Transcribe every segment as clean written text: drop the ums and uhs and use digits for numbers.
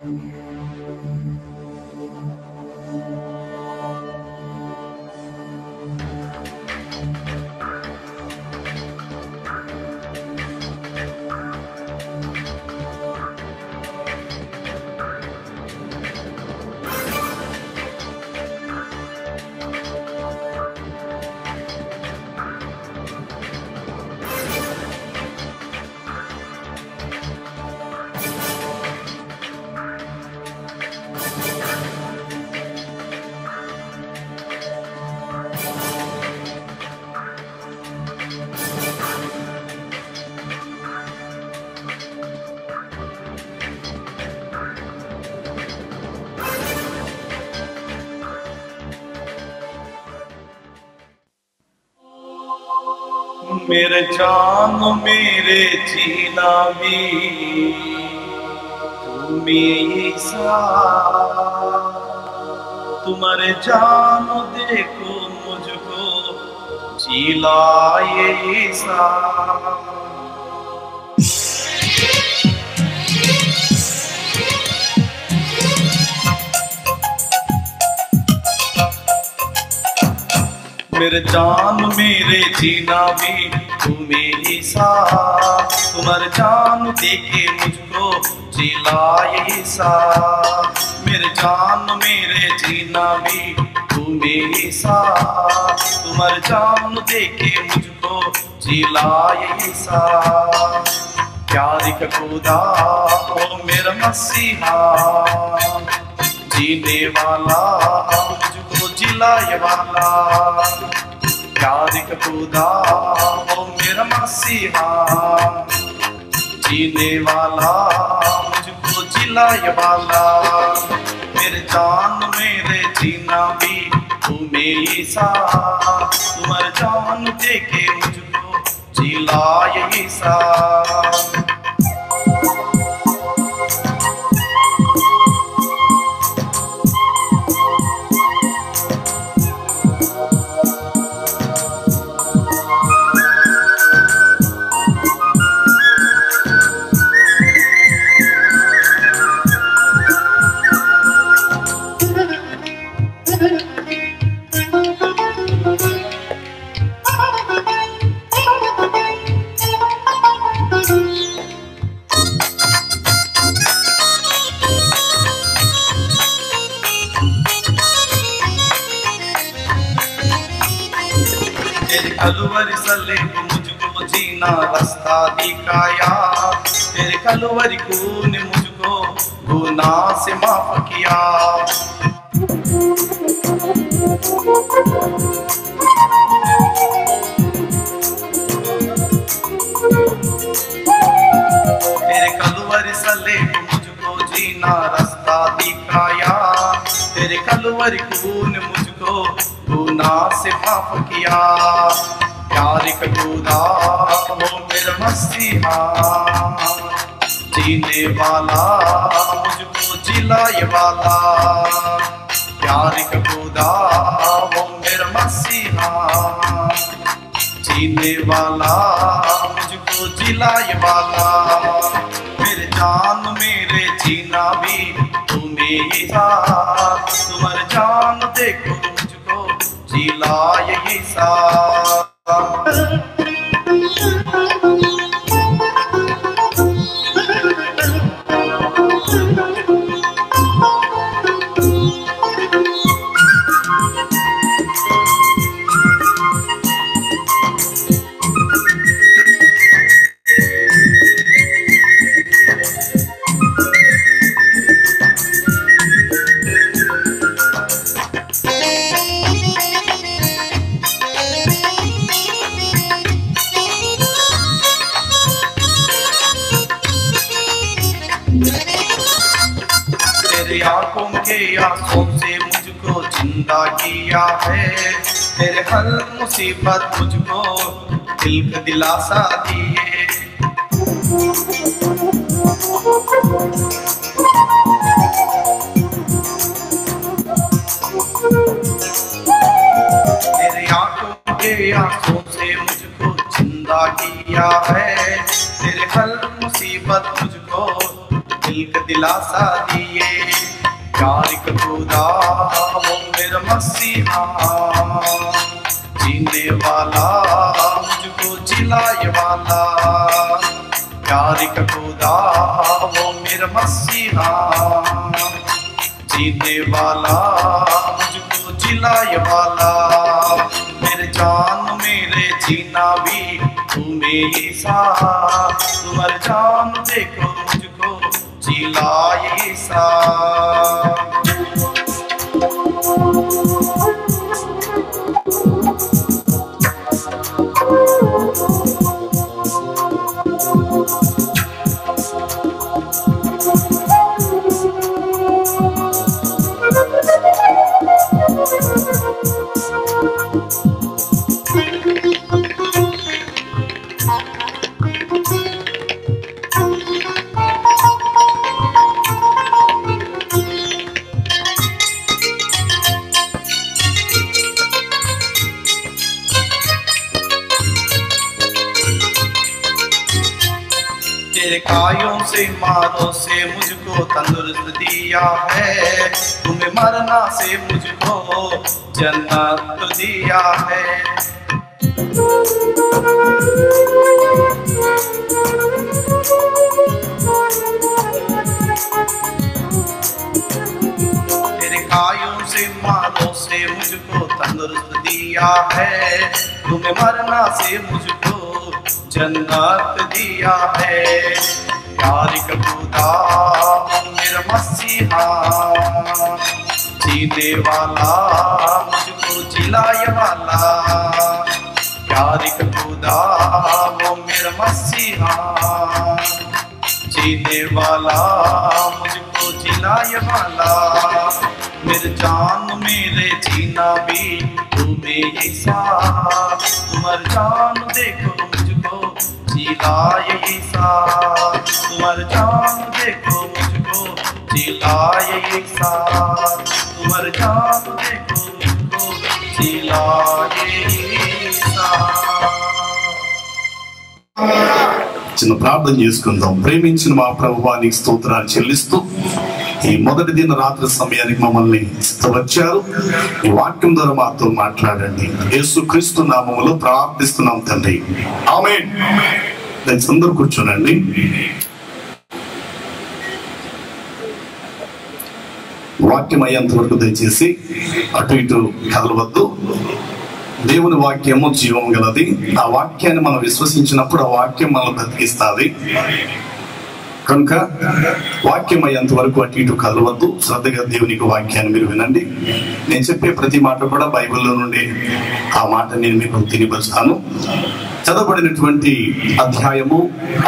मेरे जान मेरे जीना भी तुम्हें सा, तुम्हारे जान देखो मुझको जिलाए सा। मेरे जान मेरे जीना भी तुम्हें सा, तुम्हारे जान देके मुझको जिलाए सा। मेरे जान मेरे जीना भी तुम्हें सा, तुम्हारे जान देके मुझको जिलाए सा। प्यार का खुदा ओ मेरा मसीहा, जीने वाला मुझको जिलाए वाला। प्यार का खुदा ओ मेरा मसीहा, जीने वाला मुझको जिलाए वाला। मेरे जान मेरे जीना भी तुम्हें सा, तुम्हारे जान देके मुझको जिलाए सा। तेरे कलवरी सले मुझको जीना रास्ता दिखाया, तेरे कलवरी खून मुझको गुनाह से माफ किया। तेरे कलवरी सले मुझको जीना रास्ता दिखाया, तेरे कलवरी खून मुझको गुनाह से माफ किया। प्यार का खुदा वो मेरा मसीहा, जीने वाला मुझको जिलाए वाला। प्यार का खुदा वो मेरा मसीहा, जीने वाला मुझको जिलाए वाला। मेरे जान मेरे जीना भी तुम्हें सा, तुम्हारे जान देखो मुझको जिलाए सा। तेरे आंखों के आंसू से मुझको जिंदा किया है, तेरे हर मुसीबत मुझको दिल का दिलासा दिए। तेरे आंखों के आंसू से मुझको जिंदा किया है, तेरे हर मुसीबत मुझको दिल का दिलासा दिए। प्यार का खुदा वो मेरा मसीहा, जीने वाला मुझको जिलाए वाला। प्यार का खुदा वो मेरा मसीहा, जीने वाला मुझको जिलाए वाला। मेरे जान मेरे जीना भी तुम्हें ईसा, तुम्हारे जान देखो मुझको जिलाए ईसा। तेरे कायों से मारों से मुझको तंदुरुस्त दिया है, तुम्हें मरना से मुझको जन्नत दिया है। तेरे कायों से मारों से मुझको तंदुरुस्त दिया है, तुम्हें मरना से मुझको जन्नत दिया है। प्यार का खुदा मेरा मसीहा, जीने वाला मुझको जिलाए वाला। प्यार का खुदा वो मेरा मसीहा, जीने वाला मुझको जिलाए वाला। मेरे जान मेरे जीना भी तुम्हें ईसा, तुम्हारे जान देखो मुझको जिलाए ईसा। तुम्हारे जान देखो मुझको जिलाए ईसा, तुम्हारे जान देखो मुझको जिलाए ईसा। చిన్న ప్రార్థన చేసుకుందాం. ప్రేమించిన మా ప్రభువా నీకు స్తోత్రాలు చెల్లిస్తూ ఈ మొదటి దిన రాత్రి సమయానికి మమ్మల్ని వచ్చారు. ఈ వాక్యం ద్వారా మాతో మాట్లాడండి. యేసుక్రీస్తు నామములో ప్రార్థిస్తున్నాం తండ్రి, ఆమేన్. దయచేసి అందరూ కూర్చోనండి. వాక్యం అయ్యేంత వరకు దయచేసి అటు ఇటు కదలవద్దు. దేవుని వాక్యము జీవం గలది. ఆ వాక్యాన్ని మనం విశ్వసించినప్పుడు ఆ వాక్యం మనల్ని బ్రతికిస్తుంది. కనుక వాక్యం అయ్యేంత వరకు అటు ఇటు కదలవద్దు. శ్రద్ధగా దేవునికి వాక్యాన్ని మీరు వినండి. నేను చెప్పే ప్రతి మాట కూడా బైబిల్లో నుండి ఆ మాట నేను మీకు తెలియపరుస్తాను. చదవబడినటువంటి అధ్యాయము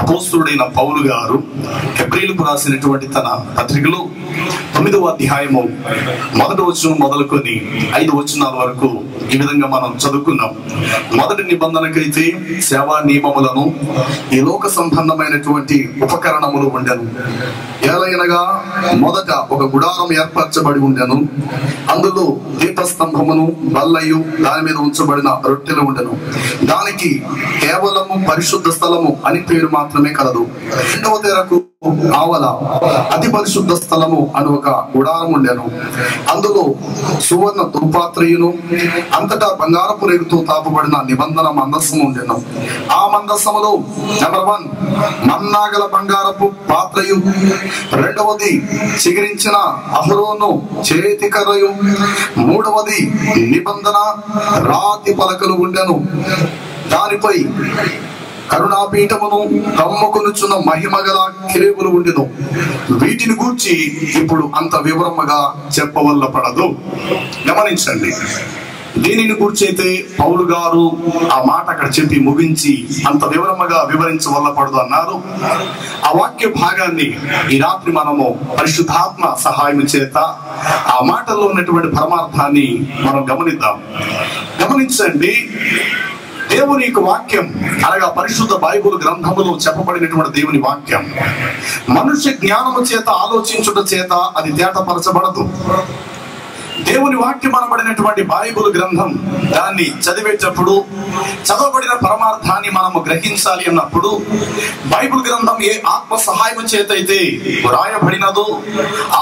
అపోస్తలుడైన పౌలు గారు హెబ్రీయులకు రాసినటువంటి తన పత్రికలో 9వ అధ్యాయము 1వ వచనం మొదలుకొని 5 వచనాల వరకు ఈ విధంగా మనం చదువుకున్నాం. మొదటి నిబంధనకైతే సేవా నియమములను ఈ లోక సంబంధమైనటువంటి ఉపకరణములు ఉండెను. ఏలైనగా మొదట ఒక గుడారం ఏర్పరచబడి ఉండెను. అందులో దీపస్తంభమును బల్లయు దాని మీద ఉంచబడిన రొట్టెలు ఉండెను. దానికి కేవలము పరిశుద్ధ స్థలము అని పేరు మాత్రమే కలదు. రెండవ తెరకు ఆవల అతి పరిశుద్ధ స్థలము అని ఒక గుడారం ఉండెను. అందులో సువర్ణ ధూపాత్రయును అంతటా బంగారపు రేగుతో తాపబడిన నిబంధన మందస్సము ఉండెను. ఆ మందస్సములో నెంబర్ 1 మన్నాగల బంగారపు పాత్రయు, రెండవది చిగిరించిన అహరోను చేతి కర్రయు, మూడవది నిబంధన రాతి పలకలు ఉండెను. దానిపై కరుణాపీఠమును కమ్ముకొనుచున్న మహిమ గల కిరీబులు ఉండెను. వీటిని గూర్చి ఇప్పుడు అంత వివరముగా చెప్పవల్ల పడదు. గమనించండి. దీనిని గురించి అయితే పౌలు గారు ఆ మాట అక్కడ చెప్పి ముగించి అంత వివరముగా వివరించవల్ల పడదు అన్నారు. ఆ వాక్య భాగాన్ని ఈ రాత్రి మనము పరిశుద్ధాత్మ సహాయం చేత ఆ మాటల్లో ఉన్నటువంటి పరమార్థాన్ని మనం గమనిద్దాం. గమనించండి. దేవుని యొక్క వాక్యం అనగా పరిశుద్ధ బైబిల్ గ్రంథములో చెప్పబడినటువంటి దేవుని వాక్యం మనుష్య జ్ఞానము చేత ఆలోచించుట చేత అది తేటపరచబడదు. దేవుని వాక్యం అనబడినటువంటి బైబిల్ గ్రంథం, దాన్ని చదివేటప్పుడు చదవబడిన పరమార్థాన్ని మనము గ్రహించాలి అన్నప్పుడు బైబిల్ గ్రంథం ఏ ఆత్మ సహాయం చేత అయితే వ్రాయబడినదో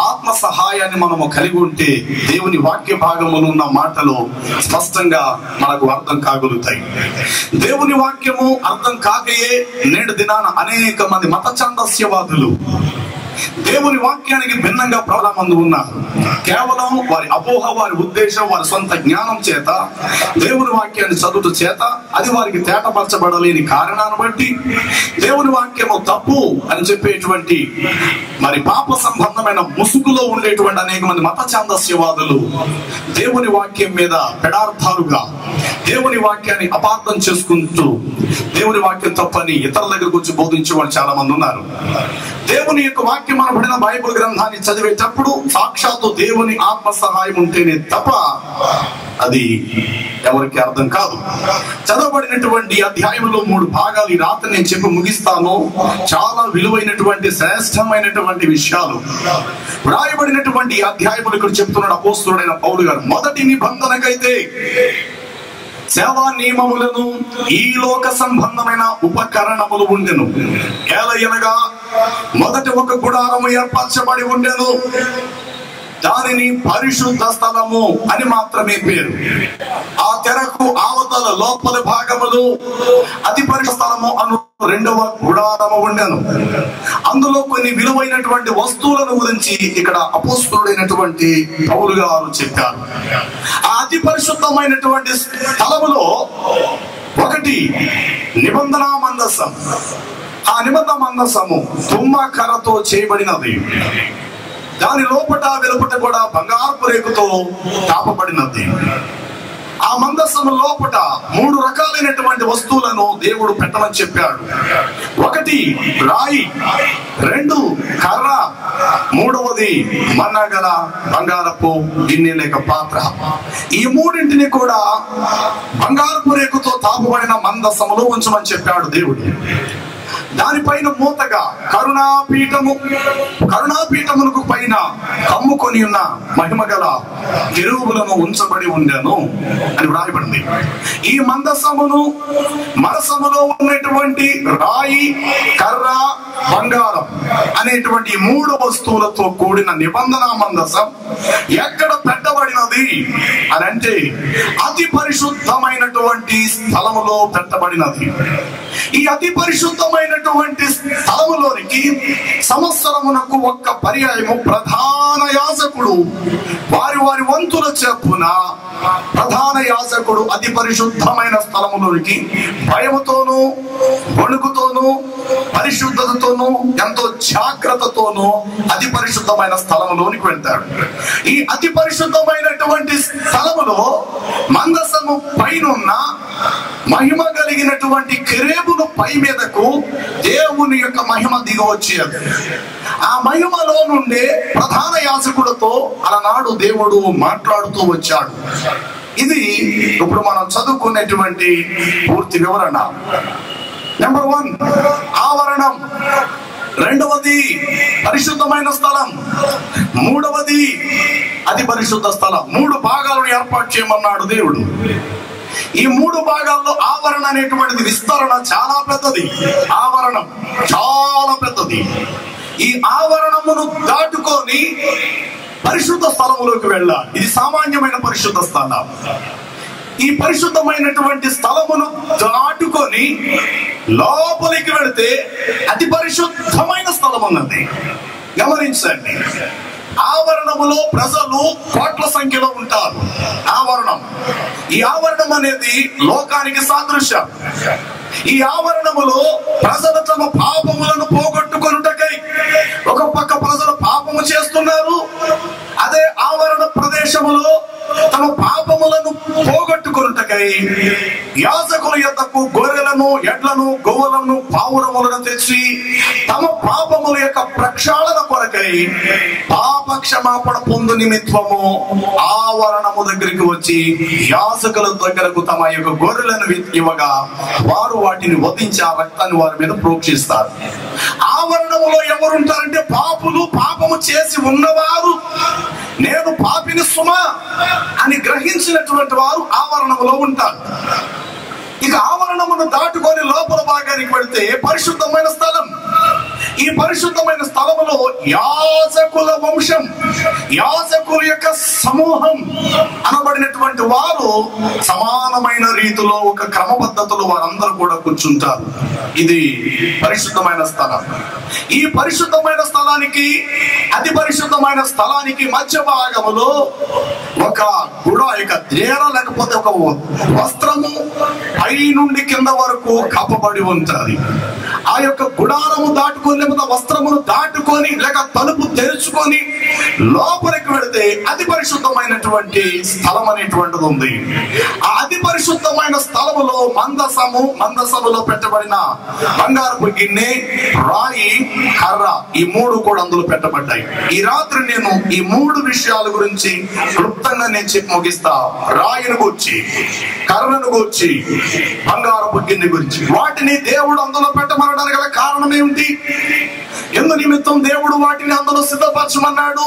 ఆత్మ సహాయాన్ని మనము కలిగి ఉంటే దేవుని వాక్య భాగములు ఉన్న మాటలు స్పష్టంగా మనకు అర్థం కాగలుగుతాయి. దేవుని వాక్యము అర్థం కాకయే నేడు దినాన అనేక మంది మత ఛాందస్యవాదులు దేవుని వాక్యానికి భిన్నంగా చాలా మంది ఉన్నారు. కేవలం వారి అపోహ, వారి ఉద్దేశం, వారి సొంత జ్ఞానం చేత దేవుని వాక్యాన్ని చదువుట చేత అది వారికి తేటపరచబడలేని కారణాన్ని బట్టి దేవుని వాక్యము తప్పు అని చెప్పేటువంటి మరి పాప సంబంధమైన ముసుగులో ఉండేటువంటి అనేక మంది మత ఛాందస్యవాదులు దేవుని వాక్యం మీద పెడార్థాలుగా దేవుని వాక్యాన్ని అపార్థం చేసుకుంటూ దేవుని వాక్యం తప్పని ఇతరుల దగ్గరకు వచ్చి బోధించే వాళ్ళు చాలా మంది ఉన్నారు. దేవుని యొక్క వాక్యం అనబడిన బైబిల్ గ్రంథాన్ని చదివేటప్పుడు సాక్షాత్తు దేవుని ఆత్మ సహాయం ఉంటేనే తప్ప అది ఎవరికి అర్థం కాదు. చదవబడినటువంటి అధ్యాయంలో 3 భాగాలు ఈ రాత్రి నేను చెప్పి ముగిస్తాను. చాలా విలువైనటువంటి శ్రేష్టమైనటువంటి విషయాలు వ్రాయబడినటువంటి అధ్యాయములు ఇక్కడ చెప్తున్నాడు అపోస్తలుడైన పౌలు గారు. మొదటి నిబంధనకైతే సేవా నియమములను ఈ లోక సంబంధమైన ఉపకరణములు ఉండెను. ఏలయనగా మొదట ఒక గుడారము ఏర్పరచబడి ఉండెను, దానిని పరిశుద్ధ స్థలము అని మాత్రమే పేరు. ఆ తెరకు ఆవతల లోపల భాగములు అతి పరిశుద్ధ స్థలము అను 2వ గుడారము ఉండెను. అందులో కొన్ని విలువైనటువంటి వస్తువులను గురించి ఇక్కడ అపోస్తలుడైనటువంటి పౌలు గారు చెప్పారు. ఆ అతి పరిశుద్ధమైనటువంటి స్థలములో ఒకటి నిబంధన మందసం. ఆ నిబంధన మందసము తుమ్మ కర్రతో చేయబడినది. దాని లోపట వెలుపట కూడా బంగారపు రేకుతో తాపబడినది. ఆ మందసము లోపట 3 రకాలైనటువంటి వస్తువులను దేవుడు పెట్టమని చెప్పాడు. 1 రాయి, 2 కర్ర, 3వది మన్నగల బంగారపు గిన్నె లేక పాత్ర. ఈ 3ంటిని కూడా బంగారపు రేకుతో తాపబడిన మందసములో ఉంచమని చెప్పాడు దేవుడు. దానిపైన మూతగా కరుణాపీఠమునకు పైన కమ్ముకొని ఉన్న మహిమగల కెరూబులను ఉంచబడి ఉండెను అని వ్రాయబడింది. ఈ మందసమును మనసములో ఉన్నటువంటి రాయి, కర్ర, బంగారం అనేటువంటి 3 వస్తువులతో కూడిన నిబంధన మందసం ఎక్కడ పెట్టబడినది అని అంటే అతి పరిశుద్ధమైనటువంటి స్థలములో పెట్టబడినది. ఈ అతి పరిశుద్ధమైనటువంటి స్థలములోనికి సంవత్సరమునకు ఒక్క పర్యాయము ప్రధాన యాజకుడు వారి వంతుల చెప్పున ప్రధాన యాజకుడు అతి పరిశుద్ధమైన స్థలములోనికి భయముతోనూ వణుకుతోనూ పరిశుద్ధతతోనూ ఎంతో జాగ్రత్తతోనూ అతి పరిశుద్ధమైన స్థలములోనికి వెళ్తాడు. ఈ అతి పరిశుద్ధమైనటువంటి స్థలములో మందసము పైనున్న మహిమ కలిగినటువంటి కెరూబుల పై మీదకు దేవుని యొక్క మహిమ దిగవచ్చేది. ఆ మహిమలో నుండే ప్రధాన యాజకుడితో అలనాడు దేవుడు మాట్లాడుతూ వచ్చాడు. ఇది ఇప్పుడు మనం చదువుకునేటువంటి పూర్తి వివరణ. నెంబర్ 1 ఆవరణం, 2వది పరిశుద్ధమైన స్థలం, 3వది అతి పరిశుద్ధ స్థలం. 3 భాగాలను ఏర్పాటు చేయమన్నాడు దేవుడు. ఈ 3 భాగాల్లో ఆవరణ అనేటువంటిది విస్తరణ చాలా పెద్దది. ఆవరణం చాలా పెద్దది. ఈ ఆవరణమును దాటుకొని పరిశుద్ధ స్థలములోకి వెళ్ళాలి. ఇది సామాన్యమైన పరిశుద్ధ స్థలం. ఈ పరిశుద్ధమైనటువంటి స్థలమును దాటుకొని లోపలికి వెళితే అతి పరిశుద్ధమైన స్థలం ఉన్నది. గమనించండి, ఆవరణములో ప్రజలు కోట్ల సంఖ్యలో ఉంటారు. ఆవరణం, ఈ ఆవరణం అనేది లోకానికి సాదృశ్యం. ఈ ఆవరణములో ప్రజలు తమ పాపములను పోగొట్టుకొనుటకై ఒక పక్క ప్రజలు పాపము చేస్తున్నారు, అదే ఆవరణ ప్రదేశములో తమ పాపములను పోగొట్టుకొనుటకై యాజకుల యొద్దకు గొర్రెలను, ఎడ్లను, గోవులను, పావురములను తెచ్చి తమ పాపముల యొక్క ప్రక్షాళన కొరకై పాప క్షమాపణ పొందు నిమిత్తము ఆవరణము దగ్గరికి వచ్చి యాజకుల దగ్గరకు తమ యొక్క గొర్రెలను ఇవ్వగా వారు వాటిని వధించి ఆ రక్తాన్ని వారి మీద ప్రోక్షిస్తారు. ఆవరణములో ఎవరుంటారంటే పాపులు, పాపము చేసి ఉన్నవారు. నేను పాపిని సుమా అని గ్రహించినటువంటి వారు ఆవరణంలో ఉంటారు. ఇక ఆవరణమును దాటుకొని లోపల భాగానికి వెళ్తే పరిశుద్ధమైన స్థలం. ఈ పరిశుద్ధమైన స్థలములో యాజకుల వంశం, యాజకుల యొక్క సమూహం అనబడినటువంటి వారు సమానమైన రీతిలో ఒక క్రమ పద్ధతిలో వారందరూ కూడా కూర్చుంటారు. ఇది పరిశుద్ధమైన స్థలం. ఈ పరిశుద్ధమైన స్థలానికి, అతి పరిశుద్ధమైన స్థలానికి మధ్య భాగములో ఒక ద్రేర లేకపోతే ఒక వస్త్రము పై నుండి కింద వరకు కప్పబడి ఉంటుంది. ఆ యొక్క గుడారము దాటుకొని లేకపోతే వస్త్రమును దాటుకొని లేక తలుపు తెరుచుకొని లోపలికి వెళితే అతి పరిశుద్ధమైనటువంటి స్థలం అనేటువంటిది ఉంది. ఆ అతి పరిశుద్ధమైన స్థలములో మందసములో పెట్టబడిన బంగారపు గిన్నె, రాయి, కర్ర, ఈ మూడు కూడా అందులో పెట్టబడ్డాయి. ఈ రాత్రి నేను ఈ మూడు విషయాల గురించి క్లుప్తంగా నేను చెప్పి ముగిస్తా. రాయిని గూర్చి, కర్రను గూర్చి, బంగారపు గిన్నె గురించి. వాటిని దేవుడు అందులో పెట్టమనడానికి గల కారణం ఏమిటి? ఎందు నిమిత్తం దేవుడు వాటిని అందులో సిద్ధపరచమన్నాడు?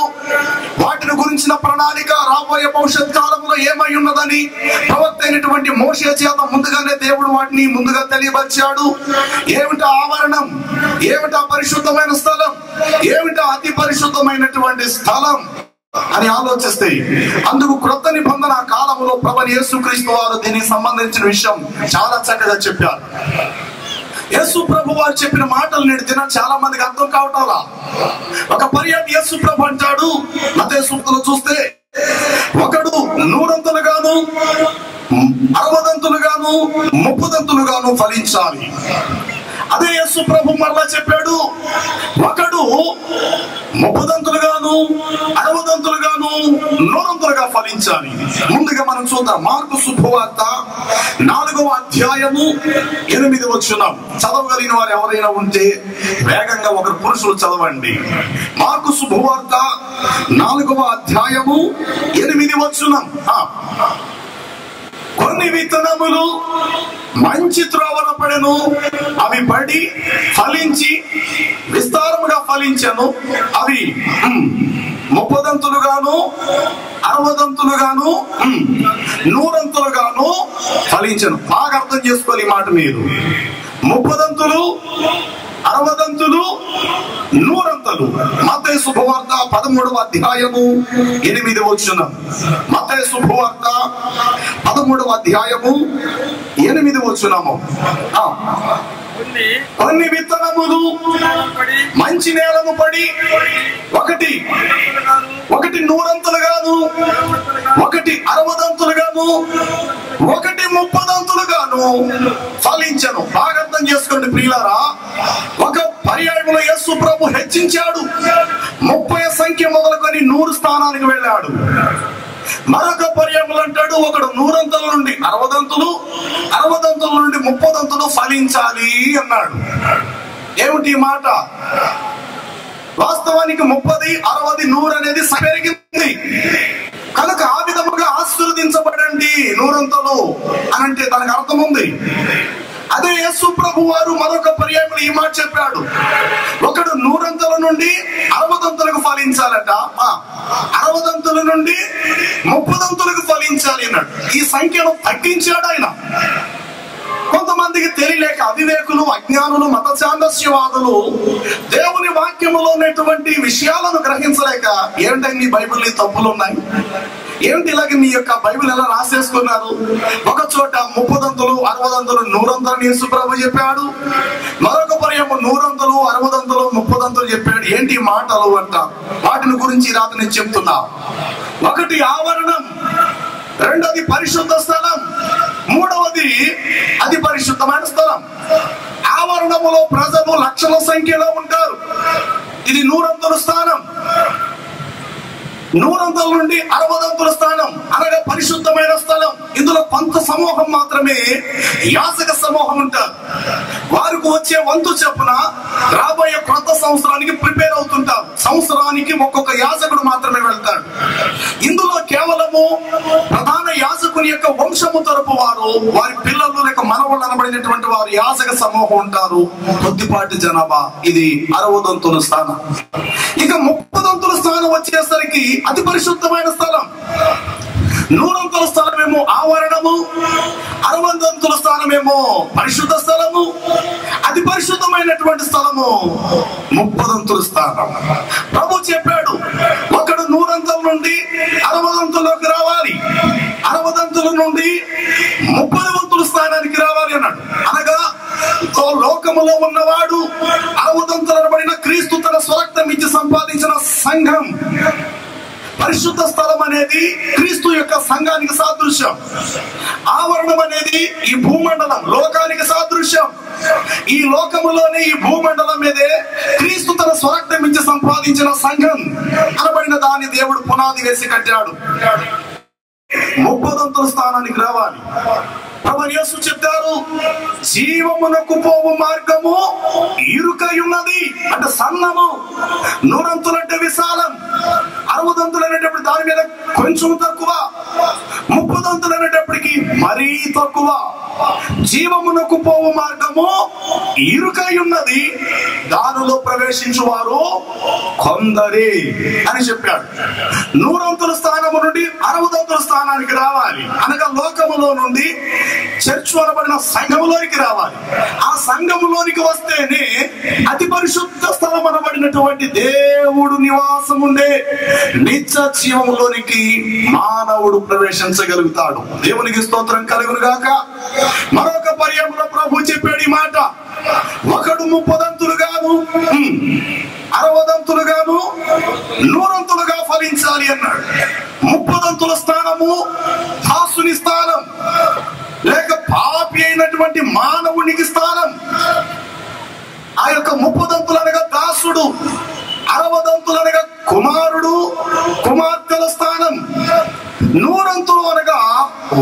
వాటిని గురించిన ప్రణాళిక రాబోయే భవిష్యత్ కాలంలో ఏమై ఉన్నదని ప్రవక్త అయినటువంటి మోషే చేత ముందుగానే దేవుడు వాటిని ముందుగా తెలియపరిచాడు. ఏమిటా ఆవరణం, ఏమిటా పరిశుద్ధమైన స్థలం, ఏమిటా అతి పరిశుద్ధమైనటువంటి స్థలం అని ఆలోచిస్తే అందుకు క్రొత్త నిబంధన కాలంలో ప్రభువైన యేసుక్రీస్తు వారు దీనికి సంబంధించిన విషయం చాలా చక్కగా చెప్పారు. యేసు ప్రభు వారు చెప్పిన మాటలు నేడు దిన చాలా మందికి అర్థం కావటాలా. ఒక పర్యాయం యేసు ప్రభు అంటాడు, మత్తయి సువార్తలో చూస్తే, ఒకడు 100 గాను 60 గాను 30 గాను ఫలించాలి. అదే యేసు ప్రభు మరలా చెప్పాడు, ఒకడు 30 గాను 60 గాను 100 ఫలించాలి. ముందుగా మనం చూద్దాం. మార్కు శుభవార్త 4వ అధ్యాయము 8 వచనం. చదవగలిగిన వారు ఎవరైనా ఉంటే వేగంగా ఒకరు పురుషులు చదవండి. మార్కు శుభవార్త 4వ అధ్యాయము 8 వచనం. కొన్ని విత్తనములు మంచి త్రోవన పడెను, అవి పడి ఫలించి విస్తారముగా ఫలించెను. అవి 30 గాను 60 గాను 100 గాను ఫలించెను. బాగా అర్థం చేసుకోవాలి ఈ మాట మీరు. 30 60 100. మత్తయి శుభవార్త 13వ అధ్యాయము 8 వచనం. మత్తయి శుభవార్త 13వ అధ్యాయము 8 వచనము. కొన్ని విత్తనములు మంచి నేలను పడి ఒకటి 100 గాను, ఒకటి 60 గాను, ఒకటి 30 గాను ఫలించను. బాగా అర్థం చేసుకోండి ప్రియులారా. ఒక పర్యాయంలో యేసు ప్రభు హెచ్చించాడు. 30 సంఖ్య మొదలుకొని 100 స్థానానికి వెళ్ళాడు. మరొక పర్యాయంలో అంటాడు, ఒకడు 100 నుండి 60, 60 నుండి 30 ఫలించాలి అన్నాడు. ఏమిటి మాట? వాస్తవానికి 30, 60, 100 అనేది పెరిగింది కనుక ఆ విధముగా ఆశీర్వదించబడండి 100 అని అంటే దానికి అర్థం ఉంది. అదే యేసు ప్రభు వారు మరొక పర్యాయంలో ఈ మాట చెప్పాడు, ఒకడు 100 నుండి 60 ఫలించాలట, 60 నుండి 30 ఫలించాలి అన్నాడు. ఈ సంఖ్యను తగ్గించాడు ఆయన. కొంతమందికి తెలియలేక అవివేకులు, అజ్ఞానులు, మత చాందస్యవాదులు దేవుని వాక్యములో ఉన్నటువంటి విషయాలను గ్రహించలేక, ఏమిటంటే మీ బైబిల్ తప్పులు ఉన్నాయి, ఏమిటి ఇలాగే మీ యొక్క బైబిల్ ఎలా రాసేసుకున్నారు, ఒక చోట 30, 60, 100 యేసు ప్రభు చెప్పాడు, మరొక పర్యాయం 100, 60, 30 చెప్పాడు. ఏంటి మాటలు అంట? వాటిని గురించి రాత్రి నేను చెప్తున్నా. ఒకటి ఆవరణం, రెండోది పరిశుద్ధ స్థలం, మూడవది అతి పరిశుద్ధమైన స్థలం. ఆవరణములో ప్రజలు లక్షల సంఖ్యలో ఉంటారు. ఇది 100 స్థానం. 100 నుండి 60 స్థానం అనగా పరిశుద్ధమైన స్థలం. ఇందులో కొంత సమూహం మాత్రమే యాజక సమూహం ఉంటారు. వారికి వచ్చే వంతు చొప్పున రాబోయే కొత్త సంవత్సరానికి ప్రిపేర్ అవుతుంటారు. సంవత్సరానికి ఒక్కొక్క యాజకుడు మాత్రమే వెళ్తాడు. ఇందులో కేవలం సమూహము ప్రధాన యాజకుని యొక్క వంశము తరపు వారు, వారి పిల్లలు లేక మనవళ్ళు అనబడినటువంటి వారు యాజక సమూహం ఉంటారు. కొద్దిపాటి జనాభా. ఇది 60వ స్థానం. ఇక 30వ స్థానం వచ్చేసరికి అతి పరిశుద్ధమైన స్థలం. 100వ స్థలమేమో ఆవరణము, 60వ స్థానమేమో పరిశుద్ధ స్థలము, అతి పరిశుద్ధమైనటువంటి స్థలము 30వ స్థానం. ప్రభు చెప్పాడు, ఒకడు 100 నుండి 60 రావాలి, 60 నుండి 30 స్థానానికి రావాలి అన్నాడు. అనగా లోకములో ఉన్నవాడు 60 అనబడిన క్రీస్తు తన స్వరక్తం ఇచ్చి సంపాదించిన సంఘం. పరిశుద్ధ స్థలం అనేది క్రీస్తు యొక్క సంఘానికి సాదృశ్యం. ఆవరణం అనేది ఈ భూమండలం, లోకానికి సాదృశ్యం. ఈ లోకములోనే ఈ భూమండలం మీదే క్రీస్తు తన స్వరక్తం ఇచ్చి సంపాదించిన సంఘం అనబడిన దాన్ని దేవుడు పునాది వేసి కట్టాడు. 30వ స్థానానికి రావాలి. ప్రభువు యేసు చెప్పారు, జీవమునకు పోవు మార్గము ఇరుకై ఉన్నది అంటే సన్నము. 100 అంటే విశాలం, 60 అనేటప్పుడు దాని మీద కొంచెం తక్కువ, 30 అనేటప్పటికి మరీ తక్కువ. జీవమునకు పోవు మార్గము ఇరుకై ఉన్నది, దానిలో ప్రవేశించువారు కొందరే అని చెప్పాడు. 100వ స్థానము నుండి 60వ స్థానానికి రావాలి. అనగా లోకములో నుండి చర్చ్ అనబడిన సంఘములోనికి రావాలి. ఆ సంఘములోనికి వస్తేనే అతి పరిశుద్ధ స్థలం అనబడినటువంటి దేవుడు నివాసం ఉండే నిత్య జీవములోనికి మానవుడు ప్రవేశించగలుగుతాడు. దేవునికి స్తోత్రం కలుగును గాక. మరొక పర్యాయంలో ప్రభు చెప్పాడు ఈ మాట, ఒకడు 30 గాను 60 గాను 100 ఫలించాలి అన్నాడు. 30 స్థానము దాసుని స్థానం, లేక పాపి అయినటువంటి మానవునికి స్థానం. ఆ యొక్క 30 అనగా దాసుడు, 60 అనగా కుమారుడు కుమార్తెల స్థానం, 100 అనగా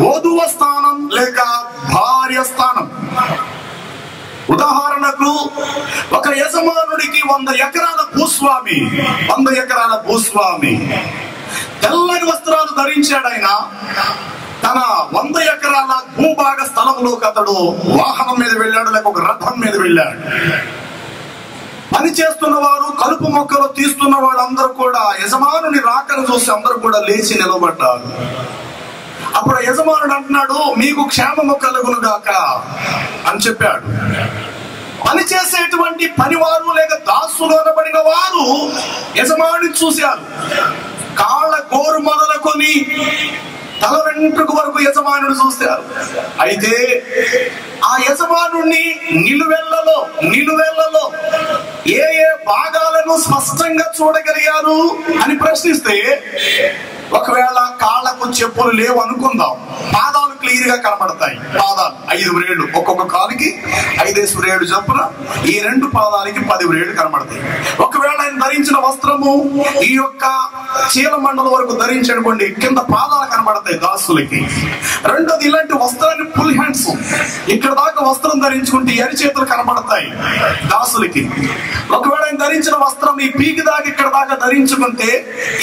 వధువ స్థానం లేక భార్య స్థానం. ఉదాహరణకు ఒక యజమానుడికి 100 ఎకరాల భూస్వామి, 100 ఎకరాల భూస్వామి తెల్లని వస్త్రాలు ధరించాడు. ఆయన తన 100 ఎకరాల భూభాగ స్థలంలోకి అతడు వాహనం మీద వెళ్ళాడు, లేక ఒక రథం మీద వెళ్ళాడు. పని చేస్తున్న వారు, కలుపు మొక్కలు తీస్తున్న వాళ్ళందరూ కూడా యజమానుని రాకను చూసి అందరూ కూడా లేచి నిలబడ్డారు. అప్పుడు యజమానుడు అంటున్నాడు, మీకు క్షేమము కలుగును గాక అని చెప్పాడు. పని చేసేటువంటి పనివారు లేక దాసులు అనబడిన వారు యజమానుని చూశారు. కాళ్ళ గోరు మొదలుకొని తల వెంట్రుక వరకు యజమానుడు చూశారు. అయితే ఆ యజమానుడిని నిలువెల్లలో ఏ భాగాలను స్పష్టంగా చూడగలిగారు అని ప్రశ్నిస్తే, ఒకవేళ కాళ్ళకు చెప్పులు లేవు అనుకుందాం, పాదాలు క్లియర్ గా కనబడతాయి. పాదాలు 5 వ్రేళ్లు, ఒక్కొక్క కాలుకి 5 వ్రేళ్లు చొప్పున ఈ 2 పాదాలకి 10 వ్రేళ్లు కనబడతాయి. ఒకవేళ ఆయన ధరించిన వస్త్రము ఈ యొక్క చీల మండలం వరకు ధరించనుకోండి, కింద పాదాలు కనబడతాయి దాసులకి. రెండోది, ఇలాంటి వస్త్రాన్ని ఫుల్ హ్యాండ్స్, ఇక్కడ దాకా వస్త్రం ధరించుకుంటే ఎరి చేతులు కనబడతాయి దాసులకి. ఒకవేళ ఆయన ధరించిన వస్త్రం ఈ పీకి దాకా ఇక్కడ దాకా ధరించుకుంటే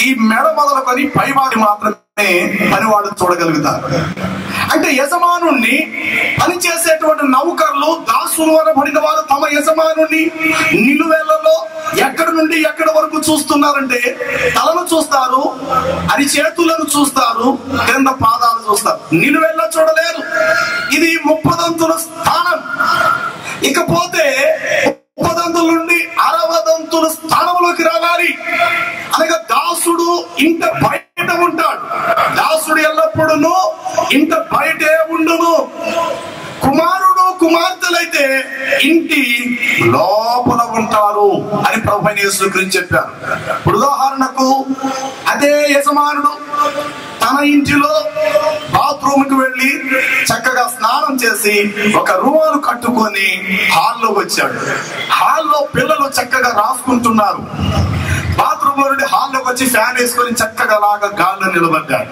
ఈ మెడ మొదలుకొని పైవాడి మాత్రమే పనివాడు చూడగలుగుతారు. అంటే యజమానుణ్ణి పనిచేసేటువంటి నౌకర్లు, దాసులు అనబడిన వారు తమ యజమానుని నిలువెల్లలో ఎక్కడి నుండి ఎక్కడి వరకు చూస్తున్నారంటే, తలను చూస్తారు, అరిచేతులను చూస్తారు, కింద పాదాలు చూస్తారు, నిలువెల్ల చూడలేరు. ఇది 30 స్థానం. ఇకపోతే 30 నుండి 60 స్థానంలోకి రావాలి. అనగా దాసుడు ఇంట బయట ఉంటాడు. దాసుడు ఎల్లప్పుడూ ఇంట బయటే ఉండును. కుమారుడు కుమార్తెలైతే ఇంటి లోపల ఉంటారు అని ప్రభువైన యేసు గురించి చెప్పారు. ఉదాహరణకు అదే యజమానుడు తన ఇంటిలో బాత్రూమ్ కి వెళ్ళి చక్కగా స్నానం చేసి ఒక రుమాలు కట్టుకొని హాల్లో వచ్చాడు. హాల్లో పిల్లలు చక్కగా రాసుకుంటున్నారు. బాత్రూమ్ లో నుండి హాల్లోకి వచ్చి ఫ్యాన్ వేసుకొని చక్కగా లాగా గాల్లో నిలబడ్డాడు.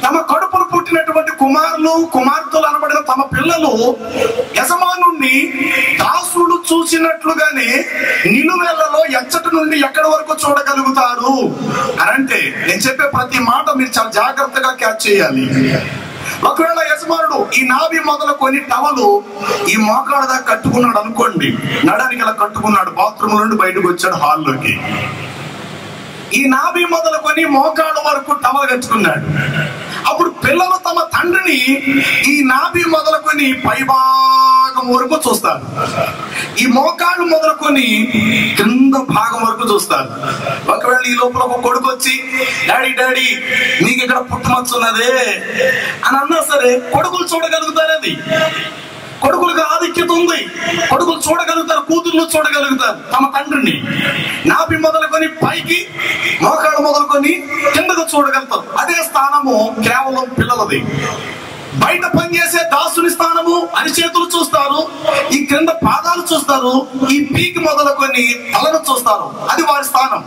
తమ కడుపులు పుట్టినటువంటి కుమారులు కుమార్తెలు అనబడిన తమ పిల్లలు యజమానుణ్ణి దాసుడు చూసినట్లుగానే నిలువెల్లలో ఎచ్చటి నుండి ఎక్కడి వరకు చూడగలుగుతారు అని అంటే, నేను చెప్పే ప్రతి మాట మీరు చాలా జాగ్రత్తగా క్యాచ్ చేయాలి. ఒకవేళ యజమానుడు ఈ నాభి మొదలుకొని టవలు ఈ మోకాళ్ళ దాకా కట్టుకున్నాడు అనుకోండి, నడానికి ఇలా కట్టుకున్నాడు, బాత్రూమ్ నుండి బయటకు వచ్చాడు హాల్లోకి, ఈ నాభి మొదలుకొని మోకాళ్ళ వరకు టవల్ కట్టుకున్నాడు. అప్పుడు పిల్లలు తమ తండ్రిని ఈ నాభి మొదలుకొని పైభాగం వరకు చూస్తారు, ఈ మోకాళ్ళు మొదలుకొని కింద భాగం వరకు చూస్తారు. ఒకవేళ ఈ లోపల ఒక కొడుకు వచ్చి డాడీ డాడీ నీకు ఇక్కడ పుట్టుమచ్చ ఉన్నదే అని అన్నా సరే కొడుకులు చూడగలుగుతారు. అది కొడుకులకు ఆధిక్యత ఉంది, కొడుకులు చూడగలుగుతారు, కూతుర్లు చూడగలుగుతారు తమ తండ్రిని. నాభి మొదలుకొని పైకి మోకాళ్ళు మొదలుకొని కిందకు చూడగలుగుతారు. అదే స్థానము కేవలం పిల్లలది. బయట పనిచేసే దాసుని స్థానము అరిచేతులు చూస్తారు, ఈ క్రింద పాదాలు చూస్తారు, ఈ పీకి మొదలుకొని తలను చూస్తారు, అది వారి స్థానం.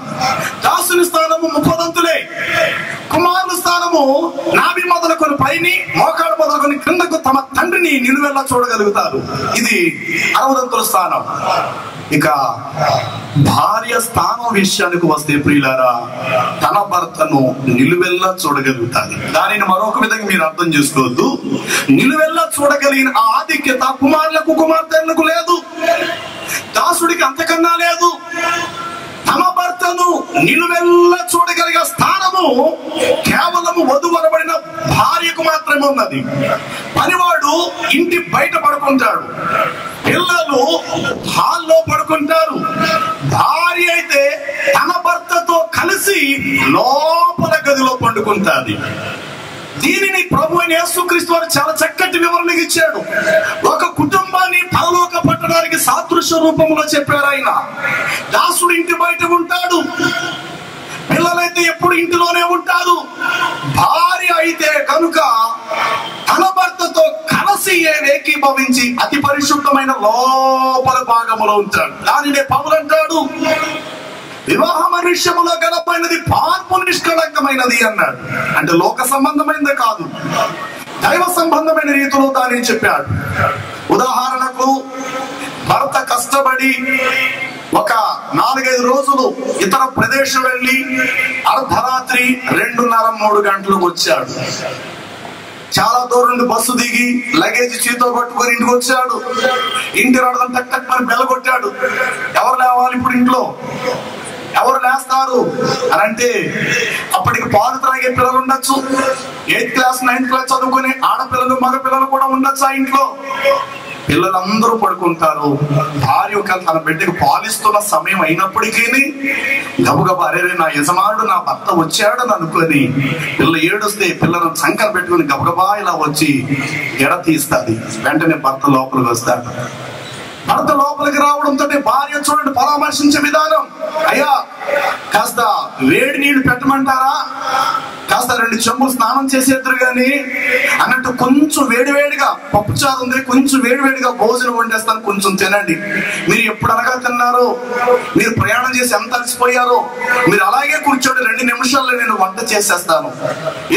దాసుని స్థానము ముప్పదంతులే, కుమారుల స్థానము నాభి మొదలుకొని పైని మోకాళ్ళు మొదలుకొని క్రిందకు తమ తండ్రిని నిలువెల్లా చూడగలుగుతారు. ఇది 60 స్థానం. ఇక భార్య స్థానం విషయానికి వస్తే ప్రియులారా, తన భర్తను నిలువెల్లా చూడగలుగుతాది. దానిని మరొక విధంగా మీరు అర్థం చేసుకోవద్దు. నిలువెల్లా చూడగలిగిన ఆ ఆధిక్యత కుమారులకు కుమార్తెలకు లేదు, దాసుడికి అంతకన్నా లేదు. తమ భర్తను నిలువెల్లా చూడగలిగే స్థానము కేవలము వధువు అనబడిన భార్యకు మాత్రమే ఉన్నది. పనివాడు ఇంటి బయట పడుకుంటాడు, పిల్లలు హాల్లో పడుకుంటారు. భార్య అయితే తన భర్తతో కలిసి లోపల గదిలో పండుకుంటాది. దీనిని ప్రభు అయిన యేసుక్రీస్తు వారు చాలా చక్కటి వివరణ ఇచ్చాడు. ఒక కుటుంబాన్ని పరలోక పట్టడానికి సాదృశ్య రూపంలో చెప్పారు ఆయన. దాసుడు ఇంటి బయట ఉంటాడు, పిల్లలైతే ఎప్పుడు ఇంటిలోనే ఉంటారు. భార్య అయితే కనుక తన భర్తతో కలిసి ఏకీభవించి అతి పరిశుద్ధమైన లోపల భాగంలో ఉంటాడు. దానినే పౌలు అంటాడు, వివాహం విషయములో గలమైనది పార్పు నిష్కళంకమైనది అన్నాడు. అంటే లోక సంబంధమైనదే కాదు, దైవ సంబంధమైన రీతిలో దాన్ని చెప్పాడు. ఉదాహరణకు భర్త కష్టపడి ఒక 4-5 రోజులు ఇతర ప్రదేశం వెళ్ళి అర్ధరాత్రి 2:30-3 గంటలకు వచ్చాడు. చాలా దూరం నుండి బస్సు దిగి లగేజ్ చేతితో పట్టుకొని ఇంటికి వచ్చాడు. ఇంటి రావడం టక్ టక్ మరి బెల్ల కొట్టాడు. ఎవరు లేవాలి ఇప్పుడు ఇంట్లో, ఎవరు లేస్తారు అని అంటే అప్పటికి పాలు త్రాగే పిల్లలు ఉండొచ్చు, 8th క్లాస్ 9th క్లాస్ చదువుకునే ఆడపిల్లలు మగ పిల్లలు కూడా ఉండొచ్చు ఆ ఇంట్లో. పిల్లలందరూ పడుకుంటారు. భార్య తన బిడ్డకు పాలిస్తున్న సమయం అయినప్పటికీ గబగబా అరే నా యజమానుడు నా భర్త వచ్చాడని అనుకొని పిల్ల ఏడుస్తే పిల్లలను సంకర పెట్టుకుని గబగబా ఇలా వచ్చి ఎడ తీస్తుంది. వెంటనే భర్త లోపలికి వస్తాడు. భర్త లోపలికి రావడంతో భార్య చూడండి పరామర్శించే విధానం, అయ్యా కాస్త వేడి నీళ్లు పెట్టమంటారా, కాస్త 2 చెంబులు స్నానం చేసేద్దరు గాని అన్నట్టు కొంచెం వేడివేడిగా పప్పుచారు ఉంది, కొంచెం వేడివేడిగా భోజనం వండేస్తాను, కొంచెం తినండి. మీరు ఎప్పుడు అనగా తిన్నారో, మీరు ప్రయాణం చేసి ఎంత అలసిపోయారో, మీరు అలాగే కూర్చోండి, 2 నిమిషాల్లో నేను వంట చేసేస్తాను.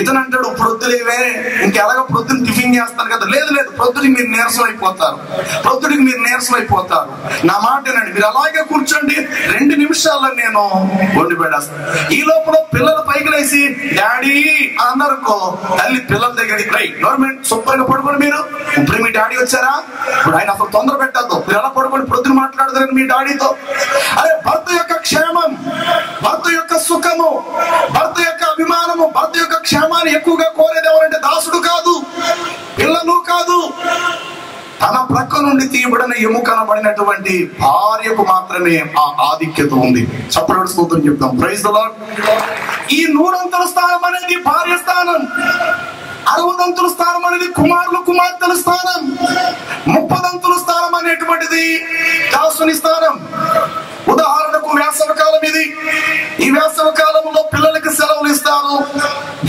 ఇతను అంటాడు ప్రొద్దులేవే ఇంకెలాగ ప్రొద్దుని టిఫిన్ చేస్తాను కదా. లేదు లేదు, ప్రొద్దుడికి మీరు నీరసం అయిపోతారు, ప్రొద్దుడికి మీరు నీరసం అయిపోతారు. నా మాట వినండి, మీరు అలాగే కూర్చోండి, 2 నిమిషాల్లో నేను వండి పెడేస్తాను. ఈ లోపల పిల్లలు పైకి లేసి డాడీ అన్నారుకో, తల్లి పిల్లల దగ్గరికి గవర్నమెంట్ శుభ్రంగా పడుకోండి. మీరు ఇప్పుడు మీ డాడీ వచ్చారా, ఇప్పుడు ఆయన అసలు తొందర పెట్టద్దు, మీరు ఎలా పడుకోండి, ప్రొద్దున మాట్లాడతారని మీ డాడీతో. అదే భర్త యొక్క క్షేమం, భర్త యొక్క సుఖము, భర్త యొక్క అభిమానము, భర్త యొక్క క్షేమాన్ని ఎక్కువగా కోరేది ఎవరంటే దాసుడు కాదు, పిల్లలు కాదు, తన ప్రక్క నుండి తీయబడిన ఎముకనబడినటువంటి భార్యకు మాత్రమే ఆ ఆధిక్యత ఉంది. చప్పటి స్తోత్రం చెప్తాం. Praise the lord. ఈ 100 స్థానం అనేది భార్య స్థానం, 60 స్థానం అనేది కుమారులు కుమార్తెల స్థానం, 30 స్థానం అనేటువంటిది దాసుని స్థానం. ఉదాహరణకు వేసవ కాలం ఇది. ఈ వేసవ కాలంలో పిల్లలకి సెలవులు ఇస్తారు.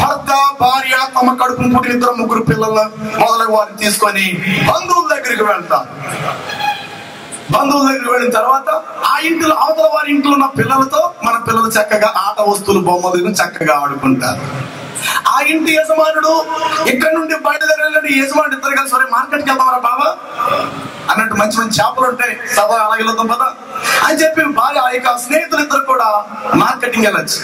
భర్త భార్య తమ కడుపును పుట్టిన 2-3 పిల్లలను మొదలగు వారిని తీసుకొని బంధువుల దగ్గరికి వెళ్తారు. బంధువుల దగ్గరికి వెళ్ళిన తర్వాత ఆ ఇంట్లో అవతల వారి ఇంట్లో ఉన్న పిల్లలతో మన పిల్లలు చక్కగా ఆట వస్తువులు బొమ్మలు చక్కగా ఆడుకుంటారు. ఆ ఇంటి యజమానుడు ఇక్కడ నుండి బయలుదేరాలని యజమానుడు ఇద్దరు కలిసి సరే మార్కెట్కి వెళ్తామరా బాబా అన్నట్టు, మంచి మంచి చేపలు ఉంటాయి సభ అలాగే వెళ్తాం కదా అని చెప్పి భార్య ఆ యొక్క స్నేహితులు ఇద్దరు కూడా మార్కెటింగ్ వెళ్ళచ్చు.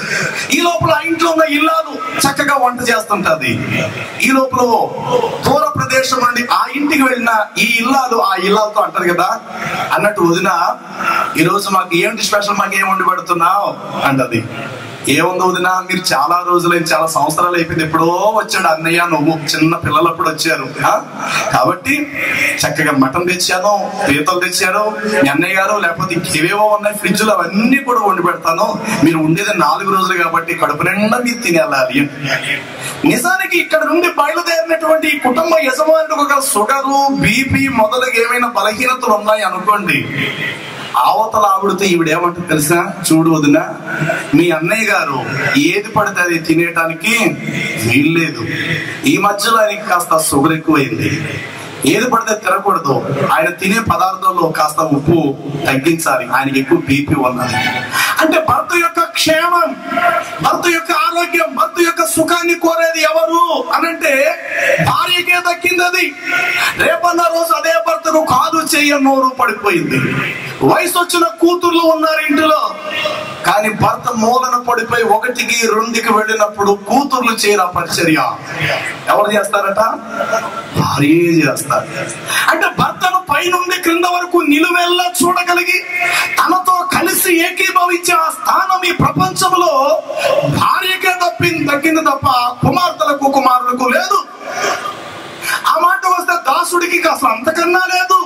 ఈ లోపల ఆ ఇంట్లో ఉన్న ఇల్లాలు చక్కగా వంట చేస్తుంటది. ఈ లోపల దూర ప్రదేశం నుండి ఆ ఇంటికి వెళ్ళిన ఈ ఇల్లాలు ఆ ఇల్లాలతో అంటారు కదా అన్నట్టు, వదిన ఈరోజు మాకు ఏమిటి స్పెషల్, మాకు ఏం వండి పెడుతున్నావు అంటది. ఏముంది వదిన, మీరు చాలా రోజులైంది, చాలా సంవత్సరాలు అయిపోయింది, ఎప్పుడో వచ్చాడు అన్నయ్య, నువ్వు చిన్న పిల్లలప్పుడు వచ్చారు కాబట్టి చక్కగా మటన్ తెచ్చాను, పీతలు తెచ్చాను అన్నయ్య గారు, లేకపోతే ఏవేవో ఉన్నాయి ఫ్రిడ్జ్ లో, అవన్నీ కూడా వండి పెడతాను, మీరు ఉండేది 4 రోజులు కాబట్టి కడుపు నిండా మీరు తినేయాలి. నిజానికి ఇక్కడ నుండి బయలుదేరినటువంటి ఈ కుటుంబ యజమానుడికి ఒక షుగరు, బీపీ మొదలగు ఏమైనా బలహీనతలు ఉన్నాయి అనుకోండి, అవతల ఆవిడతో ఈవిడేమంటే తెలుసా, చూడు వదిన, మీ అన్నయ్య గారు ఏది పడితే అది తినేయటానికి వీల్లేదు, ఈ మధ్యలో ఆయనకి కాస్త షుగర్ ఎక్కువైంది, ఏది పడితే తినకూడదు, ఆయన తినే పదార్థంలో కాస్త ఉప్పు తగ్గించాలి, ఆయనకి ఎక్కువ బీపీ ఉన్నది. అంటే భర్త యొక్క క్షేమం, భర్త యొక్క ఆరోగ్యం, భర్త యొక్క సుఖాన్ని కోరేది ఎవరు అనంటే భార్యకే దక్కింది అది. రేపన్న రోజు అదే భర్తకు కాదు చెయ్య నోరు పడిపోయింది, వయసు వచ్చిన కూతుర్లు ఉన్నారు ఇంటిలో, కానీ భర్త మూలన పడిపోయి 1కి 2కి వెళ్ళినప్పుడు కూతుర్లు చేయరా పరిచర్య, ఎవరు చేస్తారట, భార్యే చేస్తారు. అంటే భర్తను పైనుండి క్రింద వరకు నిలువెల్లా చూడగలిగి తనతో కలిసి ఏకీభవించే ఆ స్థానం ఈ ప్రపంచంలో భార్యకే దక్కింది తప్ప కుమార్తెలకు కుమారులకు లేదు. ఆ మాట వస్తే దాసుడికి కాస్త అంతకన్నా లేదు.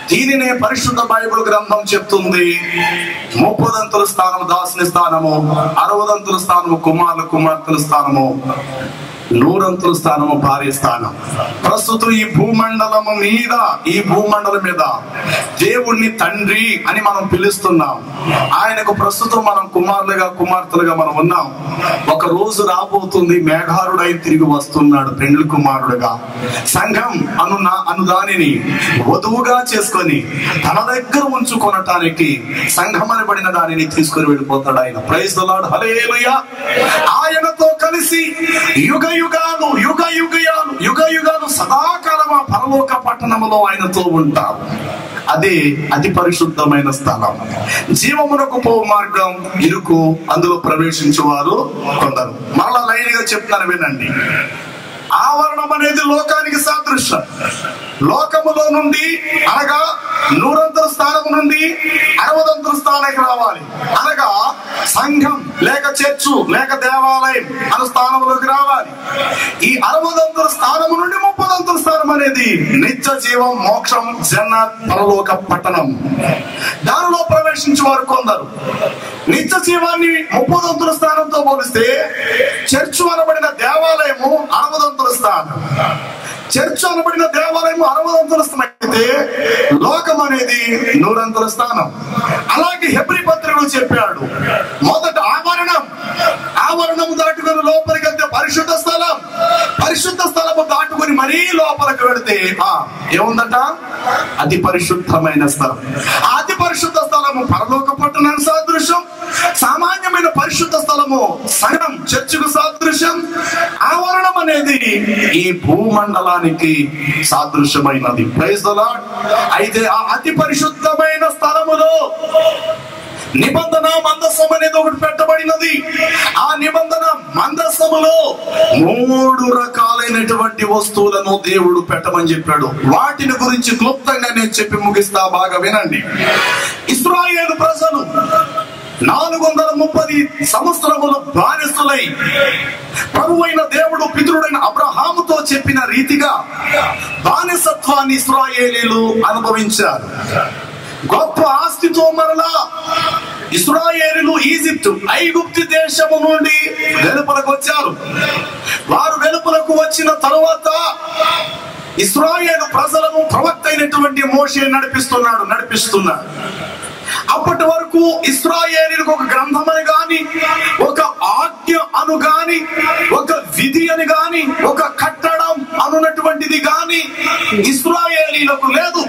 దీనినే పరిశుద్ధ బైబిల్ గ్రంథం చెప్తుంది. 30 స్థానము దాసుని స్థానము, 60 స్థానము కుమార్తెల స్థానము, 100 స్థానము భార్య స్థానం. ప్రస్తుతం ఈ భూమండలం మీద దేవుణ్ణి తండ్రి అని మనం పిలుస్తున్నాం. ఆయనకు ప్రస్తుతం మనం కుమార్తెలుగా మనం ఉన్నాం. ఒక రోజు రాబోతుంది, మేఘారుడై తిరిగి వస్తున్నాడు పెండ్లి కుమారుడుగా. సంఘం అను దానిని వధువుగా చేసుకొని తన దగ్గర ఉంచుకొనటానికి సంఘం అనబడిన దానిని తీసుకొని వెళ్ళిపోతాడు ఆయన. ప్రైజ్ ది లార్డ్, హల్లెలూయా. ఆయనతో కలిసి యుగ యుగాలు సదాకాలం ఆ పరలోక పట్టణములో ఆయనతో ఉంటారు. అదే అతి పరిశుద్ధమైన స్థలం. జీవమునకు పో మార్గం ఇరుకు, అందులో ప్రవేశించేవారు కొందరు. మరలా లైన్ గా చెప్తాను వినండి. ఆవరణం అనేది లోకానికి సాదృశ్యం. లోకములో నుండి అనగా 100 స్థానం నుండి 60 స్థానానికి రావాలి, అనగా సంఘం లేక చర్చు లేక దేవాలయం అనే స్థానంలోకి రావాలి. ఈ 60 స్థానము నుండి 30 స్థానం అనేది నిత్య జీవం, మోక్షం, జన్నత్, పరలోక పట్టణం. దానిలో ప్రవేశించే వారు కొందరు. నిత్య జీవాన్ని 30 స్థానంతో పోలిస్తే చర్చు అనబడిన దేవాలయము 60 స్థానం. చర్చ్ అనబడిన దేవాలయం 60 స్థానం అయితే లోకం అనేది 100 స్థానం. అలాగే హెబ్రీ పత్రికలో చెప్పాడు, మొదట ఆవరణం దాటుకొని లోపలికి వెళ్తే పరిశుద్ధ స్థలము దాటుకొని మరీ లోపలికి వెళితే ఏముందట, అతి పరిశుద్ధమైన స్థలం. ఆ అతి పరిశుద్ధ స్థలము పరలోక పట్టణానికి సాదృశ్యం. సామాన్యమైన పరిశుద్ధ స్థలము సంఘం, చర్చికు సాదృశ్యం. ఆవరణం అనేది ఈ భూమండలానికి సాదృశ్యమైనది. Praise the lord. అయితే ఆ అతి పరిశుద్ధమైన స్థలములో నిబంధన మందసం అనేది ఒకటి పెట్టబడినది. ఆ నిబంధన మందసములో 3 రకాలైనటువంటి వస్తువులను దేవుడు పెట్టమని చెప్పాడు. వాటిని గురించి క్లుప్తంగా నేను చెప్పి ముగిస్తా, బాగా వినండి. ఇశ్రాయేలు ప్రజలు 430 సంవత్సరములు బానిసలై ప్రభువైన దేవుడు పితరుడైన అబ్రహాముతో చెప్పిన రీతిగా బానిసత్వాన్ని ఇశ్రాయేలీలు అనుభవించారు. గొప్ప ఆస్తితో మరలా ఇశ్రాయేలీలు ఐగుప్తు దేశము నుండి వెలుపలకు వచ్చారు. వారు వెలుపలకు వచ్చిన తరువాత ఇశ్రాయేలు ప్రజలను ప్రవక్త అయినటువంటి మోషే నడిపిస్తున్నాడు. అప్పటి వరకు ఇశ్రాయేలీయులకు ఒక గ్రంథం అని గాని, ఒక ఆజ్ఞ అను గాని, ఒక విధి అని గాని, ఒక కట్టడం అనున్నటువంటిది గాని ఇశ్రాయేలీయులకు లేదు.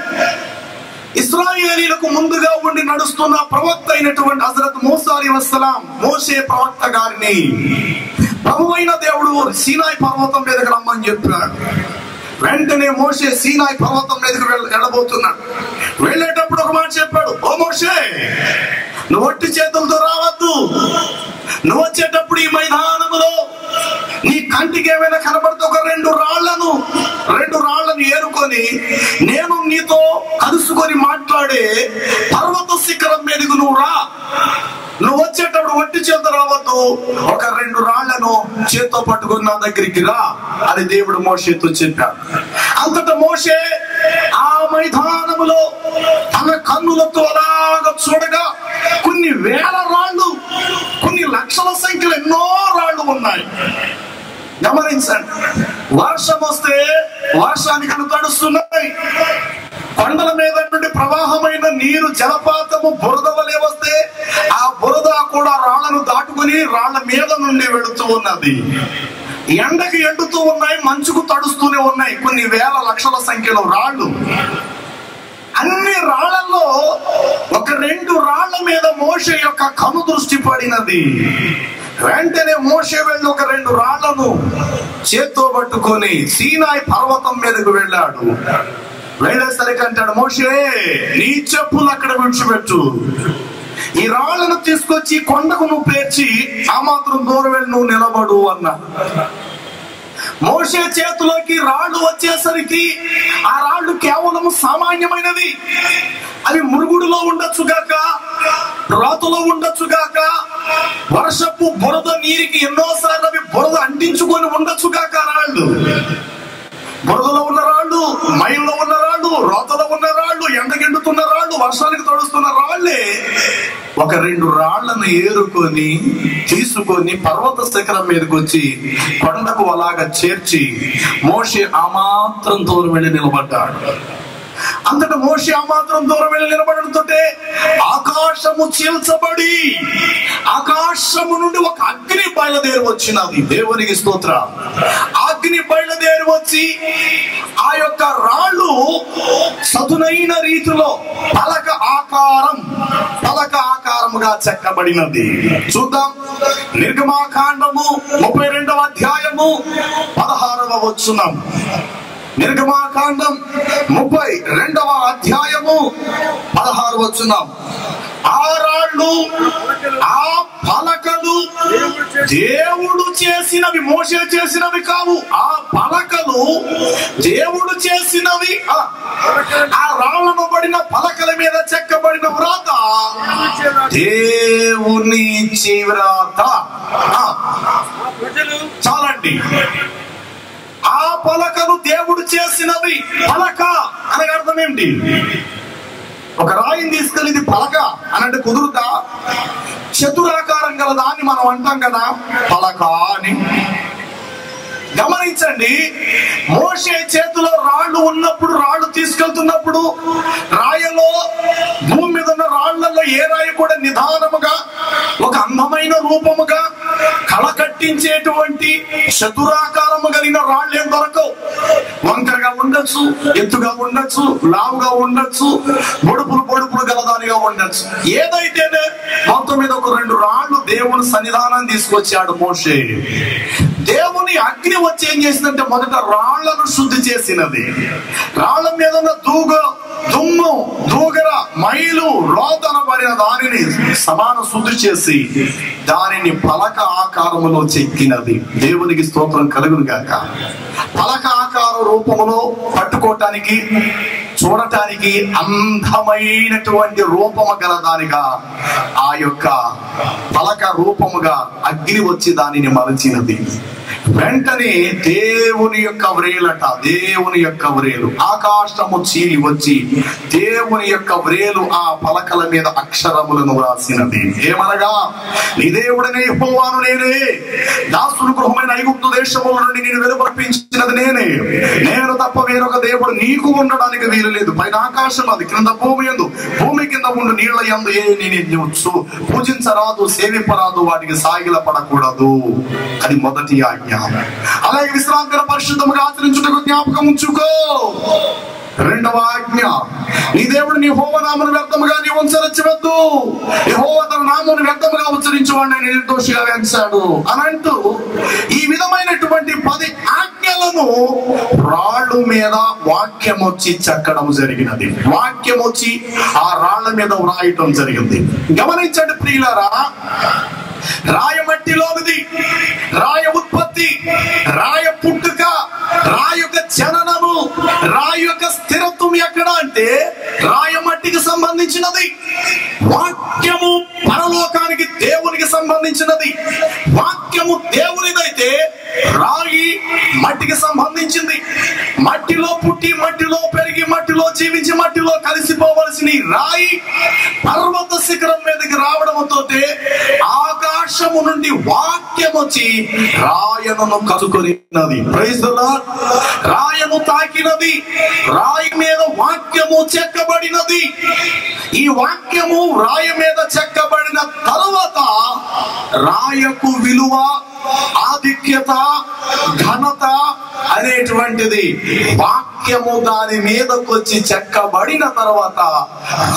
ఇశ్రాయేలీయులకు ముందుగా ఉండి నడుస్తున్న ప్రవక్త అయినటువంటి హజరత్ మూసా అలైహిస్సలాం, మోషే ప్రవక్త గారిని ప్రభువైన దేవుడు సీనాయి పర్వతం మీదకి రమ్మని చెప్పాడు. వెంటనే మోషే సీనాయి పర్వతం మీదకి వెళ్ళబోతున్నాడు. వెళ్ళేటప్పుడు ఒక మాట చెప్పాడు, ఓ మోషే, నువ్వు ఒట్టి చేతులతో రావద్దు. నువ్వు వచ్చేటప్పుడు ఈ మైదానములో నీ కంటికి ఏమైనా కనబడితే ఒక రెండు రాళ్లను ఏరుకొని నేను నీతో కలుసుకొని మాట్లాడే పర్వత శిఖరం మీదకు నువ్వు రా. నువ్వు వచ్చేటప్పుడు ఒట్టి చేత రావద్దు, ఒక రెండు రాళ్లను చేత్తో పట్టుకుని నా దగ్గరికి రా అని దేవుడు మోషేతో చెప్పాడు. అంతటా మోషే ఆ మైదానములో తన కన్నులతో అలాగా చూడగా కొన్ని వేల రాళ్ళు, కొన్ని లక్షల సంఖ్యలో ఎన్నో రాళ్ళు ఉన్నాయి. గమనించండి, వర్షం వస్తే వర్షానికి తడుస్తున్నాయి. కొండల మీద నుండి ప్రవాహమైన నీరు, జలపాతము, బురద వలె వస్తే ఆ బురద కూడా రాళ్లను దాటుకుని రాళ్ల మీద నుండి వెళుతూ ఉన్నది. ఎండకి ఎండుతూ ఉన్నాయి, మంచుకు తడుస్తూనే ఉన్నాయి. కొన్ని వేల లక్షల సంఖ్యలో రాళ్ళు. అన్ని రాళ్లలో ఒక రెండు రాళ్ల మీద మోషే యొక్క కను దృష్టి పడినది. వెంటనే మోషే వెళ్ళి ఒక రెండు రాళ్లను చేత్తో పట్టుకొని సీనాయి పర్వతం మీదకు వెళ్ళాడు. వెళ్ళేసరికి అంటాడు, మోషే, నీ చెప్పులు అక్కడ విడిచిపెట్టు, ఈ రాళ్లను తీసుకొచ్చి కొండకు నువ్వు పేర్చి ఆ మాత్రం దూరం వెళ్ళి నువ్వు నిలబడు అన్నా. మోషే చేతిలోకి రాళ్లు వచ్చేసరికి ఆ రాళ్లు కేవలం సామాన్యమైనది. అవి మురుగుడులో ఉండొచ్చుగాక, రాతులో ఉండొచ్చుగాక, వర్షపు బురద నీరికి ఎన్నోసార్లు అవి బురద అంటించుకొని ఉండొచ్చుగాక. రాళ్లు బురదలో ఉన్న రాళ్ళు, మైల్లో ఉన్న రాళ్ళు, రోతలో ఉన్న రాళ్ళు, ఎండగెండుతున్న రాళ్ళు, వర్షానికి తడుస్తున్న రాళ్లే ఒక రెండు రాళ్లను ఏరుకొని తీసుకొని పర్వత శిఖరం మీదకి వచ్చి కొండకు అలాగా చేర్చి మోషే ఆ మాత్రం దూరం వెళ్ళి నిలబడ్డాడు. అంతటా మోషే ఆ మాత్రం దూరం వెళ్ళి నిలబడడంతో ఆకాశము చీల్చబడి ఆకాశము నుండి ఒక అగ్ని బయలుదేరి వచ్చినది. దేవునికి స్తోత్రం. అగ్ని బయలుదేరి వచ్చి ఆ యొక్క రాళ్ళు సదునైన రీతిలో పలక ఆకారముగా చెక్కబడినది. చూద్దాం, నిర్గమాకాండము 32వ అధ్యాయము 16వ వచనం. నిర్గమాకాండం 32వ అధ్యాయము 16వ వచనం. ఆ రాళ్ళు, ఆ పలకలు దేవుడు చేసినవి, మోషే చేసినవి కావు. ఆ పలకలు దేవుడు చేసినవి. ఆ రాళ్లను పడిన పలకల మీద చెక్కబడిన వ్రాత దేవుని వ్రాత. చాలండి. ఆ పలకలు దేవుడు చేసినవి. పలక అనగా అర్థం ఏంటి? ఒక రాయిని తీసుకెళ్ళి ఇది పలక అనంటే కుదురుతా? చతురాకారం గల దాన్ని మనం అంటాం కదా పలక అని. గమనించండి, మోషే చేతిలో రాళ్ళు ఉన్నప్పుడు, రాళ్ళు తీసుకెళ్తున్నప్పుడు రాయలో, భూమి మీద ఉన్న రాళ్లలో ఏ రాయి కూడా నిదానముగా ఒక అందమైన రూపముగా కళ కట్టించేటువంటి చతురాకారము కలిగిన రాళ్ళు ఏం దొరకవు. వంకరగా ఉండొచ్చు, ఎత్తుగా ఉండొచ్చు, లావుగా ఉండొచ్చు, పొడుపులు గలదానిగా ఉండొచ్చు. ఏదైతేనే మొత్తం మీద ఒక రెండు రాళ్ళు దేవుని సన్నిధానం తీసుకొచ్చాడు మోషే. దేవుని అగ్ని వచ్చి ఏం చేసిందంటే మొదట రాళ్లను శుద్ధి చేసినది. రాళ్ల మీద ఉన్న దుమ్ము, దూగర, మైలు, రోదన పడిన దానిని సమాన శుద్ధి చేసి దానిని పలక ఆకారములో చెక్కినది. దేవునికి స్తోత్రం కలుగును గాక. పలక ఆకార రూపములో పట్టుకోవటానికి, చూడటానికి అందమైనటువంటి రూపము గలదానిగా ఆ యొక్క పలక రూపముగా అగ్ని వచ్చి దానిని మలచినది. వెంటనే దేవుని యొక్క వ్రేలట, దేవుని యొక్క వ్రేలు, ఆకాశము చీలి వచ్చి దేవుని యొక్క వ్రేలు ఆ పలకల మీద అక్షరములను వ్రాసినది. ఏమనగా, నీ దేవుడనే యెహోవాను నేనే, దాసుని గృహమైన ఐగుప్తు దేశముల నుండి నేను వెలువరించినది నేనే, నేను తప్ప వేరొక దేవుడు నీకు ఉండడానికి వీలు లేదు. పైన ఆకాశం అది, క్రింద భూమి యందు, భూమి కింద ఉండు నీళ్ల యందు ఏ నేను పూజించరాదు, సేవింపరాదు, వాటికి సాగిల పడకూడదు. అది మొదటి ఆజ్ఞ. అలాగే విశ్రాంతి పరిశుద్ధముగా ఆచరించుటకు జ్ఞాపకం ఉంచుకో. రెండవ ఆజ్ఞ, నీ దేవుడు నీ యెహోవా నామమును వ్యర్థముగా నీవు ఉచ్చరించవద్దు. యెహోవా తన నామమును వ్యర్థముగా ఉచ్చరించువాడిని నిర్దోషిగా ఎంచాడు అని అంటూ ఈ విధమైనటువంటి 10 ఆజ్ఞలను రాళ్ళు మీద వాక్యం వచ్చి చెక్కడం జరిగినది. వాక్యం వచ్చి ఆ రాళ్ల మీద వ్రాయటం జరిగింది. గమనించండి ప్రియులారా, రాయమట్టిలోనిది, రాయ ఉత్పత్తి, రాయ పుట్టుక, రాయి యొక్క జననము, రాయి యొక్క స్థిరత్వం ఎక్కడ అంటే రాయమట్టికి సంబంధించినది. వాక్యము పరలోకానికి దేవునికి సంబంధించినది. వాక్యము దేవునిదైతే రాయి మట్టికి సంబంధించింది. మట్టిలో పుట్టి, మట్టిలో పెరిగి, మట్టిలో జీవించి, మట్టిలో కలిసిపోవలసిన రాయి పర్వత శిఖరం మీదకి రావడంతో ఆకాశము నుండి వాక్యం వచ్చి రాయను కలుసుకున్నది. Praise the lord. రాయను తాకినది, రాయి మీద వాక్యము చెక్కబడినది. ఈ వాక్యము రాయి మీద చెక్కబడిన తరువాత రాయకు విలువ, ఆధిక్యత, ఘనత అనేటువంటిది వాక్యము దాని మీదకొచ్చి చెక్కబడిన తర్వాత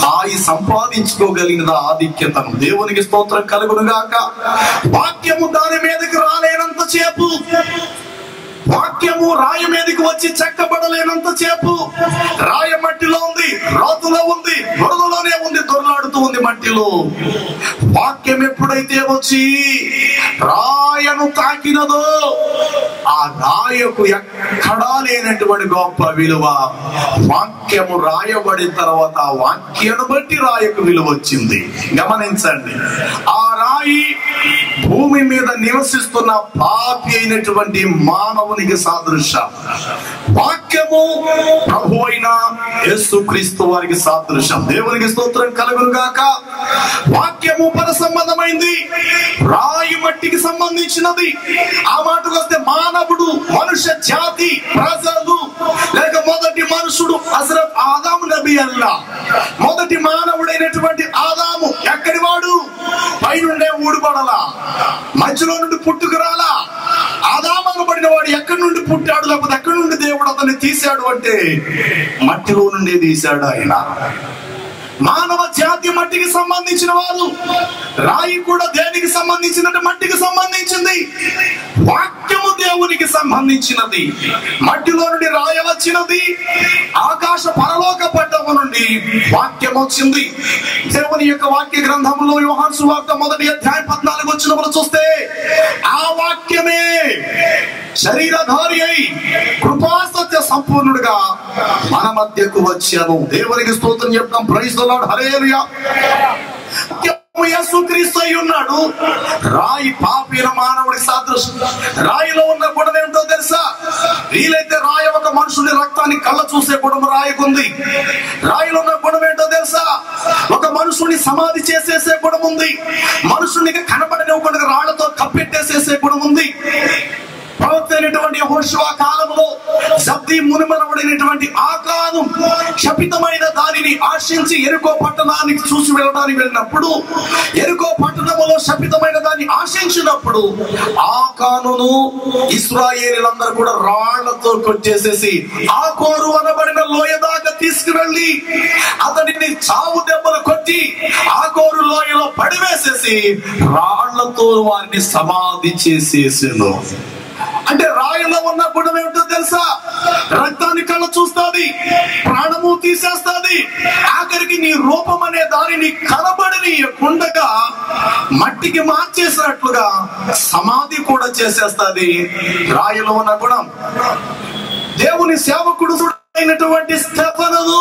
రాయి సంపాదించుకోగలిగిన ఆధిక్యతను. దేవునికి స్తోత్రం కలుగును గాక. వాక్యము దాని మీదకి రాలేనంత సేపు, వాక్యము రాయి మీదకి వచ్చి చెక్కబడలేనంత సేపు రాయ మట్టిలో ఉంది, రాతులో ఉంది, బురదలోనే ఉంది, దొర్లాడుతూ ఉంది మట్టిలో. వాక్యం ఎప్పుడైతే వచ్చి రాయను తాకినదో ఆ రాయకు ఎక్కడా లేనటువంటి గొప్ప విలువ. వాక్యము రాయబడిన తర్వాత వాక్యాన్ని బట్టి రాయకు విలువ వచ్చింది. గమనించండి, ఆ రాయి భూమి మీద నివసిస్తున్న పాపి అయినటువంటి మానవునికి సాదృశ్యం. వాక్యము ప్రభు అయిన యేసుక్రీస్తు వారికి సాదృశ్యం. దేవునికి స్తోత్రం కలుగును గాక. వాక్యము పర సంబంధమైంది, రాయి మట్టికి సంబంధించినది. ఆ మాటకు వస్తే మానవుడు, మనుష్య జాతి, ప్రజలు, లేక మొదటి మనుషుడు హజరత్ ఆదాము నబీ అల్లా. మొదటి మానవుడైనటువంటి ఆదాము ఎక్కడి వాడు? పైనుండే ఊడిపడలా, మధ్యలో నుండి పుట్టుకురాలా. ఆదాము అనబడిన వాడు ఎక్కడి నుండి పుట్టాడు, లేకపోతే ఎక్కడి నుండి దేవుడు అతన్ని తీశాడు అంటే మట్టిలో నుండి తీశాడు ఆయన. మానవ జాతి మట్టికి సంబంధించిన వారు. రాయి కూడా దేనికి సంబంధించినట్టు? మట్టికి సంబంధించింది. వాక్యము దేవునికి సంబంధించినది. మట్టిలో నుండి రాయి వచ్చినది, ఆకాశ పరలోక పట్టము నుండి వాక్యం వచ్చింది. దేవుని యొక్క వాక్య గ్రంథంలో యోహాను సువార్త 1వ అధ్యాయం 14వ వచనంలో చూస్తే ఆ వాక్యమే శరీరధారి అయి కృపా సత్య సంపూర్ణుడుగా మన మధ్యకు వచ్చాను. దేవునికి స్తోత్రం చెప్తాం. Praise the lord. హల్లెలూయా. యేసుక్రీస్తు అయి ఉన్నాడు. రాయి పాపిన మానవుడి సాదృశ్యం. రాయిలో ఉన్న గుణం ఏమిటో తెలుసా? వీలైతే రాయి ఒక మనుషుని రక్తాన్ని కళ్ళ చూసే గుణం రాయికుంది. రాయిలో ఉన్న గుణం ఏంటో తెలుసా? ఒక మనుషుని సమాధి చేసేసే గుణం ఉంది. మనుషునికి కనబడనివ్వకుండా రాళ్లతో కప్పెట్టేసేసే గుణం ఉంది. ప్రవక్త అయినటువంటి యెహోషువ కాలంలో జబ్ది మునిమనవడైనటువంటి ఆకాను శపితమైన దానిని ఆశించి యెరికో పట్టణానికి చూసి వెళ్ళడానికి వెళ్ళినప్పుడు, యెరికో పట్టణంలో శపితమైన దాన్ని ఆశించినప్పుడు ఆకానును ఇశ్రాయేలీలందరూ కూడా రాళ్లతో కొట్టేసేసి ఆకోరు అనబడిన లోయ దాకా తీసుకువెళ్ళి అతడిని చావు దెబ్బలు కొట్టి ఆకోరు లోయలో పడివేసేసి రాళ్లతో వారిని సమాధి చేసేసాను. అంటే రాయిలో ఉన్న గుణం ఏమిటో తెలుసా? రక్తాన్ని కళ్ళ చూస్తుంది, ప్రాణము తీసేస్తుంది, ఆఖరికి నీ రూపం అనే దానిని కనబడనీయకుండగా మట్టికి మార్చేసినట్లుగా సమాధి కూడా చేసేస్తుంది. రాయిలో ఉన్న గుణం. దేవుని సేవకుడు అయినటువంటి స్తెఫనును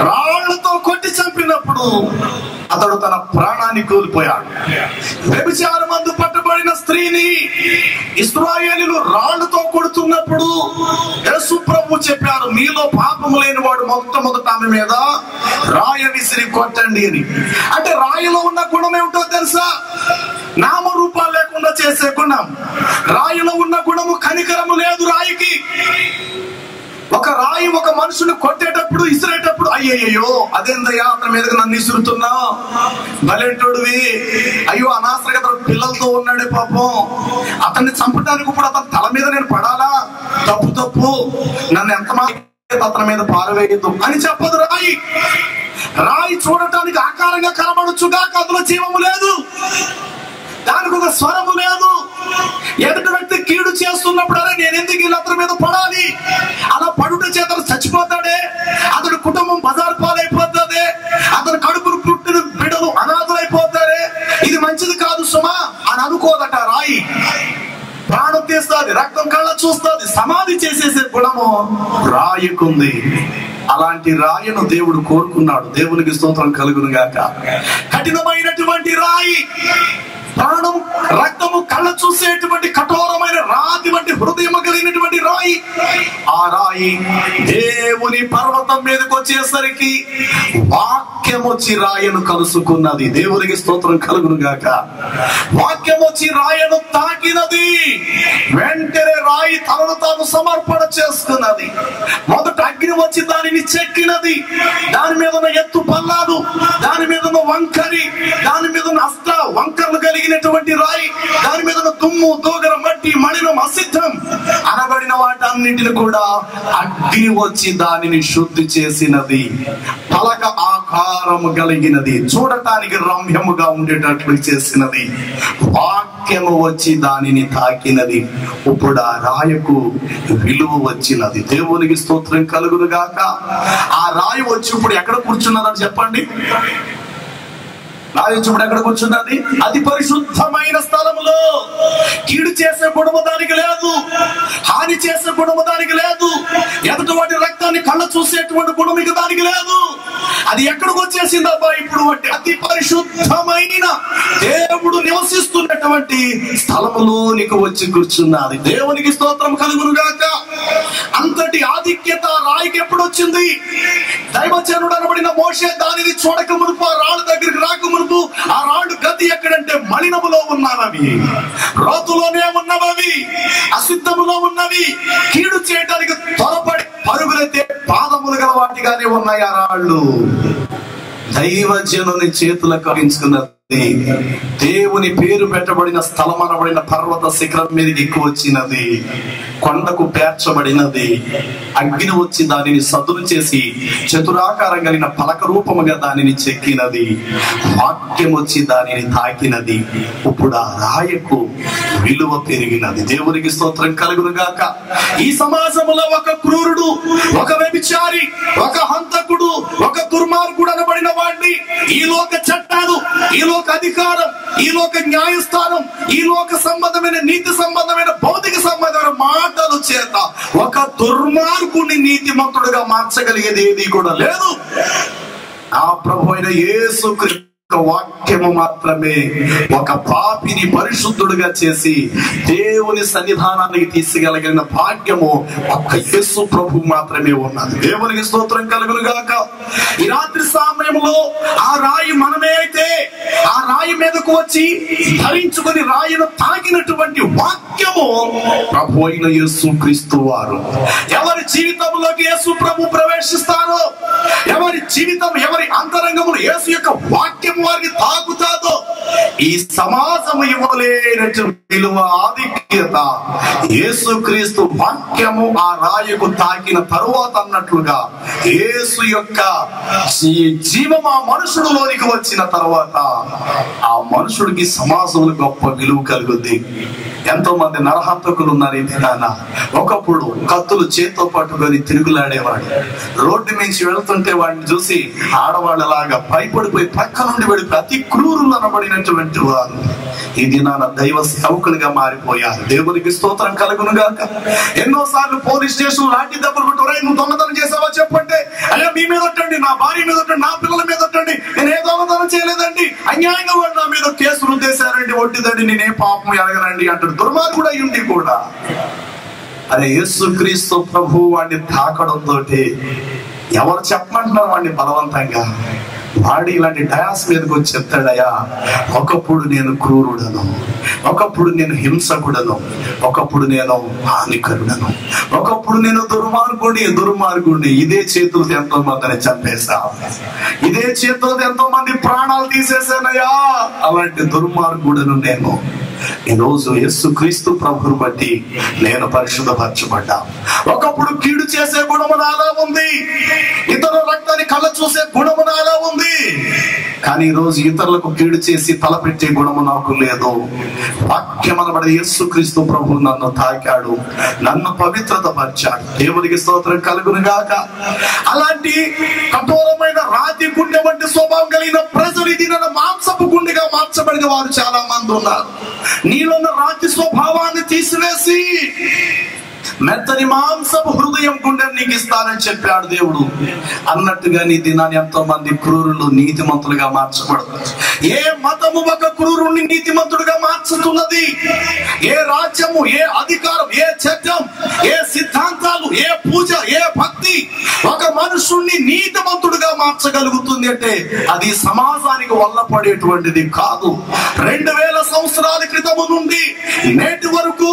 రాళ్లతో కొట్టి చంపినప్పుడు అతడు తన ప్రాణాన్ని కోల్పోయాడు. వ్యభిచారమందు పట్టబడిన స్త్రీని ఇశ్రాయేలీయులు రాళ్లతో కొడుతున్నప్పుడు యేసు ప్రభు చెప్పారు, మీలో పాపము లేని వాడు మొట్టమొదట ఆమె మీద రాయి విసిరి కొట్టండి అని. అంటే రాయిలో ఉన్న గుణం ఏమిటో తెలుసా? నామరూపాలు లేకుండా చేసే గుణం. రాయిలో ఉన్న గుణము కనికరము లేదు రాయికి. ఒక రాయి ఒక మనుషుని కొట్టేటప్పుడు, ఇసిరేటప్పుడు అయ్యయ్యో అదేందయ్యా అతని మీదకి నన్ను ఇసురుతున్నా, బలెంటోడివి, అయ్యో అనాశ్రగత పిల్లలతో ఉన్నాడే పాపం, అతన్ని చంపడానికి ఇప్పుడు అతని తల మీద నేను పడాలా, తప్పు తప్పు, నన్ను ఎంత చేత అతని మీద పారవేయద్దు అని చెప్పదు రాయి. రాయి చూడటానికి ఆకారంగా కనబడొచ్చుగాక అందులో జీవము లేదు, దానికి ఒక స్వరము లేదు. ఎదుటి వ్యక్తి కీడు చేస్తున్నప్పుడు అరే నేను ఎందుకు ఇలా అతని మీద పడాలి, అలా పడుట చేత చచ్చిపోతాడే, అతడి కుటుంబం బజారు పాలైపోతుంది, అతని కడుపును పుట్టిన బిడ్డలు అనాథులైపోతారే, ఇది మంచిది కాదు సుమా అని అనుకోదట రాయి. ప్రాణం తీస్తుంది, రక్తం కళ్ళ చూస్తుంది, సమాధి చేసేసే గుణము రాయికుంది. అలాంటి రాయను దేవుడు కోరుకున్నాడు. దేవునికి స్తోత్రం కలుగును గాక. కఠినమైనటువంటి రాయి, ప్రాణం రక్తము కళ్ళ చూసేటువంటి కఠోరమైన రాతి వంటి హృదయం కలిగినటువంటి రాయి, ఆ రాయి దేవుని పర్వతం మీదకి వచ్చేసరికి వాక్యం వచ్చి రాయను కలుసుకున్నది. దేవునికి స్తోత్రం కలుగును గాక. వాక్యం వచ్చి రాయను తాకినది. వెంటనే రాయి తనను తాను సమర్పణ చేసుకున్నది. మొదట అగ్ని వచ్చి దానిని చెక్కినది. దాని మీద ఉన్న ఎత్తు పల్లాలు, దాని మీద ఉన్న వంకరి, దాని మీద ఉన్న అస్త్ర వంకర్లు కలిగినటువంటి రాయి, దాని మీద ఉన్న దుమ్ము దోగర మట్టి మణినం అసిద్ధం అనబడిన వాటన్నింటిని కూడా అగ్ని వచ్చి దానిని శుద్ధి చేసినది. పలక ఆకారము కలిగినది, చూడటానికి రమ్యముగా ఉండేటట్లు చేసినది. వాక్యము వచ్చి దానిని తాకినది. ఇప్పుడు ఆ రాయకు విలువ వచ్చినది. దేవునికి స్తోత్రం కలుగును గాక. ఆ రాయి వచ్చి ఇప్పుడు ఎక్కడ కూర్చున్నదని చెప్పండి. రాయి వచ్చి ఇప్పుడు ఎక్కడ కూర్చున్నది? అతి పరిశుద్ధమైన స్థలములో. కీడు చేసే గుణము దానికి లేదు, హాని చేసే గుణము దానికి లేదు, ఎదుటి వాటి రక్తాన్ని కళ్ళ చూసేటువంటి గుణం ఇక దానికి లేదు. అది ఎక్కడికి వచ్చేసిందబ్బా ఇప్పుడు అంటే అతి పరిశుద్ధమైన దేవుడు నివసిస్తున్నటువంటి స్థలములోనికి వచ్చి కూర్చున్నది. దేవునికి స్తోత్రం కలుగును గాక. అంతటి ఆధిక్యత రాయికి ఎప్పుడు వచ్చింది? దైవజనుడు అనబడిన మోషే దానిని చూడక మునుపు, ఆ రాళ్ళ దగ్గరికి రాక మునుపు, ఆ రాళ్ళు గతి ఎక్కడంటే మలినములో ఉన్నవి, రోతులోనే ఉన్నవి, అసిద్ధములో ఉన్నవి, కీడు చేయడానికి త్వరపడి పరుగులైతే పాదములు గల వాటిగానే ఉన్నాయి ఆ రాళ్ళు. దైవజనుని చేతులకు అప్పగించుకున్నది. దేవుని పేరు పెట్టబడిన స్థలం అనబడిన పర్వత శిఖరం మీదకి ఎక్కువ వచ్చినది. కొండకు పేర్చబడినది. అగ్ని వచ్చి దానిని సదును చేసి చతురాకారం కలిగిన పలక రూపముగా దానిని చెక్కినది. వాక్యం వచ్చి దానిని తాకినది. ఇప్పుడు ఆ రాయకు విలువ పెరిగినది. దేవునికి స్తోత్రం కలుగును గాక. ఈ సమాజంలో ఒక క్రూరుడు, ఒక వ్యభిచారి, ఒక హంతకుడు, ఒక దుర్మార్గుడు అనబడిన వాడిని ఈ లోక చట్టాలు, ఈ లోక అధికారం, ఈ లోక న్యాయస్థానం, ఈ లోక సంబంధమైన నీతి సంబంధమైన భౌతిక సంబంధమైన మాటలు చేత ఒక దుర్మార్గుని నీతిమంతుడుగా మార్చగలిగేది ఏది కూడా లేదు. ఆ ప్రభు అయిన యేసుక్రీస్తు వాక్యము మాత్రమే ఒక పాపిని పరిశుద్ధుడుగా చేసి దేవుని సన్నిధానానికి తీసుకెళ్ళగలిగిన భాగ్యము ఒక్క యేసు ప్రభు మాత్రమే ఉన్నది. దేవునికి స్తోత్రం కలుగును గాక. ఈ రాత్రి సమయంలో ఆ రాయి మనమే అయితే ఆ రాయి మీదకు వచ్చి ధరించుకుని రాయిను తాకినటువంటి వాక్యము ప్రభు అయిన యేసు క్రీస్తు వారు. ఎవరి జీవితంలోకి యేసు ప్రభు ప్రవేశిస్తారో, ఎవరి జీవితం, ఎవరి అంతరంగములు యేసు యొక్క వాక్యం వారికి తాకుతాదో, ఈ సమాజము ఇవ్వలేనటువంటి విలువ, ఆధిక్యత యేసుక్రీస్తు వాక్యము ఆ రాయకు తాకిన తరువాత అన్నట్లుగా యేసు యొక్క జీవం ఆ మనుషుడులోనికి వచ్చిన తర్వాత ఆ మనుషుడికి సమాజంలో గొప్ప విలువ కలుగుద్ది. ఎంతో మంది నరహంతకులు ఉన్నారు ఈ దినాన. ఒకప్పుడు కత్తులు చేత్తో పట్టుకొని తిరుగులాడేవాడు. రోడ్డు నుంచి వెళుతుంటే వాడిని చూసి ఆడవాళ్ళలాగా భయపడిపోయి పక్క నుండి వెళ్ళిపోయి అతి క్రూరులు అనబడినటువంటి వారు ఈ దినాన దైవ సేవకులుగా మారిపోయారు. దేవునికి స్తోత్రం కలుగును గాక. ఎన్నోసార్లు పోలీస్ స్టేషన్ లాంటి దెబ్బలు కొట్టుకురా, నువ్వు దొంగతనం చేసావా చెప్పంటే, అయ్యా మీ మీద ఒట్టండి, నా భార్య మీద ఒట్టండి, నా పిల్లల మీద ఒట్టండి, నేను ఏ దొంగతనం చేయలేదండి, అన్యాయంగా వాడు నా మీద కేసు రుద్దేశారండి, ఒట్టిదండి, నేనే పాపం ఎరగనండి అంటాడు. దుర్మార్గుడు అయ్యుండి కూడా అదే యేసుక్రీస్తు ప్రభు వాడిని తాకడంతో ఎవరు చెప్పమంటున్నారు వాడిని బలవంతంగా? వాడు ఇలాంటి డయాస్ మీదకి వచ్చి చెప్తాడయ్యా, ఒకప్పుడు నేను క్రూరుడను, ఒకప్పుడు నేను హింసకుడను, ఒకప్పుడు నేను హానికరుడను, ఒకప్పుడు నేను దుర్మార్గుడిని, ఇదే చేతులతో ఎంతో మందిని చంపేశా, ఇదే చేతులతో ఎంతో మంది ప్రాణాలు తీసేసానయ్యా, అలాంటి దుర్మార్గుడను నేను. ఈరోజు యేసుక్రీస్తు ప్రభువుని బట్టి నేను పరిశుద్ధపరచబడ్డా. ఒకప్పుడు కీడు చేసే గుణము నాలో ఉంది, ఇతరుల రక్తాన్ని కళ్ళ చూసే గుణము నాలో ఉంది. కానీ ఈరోజు ఇతరులకు కీడు చేసి తలపెట్టే గుణము నాకు లేదు. వాక్యం అనబడే యేసుక్రీస్తు ప్రభువు నన్ను తాకాడు, నన్ను పవిత్రత పరిచాడు. దేవునికి స్తోత్రం కలుగును గాక. అలాంటి కఠోరమైన రాతి గుండె వంటి స్వభావం కలిగిన ప్రజలు ఇది నన్ను మాంసపు గుండెగా మార్చబడిన వారు చాలా మంది ఉన్నారు. నీలో ఉన్న రాతి స్వభావాన్ని తీసివేసి మెత్తని మాంసపు హృదయం గుండెని నీకు ఇస్తానని చెప్పాడు దేవుడు. అన్నట్టుగా నీ దినాన్ని ఎంతో మంది క్రూరులు నీతిమంతులుగా మార్చబడుతుంది. ఏ మతము ఒక క్రూరుణ్ణి నీతిమంతుడుగా మార్చుతున్నది? ఏ రాజ్యము, ఏ అధికారం, ఏ చట్టం, ఏ సిద్ధాంతాలు, ఏ పూజ, ఏ భక్తి ఒక మనుషుణ్ణి నీతిమంతుడుగా మార్చగలుగుతుంది అంటే అది సమాజానికి వల్లపడేటువంటిది కాదు. 2000 సంవత్సరాల క్రితము నుండి నేటి వరకు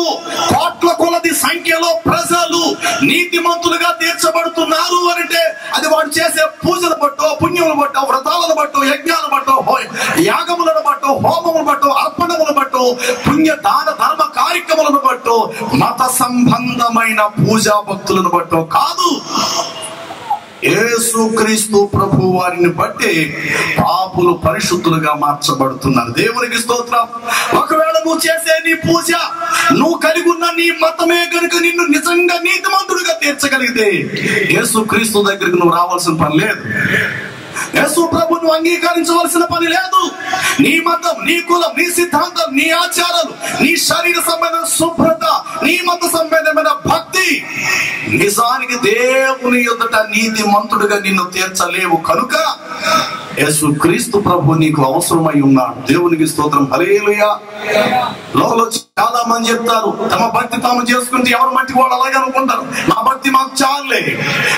కోట్ల కొలది సంఖ్యలో ప్రజలు నీతిమంతులుగా తీర్చబడుతున్నారు అంటే అది వాడు చేసే పూజలు బట్టో, పుణ్యములు బట్టో, వ్రతాలను బట్టో, యజ్ఞాలను బట్టో, యాగములను బట్టో, హోమములు బట్టో, అర్పణములు బట్టో, పుణ్య దాన ధర్మ కార్యక్రమాలను బట్టో, మత సంబంధమైన పూజా భక్తులను బట్టో కాదు. యేసుక్రీస్తు ప్రభు వారిని బట్టి పాపులు పరిశుద్ధులుగా మార్చబడుతున్నారు. దేవునికి స్తోత్రం. ఒకవేళ నువ్వు చేసే నీ పూజ, నువ్వు కలిగి ఉన్న నీ మతమే కనుక నిన్ను నిజంగా నీతిమంతుడిగా తీర్చగలిగితే యేసుక్రీస్తు దగ్గరికి నువ్వు రావాల్సిన పని లేదు. యేసు ప్రభువును అంగీకరించవలసిన పని లేదు. నీ మతం, నీ కులం, నీ సిద్ధాంతం, నీ ఆచారాలు, నీ శరీర సంబంధమైన శుభ్రత, నీ మత సంబంధమైన భక్తి నిజానికి దేవుని ఎదుట నీతిమంతుడిగా నిన్ను తీర్చలేవు. కనుక యేసుక్రీస్తు ప్రభు నీకు అవసరమై ఉన్నాడు. దేవునికి స్తోత్రం. హల్లెలూయా. లోకంలో చాలా మంది చెప్తారు, తమ భక్తి తాము చేసుకుంటే ఎవరు మట్టి వాళ్ళు అలాగే అనుకుంటారు. మా భక్తి మాకు చాలే,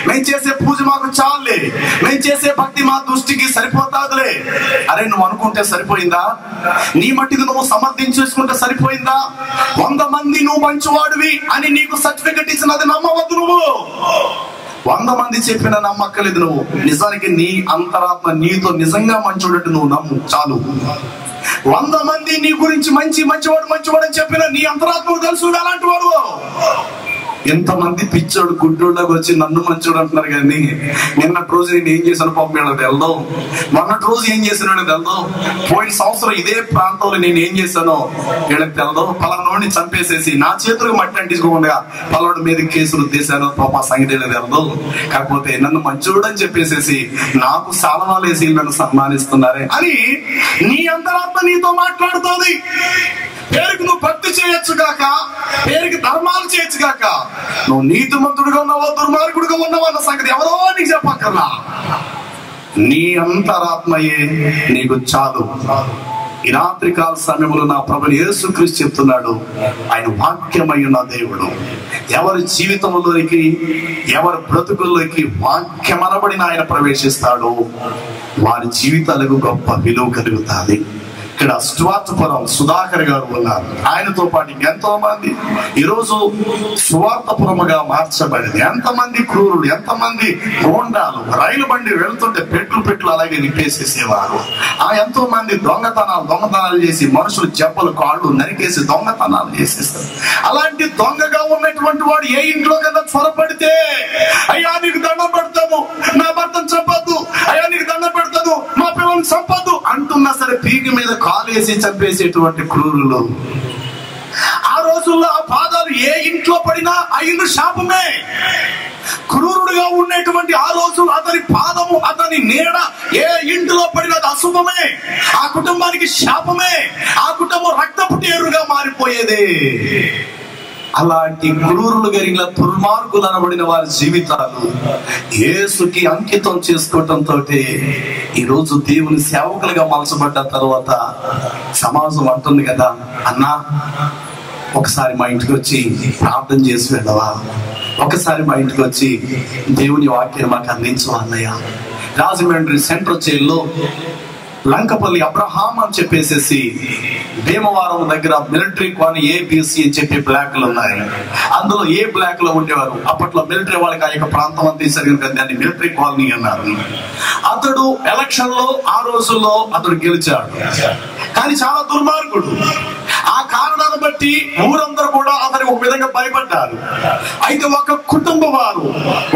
మేము చేసే పూజ మాకు చాలే, మేము చేసే భక్తి మా దృష్టికి సరిపోతాదులే. అరే నువ్వు అనుకుంటే సరిపోయిందా? నీ మట్టికి నువ్వు సమర్థించేసుకుంటే సరిపోయిందా? 100 మంది నువ్వు మంచివాడివి అని నీకు సర్టిఫికెట్ ఇచ్చినది నమ్మవద్దు. నువ్వు 100 మంది చెప్పిన నమ్మక్కలేదు. నువ్వు నిజానికి నీ అంతరాత్మ నీతో నిజంగా మంచివాడు నువ్వు నమ్ము చాలు. 100 మంది నీ గురించి మంచివాడు అని చెప్పిన నీ అంతరాత్మకు తెలుసు అలాంటి వాడు. ఎంతమంది పిచ్చోడు గుడ్డోళ్ళకి వచ్చి నన్ను మంచోడు అంటున్నారు. కానీ నిన్నటి రోజు నేను ఏం చేశాను పాపం వీళ్ళకి తెలదు, మొన్నటి రోజు ఏం చేశాను తెలదు, పోయిన సంవత్సరం ఇదే ప్రాంతంలో నేను ఏం చేశానో వీళ్ళకి తెలదు. పలానోడిని చంపేసేసి నా చేతులకు మట్టి అంటించుకోకుండా పలాడు మీద కేసులు తీశాను పాప సంగతి తెలదు. కాకపోతే నన్ను మంచోడు అని చెప్పేసేసి నాకు సాలవాలు వేసి నన్ను సన్మానిస్తున్నారే అని నీ అంతరాత్మ నీతో మాట్లాడుతోంది. పేరుకి నువ్వు భక్తి చేయొచ్చు కాక, పేరుకి ధర్మాలు చేయొచ్చు కాక, నువ్వు నీతిమంతుడిగా ఉన్నావో దుర్మార్గుడిగా ఉన్నావో అన్న సంగతి ఎవరో నీకు చెప్పక్కర్లా. నీ అంతరాత్మయే నీకు చాలు. ఈ రాత్రి కాల సమయంలో నా ప్రభువు యేసుక్రీస్తు చెప్తున్నాడు, ఆయన వాక్యమై ఉన్న దేవుడు ఎవరి జీవితంలోనికి, ఎవరి బ్రతుకుల్లోకి వాక్యం అనబడిన ఆయన ప్రవేశిస్తాడో వారి జీవితాలకు గొప్ప విలువ కలుగుతుంది. ఇక్కడ స్వార్థపురం సుధాకర్ గారు ఉన్నారు. ఆయనతో పాటు ఎంతో మంది ఈరోజు స్వార్థపురముగా మార్చబడింది. ఎంతమంది క్రూరులు, ఎంతమంది గోండాలు రైలు బండి వెళ్తుంటే పెట్లు అలాగే నింపేసేసేవారు. ఎంతో మంది దొంగతనాలు చేసి మనుషులు చెప్పలు కాళ్ళు నరికేసి దొంగతనాలు చేసేస్తారు. అలాంటి దొంగగా ఉన్నటువంటి వాడు ఏ ఇంట్లో కన్నా త్వరపడితే, అయ్యా నీకు దండం పెడతాము, నా భర్తను చంపద్దు, అయ్యా నీకు దండం పెడతాను, మా పిల్లల్ని చంపద్దు అంటున్నా సరే పీకి మీద కాలేసి చంపేసేటువంటి క్రూరులు. ఆ రోజుల్లో ఆ పాదాలు ఏ ఇంట్లో పడినా ఆ ఇల్లు శాపమే. క్రూరుడుగా ఉండేటువంటి ఆ రోజు అతని పాదము, అతని నీడ ఏ ఇంటిలో పడినా అది అశుభమే, ఆ కుటుంబానికి శాపమే, ఆ కుటుంబం రక్తపు టేరుగా మారిపోయేదే. అలాంటి క్రూరులు కలిగిన దుర్మార్గులు అనబడిన వారి జీవితాలు యేసుకి అంకితం చేసుకోవటంతో ఈరోజు దేవుని సేవకులుగా మలచబడ్డ తర్వాత సమాజం అంటుంది కదా, అన్నా ఒకసారి మా ఇంటికి వచ్చి ప్రార్థన చేసి వెళ్ళవా, ఒకసారి మా ఇంటికి వచ్చి దేవుని వాక్యాన్ని మాకు అందించవా అన్నయ్య. రాజమండ్రి సెంట్రల్ జైల్లో లంకపల్లి అబ్రహాం అని చెప్పేసేసి భీమవరం దగ్గర మిలిటరీ కాలనీ ఏబిసి అని చెప్పి బ్లాక్లు ఉన్నాయి. అందులో ఏ బ్లాక్ లో ఉండేవారు. అప్పట్లో మిలిటరీ వాళ్ళకి ఆ యొక్క ప్రాంతం అంతా ఇస్తారు కనుక దాన్ని మిలిటరీ కాలనీ అన్నారు. అతడు ఎలక్షన్ లో ఆ రోజుల్లో అతడు గెలిచాడు. కానీ చాలా దుర్మార్గుడు. ఆ కారణాన్ని బట్టి ఊరందరూ కూడా అతనికి ఒక విధంగా భయపడ్డారు. అయితే ఒక కుటుంబ వారు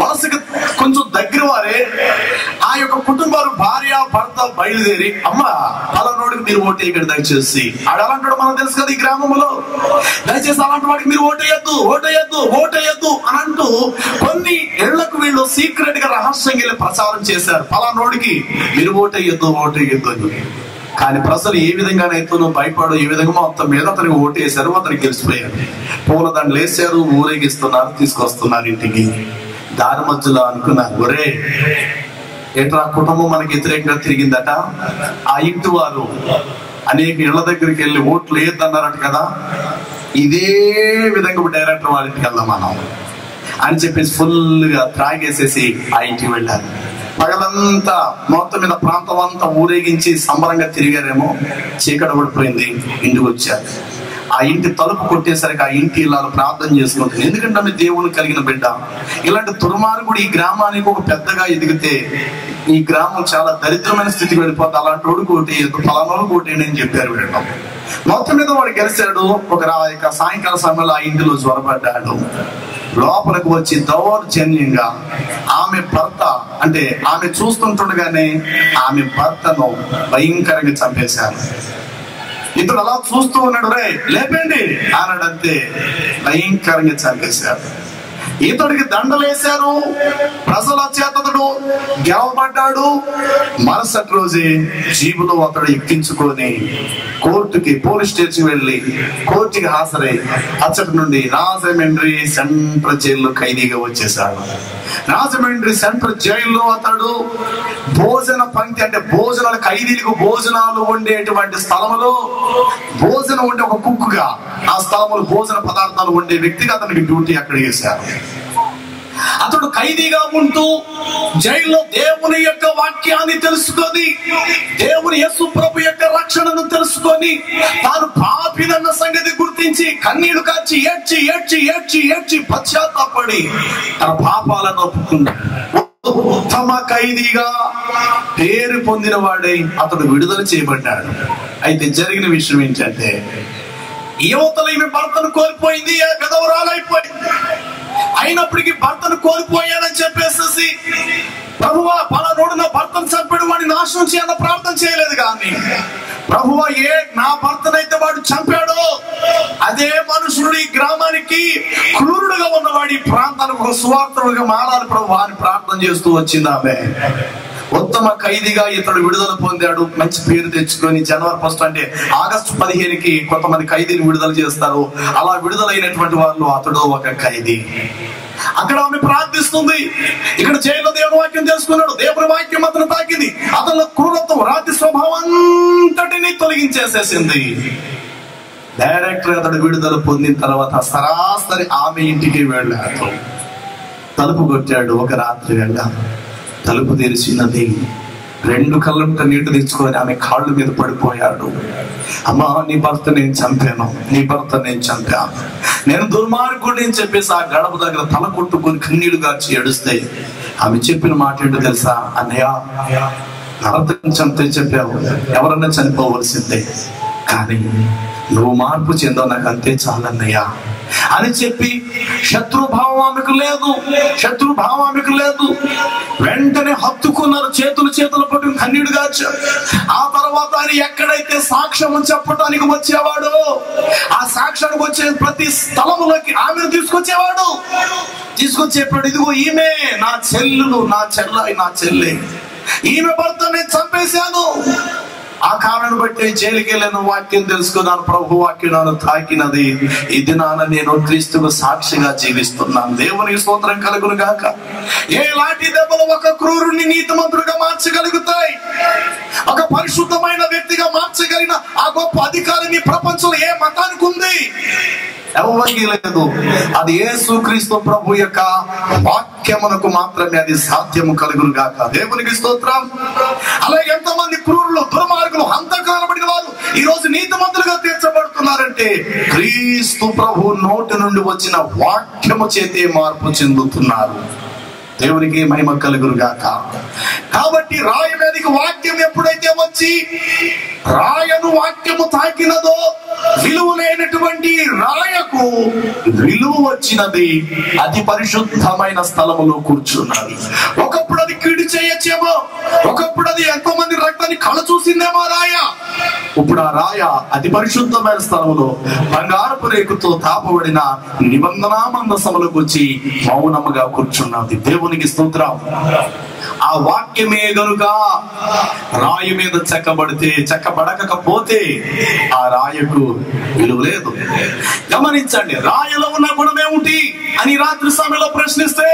వలసకి కొంచెం దగ్గర వారే ఆ యొక్క కుటుంబాలు భార్య భర్త బయలుదేరి, అమ్మ పలానోడికి మీరు ఓటేయకండి దయచేసి. ఆడు అలాంటి మనకు తెలుసు కదా ఈ గ్రామంలో, దయచేసి అలాంటి వాడికి మీరు ఓటేయద్దు ఓటేయద్దు ఓటేయద్దు అని అంటూ కొన్ని ఇళ్లకు వీళ్ళు సీక్రెట్ గా రహస్యంగా వెళ్ళి ప్రచారం చేశారు, పలానోడికి మీరు ఓటేయద్దు ఓటేయద్దు అని. కానీ ప్రజలు ఏ విధంగానైతే భయపడు ఏ విధంగా మొత్తం మీద అతనికి ఓటేశారు, అతనికి గెలిచిపోయారు. పూలదండలు వేసారు, ఊరేగిస్తున్నారు, తీసుకొస్తున్నారు ఇంటికి. దారి మధ్యలో అనుకున్నారు, ఒరే ఏట్రా కుటుంబం మనకి వ్యతిరేకంగా తిరిగిందట, ఆ ఇంటి వారు అనేక ఇళ్ల దగ్గరికి వెళ్ళి ఓట్లు వేయద్దన్నారట కదా, ఇదే విధంగా డైరెక్టర్ వాళ్ళ ఇంటికి వెళ్దాం మనం అని చెప్పేసి ఫుల్ గా త్రాగేసేసి ఆ ఇంటికి వెళ్ళారు. పగలంతా మొత్తం మీద ప్రాంతం అంతా ఊరేగించి సంబరంగా తిరిగారేమో. చీకటి పడిపోయింది, ఇంటికి వచ్చారు. ఆ ఇంటి తలుపు కొట్టేసరికి ఆ ఇంటి ఇలా ప్రార్థన చేసుకుంటుంది. ఎందుకంటే ఆమె దేవుని కలిగిన బిడ్డ. ఇలాంటి దుర్మార్గుడు ఈ గ్రామానికి ఒక పెద్దగా ఎదిగితే ఈ గ్రామం చాలా దరిద్రమైన స్థితికి వెళ్ళిపోతే అలాంటి వాడు కోటి ఫలానోడు కోటేయండి అని చెప్పారు వీళ్ళు. మొత్తం మీద వాడు గెలిచాడు. ఒక సాయంకాల సమయంలో ఆ ఇంటిలో జ్వరపడ్డాడు. లోపలికి వచ్చి దౌర్జన్యంగా ఆమె భర్త అంటే ఆమె చూస్తుంటుండగానే ఆమె భర్తను భయంకరంగా చంపేశారు. ఇతడు అలా చూస్తూ ఉన్నాడు, రే లేపండి అన్నాడంతే, భయంకరంగా చంపేశారు. ఇతడికి దండలేశారు. ప్రజల చేతడు గెలవబడ్డాడు. మరుసటి రోజే జీబులో అతడు ఎక్కించుకొని కోర్టుకి పోలీస్ స్టేషన్ వెళ్ళి కోర్టుకి హాజరై అచ్చటి నుండి రాజమండ్రి సెంట్రల్ జైల్లో ఖైదీగా వచ్చేసాడు. రాజమండ్రి సెంట్రల్ జైల్లో అతడు భోజన పంక్తి అంటే భోజనాలు ఖైదీలకు భోజనాలు వండేటువంటి స్థలంలో భోజనం వండే ఒక కుక్కుగా ఆ స్థలంలో భోజన పదార్థాలు వండే వ్యక్తిగా అతనికి డ్యూటీ అక్కడ చేశారు. అతడు ఖైదీగా ఉంటూ జైల్లో దేవుని యొక్క వాక్యాన్ని తెలుసుకొని దేవుని యేసు ప్రభు యొక్క రక్షణను తెలుసుకొని తాను పాపినన్న సంగతి గుర్తించి కన్నీళ్లు కాచి ఏడ్చి ఏడ్చి ఏడ్చి ఏడ్చి పశ్చాత్తాపడి తన పాపాలను ఒప్పుకున్నాడు. ఉత్తమ ఖైదీగా పేరు పొందిన వాడై అతడు విడుదల చేయబడ్డాడు. అయితే జరిగిన విషయం ఏంటంటే యువతలు ఈమె భర్తను కోల్పోయింది, విధవరాలైపోయింది. అయినప్పటికీ భర్తను కోల్పోయానని చెప్పేసి ప్రభువా పలానోడు నా భర్తను చంపాడు వాడిని నాశనం చేయాలన్న ప్రార్థన చేయలేదు. కానీ ప్రభువా నా భర్తనైతే వాడు చంపాడో అదే మనుషుడు ఈ గ్రామానికి క్రూరుడుగా ఉన్నవాడు ఈ ప్రాంతానికి ఒక సువార్తగా మారాలి ప్రభువా అని ప్రార్థన చేస్తూ వచ్చింది ఆమె. ఉత్తమ ఖైదీగా ఇతడు విడుదల పొందాడు. మంచి పేరు తెచ్చుకొని జనవరి 1 అంటే ఆగస్టు 15కి కొంతమంది ఖైదీని విడుదల చేస్తారు. అలా విడుదలైనటువంటి వాళ్ళు అతడు ఒక ఖైదీ. అక్కడ ఆమె ప్రార్థిస్తుంది. ఇక్కడ జైల్లో దేవుని వాక్యం తెలుసుకున్నాడు. దేవుని వాక్యం అతను తాకింది. అతను క్రూరత్వం రాతి స్వభావం అంతటినీ తొలగించేసేసింది. డైరెక్టర్ అతడు విడుదల పొందిన తర్వాత సరాసరి ఆమె ఇంటికి వెళ్ళాడు. తలుపు కొట్టాడు. ఒక రాత్రి వేళ తలుపు తెరిచినది. 2 కళ్ళంట నీళ్లు తెచ్చుకొని ఆమె కాళ్ళ మీద పడిపోయాడు. అమ్మా నీ భర్త నేను చంపాను, నీ భర్త నేను చంపాను, నేను దుర్మార్గుడిని అని చెప్పేసి ఆ గడప దగ్గర తల కొట్టుకొని కన్నీళ్లు గార్చి ఏడుస్తే ఆమె చెప్పిన మాట ఏంటో తెలుసా? అన్నయ్య నా భర్తను చంపితే చెప్పావు, ఎవరన్నా చనిపోవలసిందే, కానీ నువ్వు మార్పు చెందావు, నాకు అంతే చాలన్నయ్యా అని చెప్పి శత్రుభావం ఆమెకు లేదు, శత్రుభావం ఆమెకు లేదు. వెంటనే హత్తుకున్నారు. చేతులు పట్టుకుని కన్నీడు గార్చారు. ఆ తర్వాత ఆయన ఎక్కడైతే సాక్ష్యం చెప్పడానికి వచ్చేవాడు ఆ సాక్ష్యానికి వచ్చే ప్రతి స్థలములోకి ఆమెను తీసుకొచ్చేప్పుడు ఇదిగో ఈమె నా చెల్లెలు, నా చెల్లె, ఈమె భర్త నేను చంపేశాను. ఆ కారణం బట్టి జైలుకి వెళ్ళాను. వాక్యం తెలుసుకున్నాను. ప్రభు వాక్యం నన్ను తాకినది. ఈ దినాన నేను క్రీస్తుకు సాక్షిగా జీవిస్తున్నాను. దేవునికి స్తోత్రం కలుగును గాక. ఎలాంటి దెబ్బలు ఒక క్రూరుని నీతిమంతుడిగా మార్చగలుగుతాయి, ఒక పరిశుద్ధమైన వ్యక్తిగా మార్చగలిగిన ఆ గొప్ప అధికారం ఈ ప్రపంచంలో ఏ మతానికి ఉంది? ఎవరికి లేదు. అది యేసుక్రీస్తు ప్రభు యొక్క వాక్యమునకు మాత్రమే అది సాధ్యము కలుగును గాక. దేవునికి స్తోత్రం. అలాగే ఎంతమంది క్రూరులు, దుర్మార్గులు, హంతకులు అనబడిన వారు ఈ రోజు నీతిమంతులుగా తీర్చబడుతున్నారంటే క్రీస్తు ప్రభు నోటి నుండి వచ్చిన వాక్యము చేతే మార్పు చెందుతున్నారు. దేవునికి మహిమ కలుగును గాక. కాబట్టి రాయి మీదకి వాక్యం ఎప్పుడైతే వచ్చి రాయను వాక్యము తాకినదో విలువలేనటువంటి రాయకు విలువ వచ్చినది, అతి పరిశుద్ధమైన స్థలములో కూర్చున్నది. ఒకప్పుడు అది కీడు చేయొచ్చేమో, ఒకప్పుడు అది ఎంతో మంది రక్తాన్ని కళ చూసిందేమో రాయ. ఇప్పుడు ఆ రాయ అతి పరిశుద్ధమైన స్థలములో బంగారపు రేకుతో తాపబడిన నిబంధనా మందసములకు వచ్చి మౌనముగా కూర్చున్నది. దేవునికి స్తోత్రం. ఆ వాక్యమే గనుక రాయి మీద చెక్కబడకపోతే ఆ రాయకు విలువ లేదు. గమనించండి, రాయలో ఉన్న గుణం ఏమిటి అని రాత్రి సమయంలో ప్రశ్నిస్తే,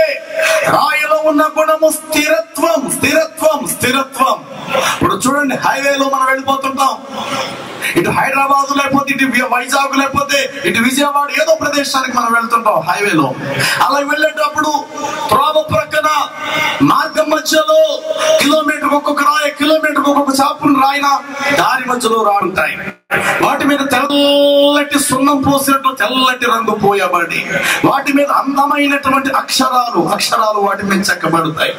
రాయలో ఉన్న గుణము స్థిరత్వం, స్థిరత్వం, స్థిరత్వం. ఇప్పుడు చూడండి, హైవేలో మనం వెళ్ళిపోతుంటాం. ఇటు హైదరాబాద్ లేకపోతే ఇటు వైజాగ్ లేకపోతే ఇటు విజయవాడ ఏదో ప్రదేశానికి మనం వెళ్తుంటాం హైవేలో. అలా వెళ్ళేటప్పుడు త్రోవ ప్రక్కన మార్గం మధ్యలో కిలోమీటర్ ఒక్కొక్క రాయ, కిలోమీటర్ ఒక్కొక్క చాపును రాయిన దారి మధ్యలో రాడుంటాయి. వాటి మీద తెల్లటి సున్నం పోసినట్టు తెల్లటి రంగు పోయబడి వాటి మీద అందమైనటువంటి అక్షరాలు వాటి మీద చెక్కబడతాయి.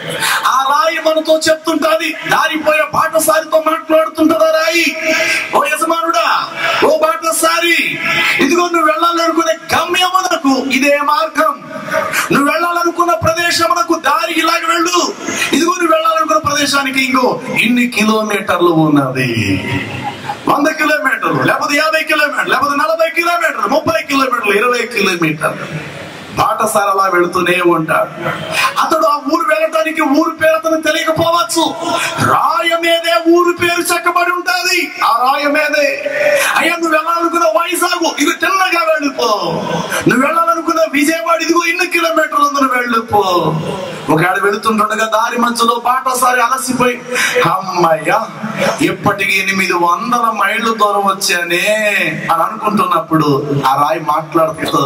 ఆ రాయి మనతో చెప్తుంటది, దారిపోయే బాటసారితో మాట్లాడుతుంటది. ఆ రాయి, ఓ యజమానుడా, ఓ బాటసారి, ఇదిగో నువ్వు వెళ్ళాలనుకునే గమ్యమునకు ఇదే మార్గం, నువ్వు వెళ్ళాలనుకున్న ప్రదేశమునకు దారి ఇలాగ వెళ్ళు, ఇదిగో నువ్వు వెళ్ళాలనుకున్న ప్రదేశానికి ఇంకో ఇన్ని కిలోమీటర్లు ఉన్నది. 100 కిలోమీటర్లు, లేకపోతే 50 కిలోమీటర్లు, లేకపోతే 40 కిలోమీటర్లు, 30 కిలోమీటర్లు, 20 కిలోమీటర్లు. బాటసారి అలా వెళుతూనే ఉంటాడు. అతడు ఆ ఊరు వెళ్ళటానికి ఊరు పేరు అతను తెలియకపోవచ్చు. రాయ మీదే ఊరు పేరు చెక్కబడి ఉంటది. ఆ రాయ మీదే, అయ్యా నువ్వు వెళ్ళాలనుకున్న వైజాగ్ ఇది తిన్నగా వెళ్ళిపో, నువ్వు వెళ్ళాలనుకున్న విజయవాడ ఇదిగో ఇన్ని కిలోమీటర్లు ఉందని వెళ్ళిపో. ఒకవేళ వెళుతుండగా దారి మధ్యలో బాటసారి అలసిపోయి, అమ్మయ్యా ఇప్పటికి 800 మైళ్ళు దూరం వచ్చానే అని అనుకుంటున్నప్పుడు ఆ రాయి మాట్లాడుతూ,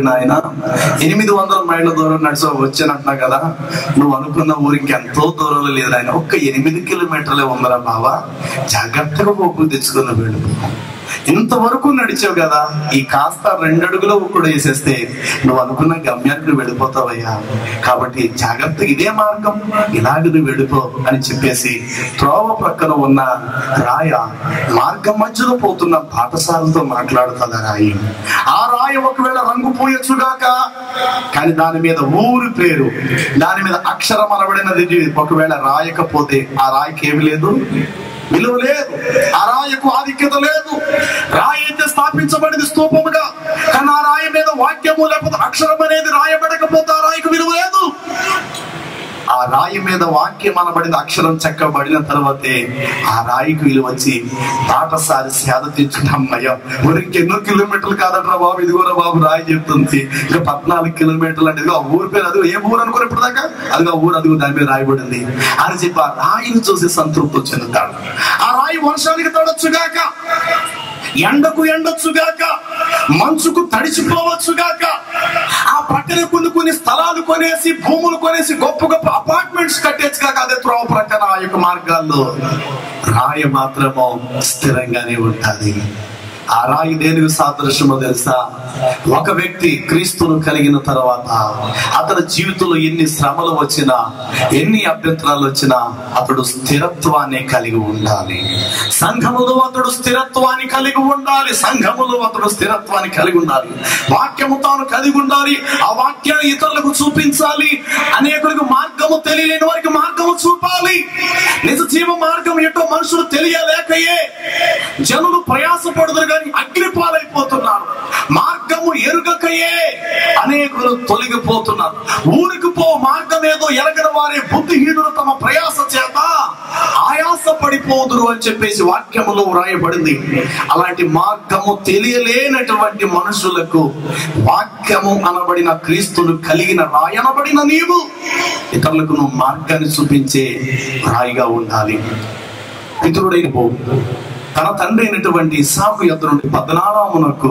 నాయన 800 మైళ్ళ దూరం నడిచి వచ్చానంటున్నా కదా, నువ్వు అనుకున్న ఊరికి ఎంతో దూరంలో లేదు ఆయన, ఒక్క 8 కిలోమీటర్లే ఉందరా బావా, జాగ్రత్తగా పోకు తెచ్చుకున్న వీడు, ఇంతవరకు నడిచావు కదా, ఈ కాస్త 2 అడుగులో కూడా వేసేస్తే నువ్వు అనుకున్న గమ్యానికి నువ్వు వెళ్ళిపోతావయ్యా, కాబట్టి జాగ్రత్తగా ఇదే మార్గం, ఇలాగ నువ్వు వెళ్ళిపో అని చెప్పేసి త్రోవ ప్రక్కన ఉన్న రాయ మార్గం మధ్యలో పోతున్న బాటసారులతో మాట్లాడుతుంది. రాయి, ఆ రాయి ఒకవేళ రంగు పోయొచ్చుగాక, కానీ దాని మీద ఊరి పేరు, దాని మీద అక్షరం అనబడినది ఒకవేళ రాయకపోతే ఆ రాయికి ఏమి లేదు, విలువ లేదు. ఆ రాయకు ఆధిక్యత లేదు. రాయి అయితే స్థాపించబడింది స్తూపముగా, కానీ ఆ రాయి మీద వాక్యము లేకపోతే అక్షరం అనేది రాయబడకపోతే ఆ రాయికి విలువ లేదు. ఆ రాయి మీద వాక్యం అనబడిన అక్షరం చెక్కబడిన తర్వాతే ఆ రాయికి విలువ వచ్చి బాటసారి సేద తెచ్చుకున్నామయ్యా, ఇంకెన్నో కిలోమీటర్లు కాదట్రా బాబు, ఇదిగోరా బాబు రాయి చెప్తుంది, ఇంకా 14 కిలోమీటర్లు అంటే ఆ ఊరి పేరు, అదిగో ఏ ఊరు అనుకుని ఇప్పుడు దాకా అదిగో ఆ ఊరు, అదిగో దాని మీద రాయబడింది అని చెప్పి ఆ రాయిని చూసి సంతృప్తి చెందుతాడు. ఆ రాయి వర్షానికి తడొచ్చుగాక, ఎండకు ఎండొచ్చుగాక, మంచుకు తడిచిపోవచ్చుగాక, ఆ పక్కన కొన్ని స్థలాలు కొనేసి భూములు కొనేసి గొప్ప గొప్ప అపార్ట్మెంట్స్ కట్టేచ్చు కాక, అదే త్రోవ ప్రక్కన ఆ యొక్క మార్గాల్లో రాయి మాత్రమో స్థిరంగానే ఉంటుంది. ఆ రాయి దేనికి సాదృశ్యమో తెలుసా? ఒక వ్యక్తి క్రీస్తును కలిగిన తర్వాత అతని జీవితంలో ఎన్ని శ్రమలు వచ్చినా, ఎన్ని అభ్యంతరాలు వచ్చినా అతడు స్థిరత్వాన్ని కలిగి ఉండాలి. సంఘములో అతడు స్థిరత్వాన్ని కలిగి ఉండాలి. సంఘములో అతడు స్థిరత్వాన్ని కలిగి ఉండాలి. వాక్యము తాను కలిగి ఉండాలి. ఆ వాక్యాన్ని ఇతరులకు చూపించాలి. అనేకులకు మార్గము తెలియలేని వారికి మార్గము చూపాలి. నిజ జీవ మార్గం ఏంటో మనుషులు తెలియలేకయే జనులు ప్రయాసపడుతున్నారు, కానీ అగ్ని పాలైపోతున్నారు. మార్గము ఎరుగకయే అనేకులు తొలగిపోతున్నారు. ఊరికి పో మార్గం ఏదో ఎరగని వారే బుద్ధిహీనులు తమ ప్రయాస చేత ఆయాస పడిపోదురు అని చెప్పేసి వాక్యములో వ్రాయబడింది. అలాంటి మార్గము తెలియలేనటువంటి మనుషులకు వాక్యము అనబడిన క్రీస్తును కలిగిన రాయనబడిన నీవు ఇతరులకు నువ్వు మార్గాన్ని చూపించే రాయిగా ఉండాలి. పితరుడైన తన తండ్రి అయినటువంటి ఇస్సాకు యొద్ద నుండి 14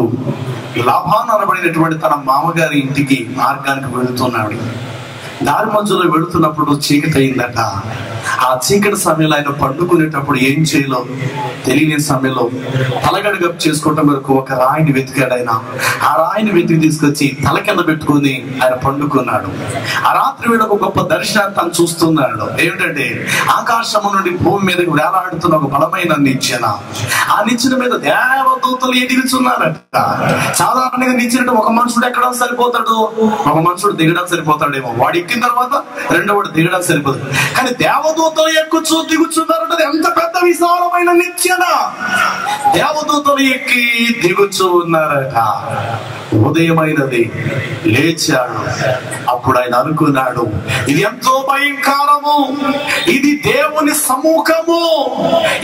లాభాన్ అనబడినటువంటి తన మామగారి ఇంటికి మార్గానికి వెళుతున్నాడు. దారి మధ్యలో వెళుతున్నప్పుడు చీకటి అయిందట. ఆ చీకటి సమయంలో ఆయన పండుకునేటప్పుడు ఏం చేయాలో తెలియని సమయంలో తలగడగ చేసుకోవటం వరకు ఒక రాయిని వెతికాడు. ఆయన ఆ రాయిని వెతికి తీసుకొచ్చి తల కింద పెట్టుకుని ఆయన పండుకున్నాడు. ఆ రాత్రి వేళ ఒక గొప్ప దర్శనాన్ని తను చూస్తున్నాడు. ఏమిటంటే ఆకాశము నుండి భూమి మీదకి వేలాడుతున్న ఒక బలమైన నిచ్చెన. ఆ నిచ్చెన మీద దేవదూతలు ఎగిరిచున్నారట. సాధారణంగా నిచ్చెన ఒక మనుషుడు ఎక్కడం సరిపోతాడు, ఒక మనుషుడు దిగడం సరిపోతాడేమో. వాడు ఎక్కిన తర్వాత రెండోవాడు దిగడం సరిపోతుంది. కానీ దేవదూతలు ఎక్కుచూ దిగుచున్నారంటే ఎంత పెద్ద విశాలమైన నిచ్చెన. దేవదూతలు ఎక్కి దిగుచూ ఉన్నారట. ఉదయమైనది, లేచాడు. అప్పుడు ఆయన అనుకున్నాడు, ఇది ఎంతో భయంకరము, ఇది దేవుని సముఖము,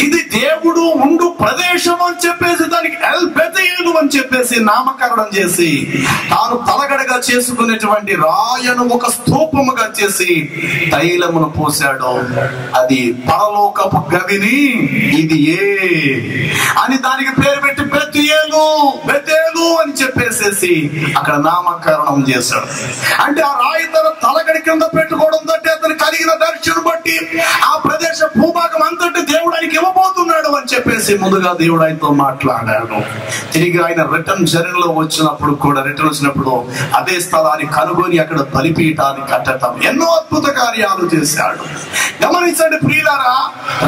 ఇది దేవుడు ఉండు ప్రదేశం అని చెప్పేసి దానికి ఎల్ బెతయేలు అని చెప్పేసి నామకరణం చేసి తాను తలగడగా చేసుకునేటువంటి రాయను ఒక స్తూపముగా చేసి తైలమును పోసాడు. అది పరలోకపు గవిని ఇది ఏ అని దానికి పేరు పెట్టి బెతయేలు బెతేలు అని చెప్పేసి అక్కడ నామకరణం చేశాడు. అంటే ఆ రాయి తలగడి కింద పెట్టుకోవడం తోటి అతను కలిగిన దర్శనం బట్టి ఆ ప్రదేశ భూభాగం అంతటి దేవుడు ఆయనకి ఇవ్వబోతున్నాడు అని చెప్పేసి ముందుగా దేవుడు ఆయనతో మాట్లాడాడు. తిరిగి ఆయన రిటర్న్ జర్నీలో వచ్చినప్పుడు అదే స్థలాన్ని కనుగొని అక్కడ బలిపీఠాన్ని కట్టడం, ఎన్నో అద్భుత కార్యాలు చేశాడు. గమనించండి ప్రియులారా,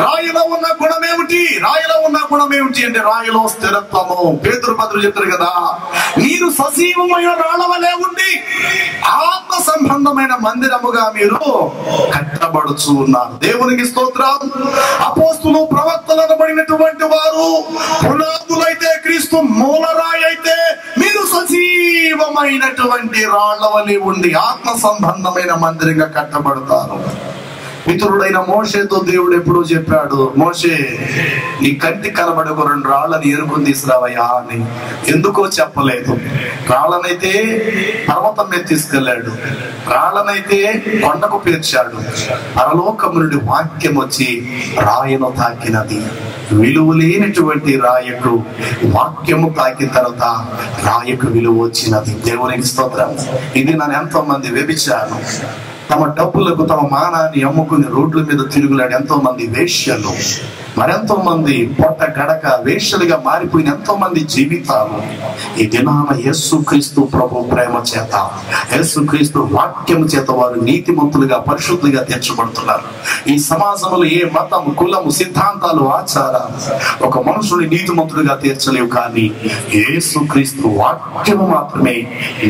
రాయిలో ఉన్న గుణం ఏమిటి? రాయిలో ఉన్న గుణం ఏమిటి అంటే రాయిలో స్థిరత్వము. పేతురు పత్రులు చెప్తారు కదా, మీరు సజీవమైన రాళ్ళ వలె ఉండి ఆత్మ సంబంధమైన మందిరముగా మీరు కట్టబడుచు ఉన్నారు. దేవునికి స్తోత్రం. అపోస్తులు ప్రవక్తలు అనబడినటువంటి వారు పునాదులైతే క్రీస్తు మూలరాయి అయితే మీరు సజీవమైనటువంటి రాళ్ళ వలె ఉండి ఆత్మ సంబంధమైన మందిరంగా కట్టబడతారు. పితరుడైన మోషేతో దేవుడు ఎప్పుడూ చెప్పాడు, మోషే నీ కంటి కనబడకు 2 రాళ్ళని ఏరుకుని తీసుకురావయ్యా అని. ఎందుకో చెప్పలేదు. రాళ్ళనైతే పర్వతం మీద తీసుకెళ్లాడు, రాళ్ళనైతే కొండకు పేర్చాడు. పరలోకం నుండి వాక్యం వచ్చి రాయను తాకినది. విలువ లేనటువంటి రాయకు వాక్యము తాకిన తర్వాత రాయకు విలువ వచ్చినది. దేవునికి స్తోత్రం. ఇది నన్ను ఎంతో మంది వ్యభిచారం, తమ డబ్బులకు తమ మానాన్ని అమ్ముకుని రోడ్ల మీద తిరుగులాడు ఎంతో మంది వేశ్యలు, మరెంతో మంది పొట్ట గడక వేశ్యలుగా మారిపోయిన ఎంతో మంది జీవితాలు ఈ దినాన యేసుక్రీస్తు ప్రభు ప్రేమ చేత, యేసుక్రీస్తు వాక్యము చేత వారు నీతిమంతులుగా పరిశుద్ధులుగా తీర్చబడుతున్నారు. ఈ సమాజంలో ఏ మతం, కులము, సిద్ధాంతాలు, ఆచారాలు ఒక మనుషుని నీతిమంతులుగా తీర్చలేవు. కానీ యేసుక్రీస్తు వాక్యము మాత్రమే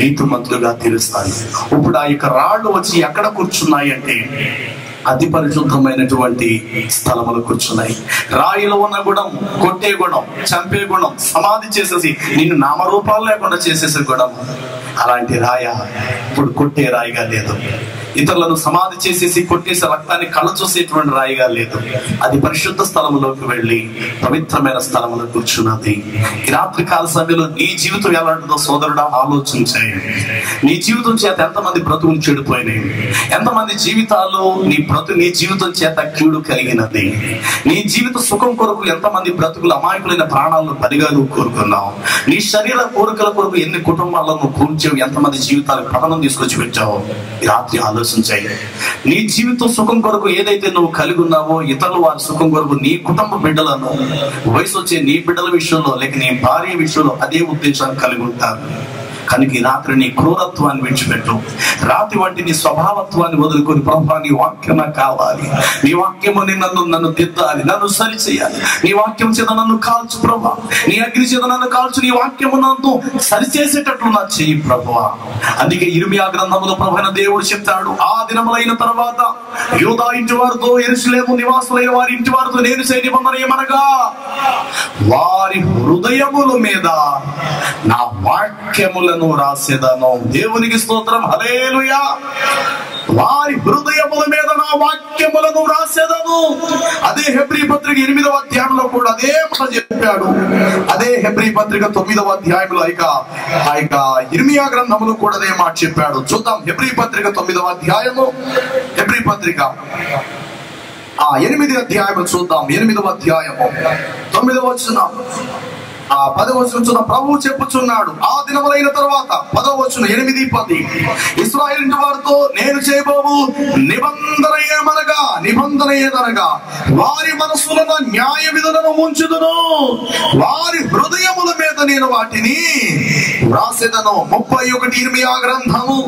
నీతిమంతులుగా తీరుస్తాయి. ఇప్పుడు ఆ యొక్క రాళ్ళు వచ్చి ఎక్కడ కూర్చున్నాయి అంటే అతి పరిశుద్ధమైనటువంటి స్థలములు కూర్చున్నాయి. రాయిలో ఉన్న గుణం, కొట్టే గుణం, చంపే గుణం, సమాధి చేసేసి నిన్ను నామరూపాలు లేకుండా చేసేసే గుణం, అలాంటి రాయ ఇప్పుడు కొట్టే రాయిగా లేదు. ఇతరులను సమాధి చేసేసి కొట్టేసి రక్తాన్ని కళ్ళ చూసేటువంటి రాయిగా లేదు. అది పరిశుద్ధ స్థలములోకి వెళ్ళి పవిత్రమైన స్థలములో కూర్చున్నది. ఈ రాత్రి కాల సమయంలో నీ జీవితం ఎలాంటిదో సోదరుడా ఆలోచించాయి. నీ జీవితం చేత ఎంతమంది బ్రతుకులు చెడిపోయినాయి, ఎంతమంది జీవితాలు నీ జీవితం చేత కీడు కలిగినది. నీ జీవిత సుఖం కొరకు ఎంతమంది బ్రతుకులు అమాయకులైన ప్రాణాలను బలిగా నువ్వు కోరుకున్నావు. నీ శరీర కోరికల కొరకు ఎన్ని కుటుంబాలను కూర్చావు, ఎంతమంది జీవితాలకు పతనం తీసుకొచ్చి పెట్టావు. ఈ రాత్రి ఆలోచించాయి. నీ జీవితం సుఖం కొరకు ఏదైతే నువ్వు కలిగి ఉన్నావో ఇతరులు వారి సుఖం కొరకు నీ కుటుంబ బిడ్డలను, వయసు వచ్చే నీ బిడ్డల విషయంలో లేక నీ భార్య విషయంలో అదే ఉద్దేశాన్ని కలిగి ఉంటారు. కనుక ఈ రాత్రి నీ క్రూరత్వాన్ని విడిచిపెట్టు. రాత్రి వంటి నీ స్వభావత్వాన్ని వదులుకొని, ప్రభా నీ వాక్యం నాకు కావాలి, నీ వాక్యము నన్ను దిద్దాలి, నన్ను సరి చేయాలి, నీ వాక్యం చేత నన్ను కాల్చు ప్రభా, నీ అగ్ని చేత నన్ను కాల్చు, నీ వాక్యము నన్ను సరి చేసేటట్లు నా చెయ్యి ప్రభువా. అందుకే ఇర్మియా గ్రంథములో ప్రభువైన దేవుడు చెప్తాడు, ఆ దినములైన తర్వాత యూదా ఇంటి వారితో, యెరూషలేము నివాసులైన వారి ఇంటి వారితో నేను చేయని నిబంధన ఏమనగా, వారి హృదయముల మీద నా వాక్యములను రాసేదను. దేవునికి స్తోత్రం, హల్లెలూయా. వారి హృదయముల మీద నా వాక్యములను రాసేదను. అదే హెబ్రీ పత్రిక 8వ అధ్యాయంలో కూడా అదే మాట చెప్పాడు. అదే హెబ్రీ పత్రిక 9వ అధ్యాయంలో ఆ యొక్క ఇర్మియా గ్రంథములో కూడా అదే మాట చెప్పాడు. చూద్దాం హెబ్రీ పత్రిక 9వ అధ్యాయము, హెబ్రీ పత్రిక 8వ అధ్యాయము చూద్దాం. 8వ అధ్యాయము 9వ వచనం. ఆ 10వ వచనం ప్రభువు చెప్పుచున్నాడు, ఆ దినములైన తర్వాత 10వ వచనం 8-10 ఇశ్రాయేలు వారితో నేను చేయబోవు నిబంధన ఏదనగా వారి మనస్సులను న్యాయ విధులను ఉంచుదును, వారి హృదయముల మీద నేను వాటిని వ్రాసెదను. 31 గ్రంథము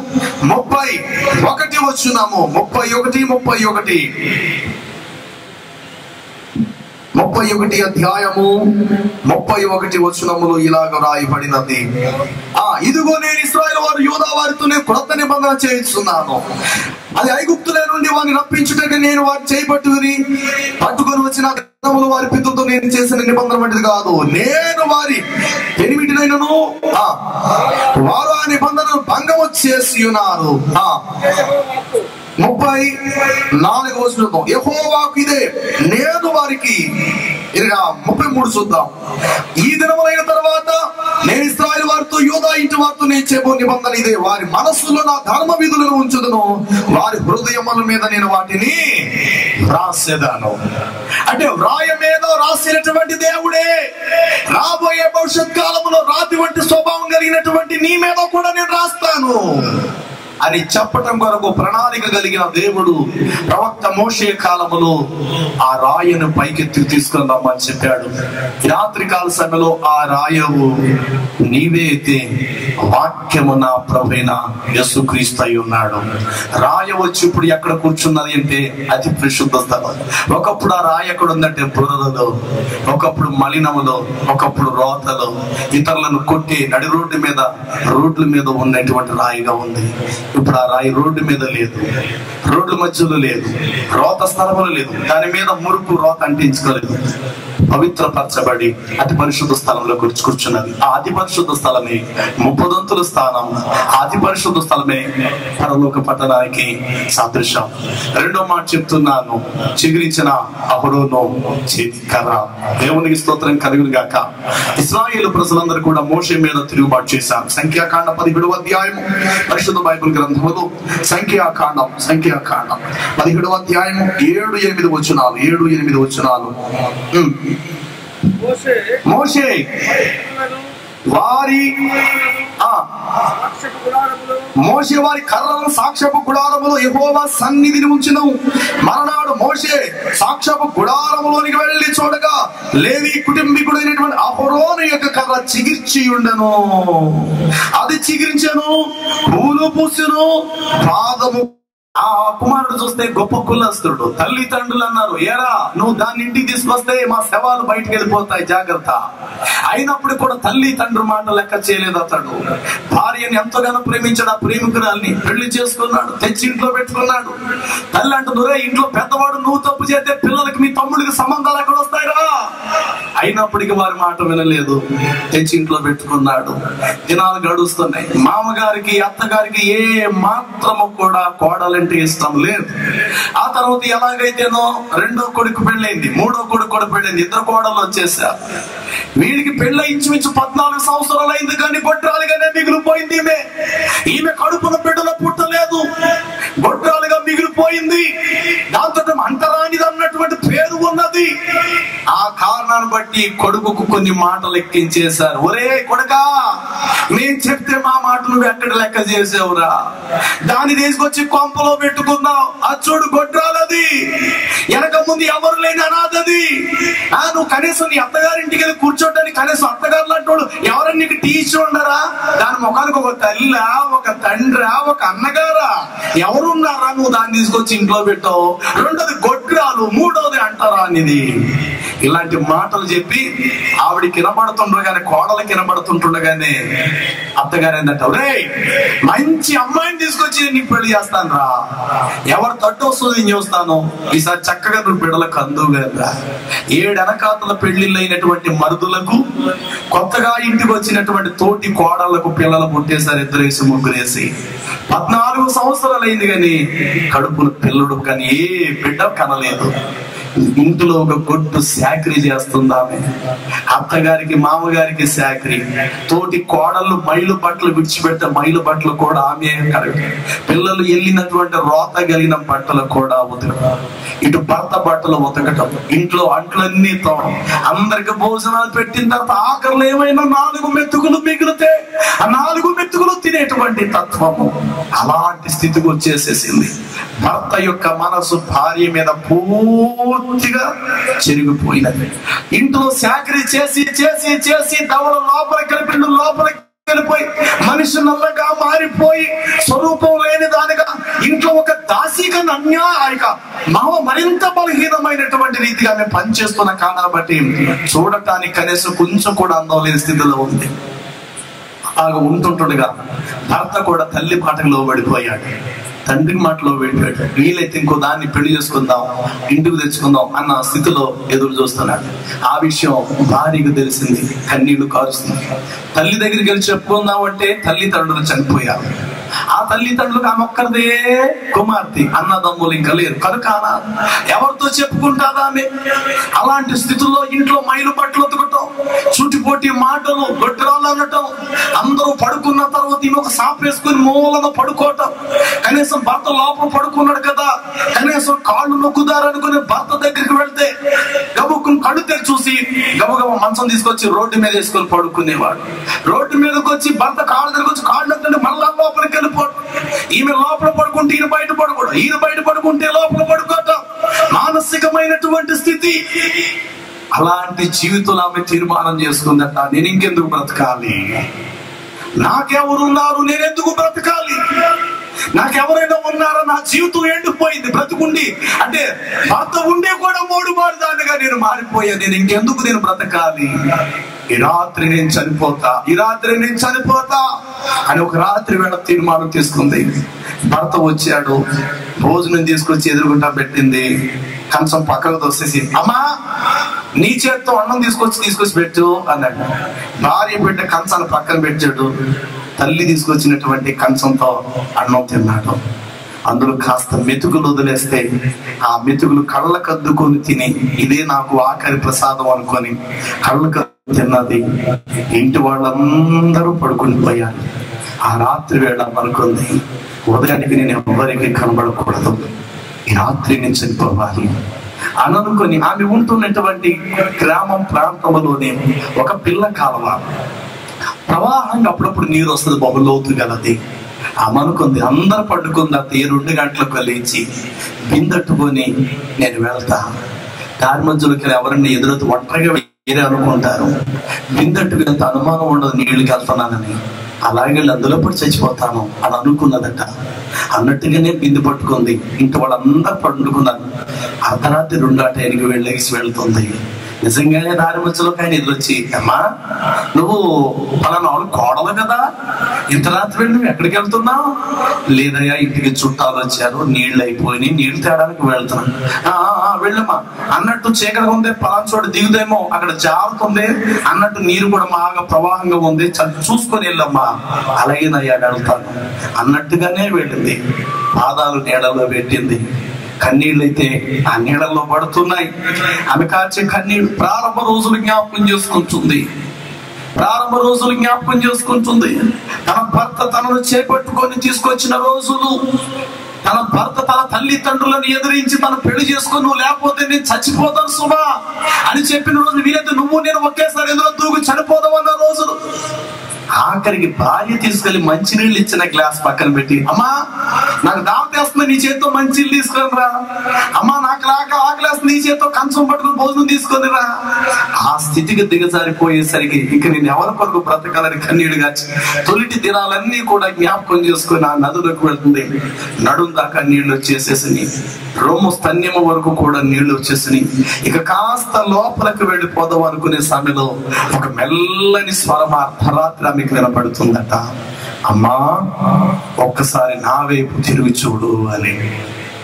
31 వచనము 31 అధ్యాయము 31 వచనములు ఇలాగ రాయబడినది. ఇదిగో నేను ఇశ్రాయేలు వారు యూదా వారితో నేను క్రొత్త నిబంధన చేయిస్తున్నాను. అది ఐగుప్తుల నుండి వారిని రప్పించుటకు నేను వారి పట్టుకొని వచ్చిన దినములు వారి పితరులతో నేను చేసిన నిబంధన వంటిది కాదు. నేను వారి ఎనిమిటినైనను వారు ఆ నిబంధనను భంగము చేసి ఉన్నారు. 34వ వచనం యెహోవాకు ఇదే నేను వారికి 33 చూద్దాం. ఈ దినములైన తర్వాత నేను ఇశ్రాయేలు వారితో యూదా ఇంటి వారితో నేను చేయబో నిబంధన ఇదే, వారి మనస్సులో నా ధర్మ విధులను ఉంచుదును, వారి హృదయముల మీద నేను వాటిని రాసేదాను. అంటే వ్రాయ మీద రాసినటువంటి దేవుడే రాబోయే భవిష్యత్ కాలంలో రాతి వంటి స్వభావం కలిగినటువంటి నీ మీద కూడా నేను రాస్తాను అని చెప్పటం కొరకు ప్రణాళిక కలిగిన దేవుడు ప్రవక్త మోషే కాలములో ఆ రాయను పైకెత్తి తీసుకుని రమ్మని చెప్పాడు. రాత్రి కాల సమయంలో ఆ రాయవు నీవే అయితే వాక్యము నా ప్రభువైన యేసుక్రీస్తు అయి ఉన్నాడు. రాయ వచ్చి ఇప్పుడు ఎక్కడ కూర్చున్నది అంటే అతి పరిశుద్ధ స్థలం. ఒకప్పుడు ఆ రాయి ఎక్కడ ఉందంటే బురదలో, ఒకప్పుడు మలినములో, ఒకప్పుడు రోతలో, ఇతరులను కొట్టి నడి రోడ్ల మీద ఉన్నటువంటి రాయిగా ఉంది. ఇప్పుడు ఆ రాయి రోడ్డు మీద లేదు, రోడ్ల మధ్యలో లేదు, రోత స్థలములు లేదు, దాని మీద మురుకు రోత అంటించుకోలేదు. పవిత్రపరచబడి అతి పరిశుద్ధ స్థలంలో కూర్చున్నది. ఆ అతి పరిశుద్ధ స్థలమే 30 స్థానం. ఆ అతి పరిశుద్ధ స్థలమే పరలోక పట్టణానికి సాదృశ్యం. రెండో మాట చెప్తున్నాను, చిగురించిన అహరోను చేతి కర్ర. దేవునికి స్తోత్రం కలుగును గాక. ఇశ్రాయేలు ప్రజలందరూ కూడా మోషే మీద తిరుగుబాటు చేశారు. సంఖ్యాకాండ 17వ అధ్యాయము పరిశుద్ధ బైబిల్ గ్రంథములో సంఖ్యాకాండం 17వ అధ్యాయము 7-8 వచనాలు 7-8 వచనాలు. మోషే వారి కర్రలను సాక్ష్యపు గుడారములో యెహోవా సన్నిధిని ఉంచెను. మరునాడు మోషే సాక్ష్యపు గుడారములోనికి వెళ్లి చూడగా లేవి కుటుంబీకుడైనటువంటి అహరోను యొక్క కర్ర చిగిర్చి ఉండెను. అది చిగిరించెను, పూలు పూసెను, పాదము. ఆ కుమారుడు చూస్తే గొప్ప కులస్తుడు. తల్లిదండ్రులు అన్నారు, ఏరా నువ్వు దాన్ని ఇంటికి తీసుకొస్తే మా శవాలు బయటకు వెళ్ళిపోతాయి, జాగ్రత్త. అయినప్పుడు కూడా తల్లి తండ్రి మాట లెక్క చేయలేదు. అతడు భార్యని ఎంతగానో ప్రేమించాడు. ఆ ప్రేమికురాల్ని పెళ్లి చేసుకున్నాడు, తెచ్చి ఇంట్లో పెట్టుకున్నాడు. తల్లి అంటున్నారే, ఇంట్లో పెద్దవాడు నువ్వు తప్పు చేస్తే పిల్లలకి మీ తమ్ముడికి సంబంధాలు ఎక్కడ వస్తాయిరా? అయినప్పటికీ వారి మాట వినలేదు, తెచ్చి ఇంట్లో పెట్టుకున్నాడు. దినాలు గడుస్తున్నాయి. మామగారికి అత్తగారికి ఏ మాత్రము కూడా కోడలంటే ఇష్టం లేదు. ఆ తర్వాత ఎలాగైతేనో రెండో కొడుకు పెళ్ళైంది, మూడో కొడుకు కూడా పెళ్ళైంది, 2 కోడలు వచ్చేసారు. వీడికి పెళ్ళ ఇంచుమించు 14 సంవత్సరాలు అయింది, కానీ గొడ్రాలుగానే మిగిలిపోయింది. ఈమె కడుపున బిడ్డలు పుట్టలేదు, గొడ్రాలుగా మిగిలిపోయింది. దాంతో అంటరానిది అన్నటువంటి పేరు ఉన్నది. ఆ కారణాన్ని బట్టి కొడుకుకు కొన్ని మాటలు ఎక్కించేశారు. ఒరే కొడుకా, నేను చెప్తే మా మాట నువ్వు ఎక్కడ లెక్క చేసావురా? దాన్ని తీసుకొచ్చి కొంపలో పెట్టుకున్నావు. అచ్చుడు గొడ్రాలది, వెనక ముందు ఎవరు లేని అనాథది. నువ్వు కనీసం నీ అత్తగారింటికి వెళ్ళి కూర్చోడానికి కనీసం అత్తగారు లాంటి ఎవరన్నా నీకు టీచర్ ఉండరా? దాని ముఖానికి ఒక తల్లా, ఒక తండ్రా, ఒక అన్నగారా ఎవరున్నారా? నువ్వు దాన్ని తీసుకొచ్చి ఇంట్లో పెట్టావు. రెండోది గొడ్రాలు, మూడోది అంటరానిది. ఇలాంటి మాటలు చెప్పి ఆవిడికి వినబడుతుండగానే, కోడలకి వినబడుతుంటుండగానే అత్తగారు ఏంటంటే, రే మంచి అమ్మాయిని తీసుకొచ్చి నీకు పెళ్లి చేస్తాను రా, ఎవరు తట్టు వస్తుంది నేను చూస్తాను, ఈసారి చక్కగా నువ్వు బిడ్డలకు అందుగా. 7 అనకాతల పెళ్లిళ్ళు అయినటువంటి మరుదులకు, కొత్తగా ఇంటికి వచ్చినటువంటి తోటి కోడళ్లకు పిల్లలు పుట్టేశారు. 2 ముగ్గురేసి 14 సంవత్సరాలు అయింది, కానీ కడుపున పిల్లడు కానీ ఏ బిడ్డ కనలేదు. ఇంట్లో ఒక గొడ్డు శాకరీ చేస్తుంది ఆమె. అత్తగారికి మామగారికి శాకరీ. తోటి కోడళ్ళు మైలు బట్టలు విడిచిపెడితే మైలు బట్టలు కూడా ఆమె కరెక్ట్. పిల్లలు వెళ్ళినటువంటి రోత కలిగిన బట్టలు కూడా ఉతకడం, ఇటు భర్త బట్టలు ఉతకటం, ఇంట్లో అంట్లన్నీ తోడం, అందరికి భోజనాలు పెట్టిన తర్వాత ఆఖరిలో ఏమైనా 4 మెతుకులు మిగిలితే ఆ 4 మెతుకులు తినేటువంటి తత్వము అలాంటి స్థితికి వచ్చేసేసింది. భర్త యొక్క మనసు భార్య మీద పూర్తిగా చెరిగిపోయినది. ఇంట్లో చాకరీ చేసి చేసి చేసి దవడ లోపలికి కలిపి లోపలికి వెళ్ళిపోయి మనిషి నల్లగా మారిపోయి స్వరూపం లేని దానిగా ఇంట్లో ఒక దాసిగా అన్యాయక మరింత బలహీనమైనటువంటి రీతిగా ఆమె పనిచేస్తున్న కారణాన్ని బట్టి చూడటానికి కనీసం కొంచెం కూడా అందం లేని స్థితిలో ఉంది. అలాగ ఉంటుండగా భర్త కూడా తల్లి మాటకు లోబడిపోయాడు, తండ్రి మాటలో వెళ్ళిపోయాడు. వీలైతే ఇంకో దాన్ని పెళ్లి చేసుకుందాం, ఇంటికి తెచ్చుకుందాం అన్న స్థితిలో ఎదురు చూస్తున్నాడు. ఆ విషయం భార్యకు తెలిసింది, కన్నీళ్లు కారుస్తుంది. తల్లి దగ్గరికి వెళ్ళి చెప్పుకుందాం అంటే తల్లిదండ్రులు చనిపోయారు. ఆ తల్లిదండ్రులకు ఆమె ఒక్కరిదే కుమార్తె, అన్నదమ్ములు ఇంకా లేరు కనుక ఎవరితో చెప్పుకుంటాదా ఆమె? అలాంటి స్థితుల్లో ఇంట్లో మైలు బట్టలు ఉతకటం, చుటిపోటి మాటలు, గొడ్రాలు అనటం, అందరూ పడుకున్న తర్వాత ఈమె ఒక సాప్ వేసుకుని మూలను పడుకోవటం. కనీసం భర్త లోపల పడుకున్నాడు కదా, కనీసం కాళ్ళు నొక్కుదారనుకుని భర్త దగ్గరికి వెళ్తే గబుక్కుని కళ్ళు తెరిచి చూసి గబగబ మంచం తీసుకొచ్చి రోడ్డు మీద వేసుకొని పడుకునేవాడు. రోడ్డు మీదకి వచ్చి భర్త కాళ్ళు దగ్గర వచ్చి కాళ్ళు ఎత్తండి మళ్ళా లోపలికి వెళ్ళిపోవడం. ఈమె లోపల పడుకుంటే ఈయన బయట పడుకోవడం, ఈయన బయట పడుకుంటే లోపల పడుకోవటం, మానసికమైనటువంటి స్థితి. అలాంటి జీవితంలో ఆమె తీర్మానం చేసుకుందట, నేను ఇంకెందుకు బ్రతకాలి, నాకెవరున్నారు, నేనెందుకు బ్రతకాలి, నాకెవరైనా ఉన్నారా, నా జీవితం ఎండిపోయింది, బ్రతుకుండి అంటే భర్త ఉండే కూడా 3 మారుదానిగా నేను మారిపోయా, నేను ఇంకెందుకు నేను బ్రతకాలి, ఈ రాత్రి నేను చనిపోతా, ఈ రాత్రి నేను చనిపోతా అని ఒక రాత్రి వేళ తీర్మానం తీసుకుంది. భర్త వచ్చాడు, భోజనం తీసుకొచ్చి ఎదురుగుంటా పెట్టింది, కంచం పక్కకు తోసేసి అమ్మా నీ చేత్తో అన్నం తీసుకొచ్చి పెట్టు అన్నాడు. భార్య పెట్టే కంచాన్ని పక్కన పెట్టాడు, తల్లి తీసుకొచ్చినటువంటి కంచంతో అన్నం తిన్నాడు. అందులో కాస్త మెతుకులు వదిలేస్తే ఆ మెతుకులు కళ్ళకద్దుకొని తిని ఇదే నాకు ఆఖరి ప్రసాదం అనుకొని కళ్ళకు తిన్నది. ఇంటి వాళ్ళందరూ పడుకుని పోయారు. ఆ రాత్రి వేళ అనుకుంది, ఉదయానికి నేను ఎవరికి కనబడకూడదు, ఈ రాత్రి నేను చనిపోవాలి అని అనుకొని ఆమె ఉంటున్నటువంటి గ్రామం ప్రాంతంలోనే ఒక పిల్ల కాలువ ప్రవాహంగా అప్పుడప్పుడు నీరు వస్తుంది, బహులోతు గలది. ఆమె అనుకుంది అందరు పడుకుంది, 2 గంటలకు లేచి బిందెట్టుకొని నేను వెళ్తా, దారి మధ్యలోకి ఎవరిని ఎదురవుతూ ఒంటరిగా వేరే అనుకుంటారు, బిందెట్టుకు ఎంత అనుమానం ఉండదు నీళ్ళకి వెళ్తున్నానని, అలాగే అందులో పడి చచ్చిపోతాను అని అనుకున్నదట. అన్నట్టుగానే బిందు పట్టుకుంది. ఇంటి వాళ్ళందరూ పండుకున్నారు. అర్ధరాత్రి 2 వెళ్ళేసి వెళ్తుంది. నిజంగానే దారి మధ్యలో ఆయన ఎదురొచ్చి అమ్మా నువ్వు పలానా వాళ్ళు కోడలు కదా, ఇంత రాత్రి వెళ్ళి నువ్వు ఎక్కడికి వెళ్తున్నావు? లేదయ్యా ఇంటికి చుట్టాలు వచ్చారు, నీళ్ళు అయిపోయి నీళ్లు తేడానికి వెళ్తున్నాను. వెళ్ళమ్మా అన్నట్టు చీకటిగా ఉంది, పలానా చోట దిగుదేమో అక్కడ జారుతుంది అన్నట్టు నీరు కూడా బాగా ప్రవాహంగా ఉంది, చూసుకొని వెళ్ళమ్మా. అలాగేనయ్యా వెళ్తాను అన్నట్టుగానే వెళ్ళింది. పాదాలు నీడలో పెట్టింది. కన్నీళ్ళైతే ఆ నీళ్ళల్లో పడుతున్నాయి. ఆమె కాచే కన్నీళ్ళు ప్రారంభ రోజులు జ్ఞాపకం చేసుకుంటుంది. తన భర్త తనను చేపట్టుకొని తీసుకొచ్చిన రోజులు, తన భర్త తన తల్లిదండ్రులను ఎదిరించి తను పెళ్లి చేసుకొని నువ్వు లేకపోతే నేను చచ్చిపోతాను సుమా అని చెప్పిన రోజు, వీలైతే నువ్వు నేను ఒకేసారి ఎదురు దూకు చనిపోదాం అన్న రోజులు. ఆఖరికి భార్య తీసుకెళ్లి మంచినీళ్ళు ఇచ్చిన గ్లాస్ పక్కన పెట్టి అమ్మా నాకు దావతేస్తుంది, నీ చేతితో మంచినీళ్ళు తీసుకొని రా, అమ్మా నాకు ఆ గ్లాస్ నీ చేతితో కంచం పట్టుకుని భోజనం తీసుకొని రా. ఆ స్థితికి దిగజారిపోయేసరికి ఇంక నేను ఎవరి కొరకు బ్రతకాలని కన్నీళ్లు కాచి తొలిటి దినాలన్నీ కూడా జ్ఞాపకం చేసుకుని ఆ నదులకు వెళ్తుంది. నడుం దాకా నీళ్లు వచ్చేసేసి రొమ్ము స్తన్యము వరకు కూడా నీళ్లు వచ్చేసి ఇక కాస్త లోపలికి వెళ్ళిపోదాం అనుకునే సమయంలో ఒక మెల్లని స్వరం అర్ధరాత్రి మీకు వినపడుతుందట, అమ్మా ఒక్కసారి నా వైపు తిరిగి చూడు అని.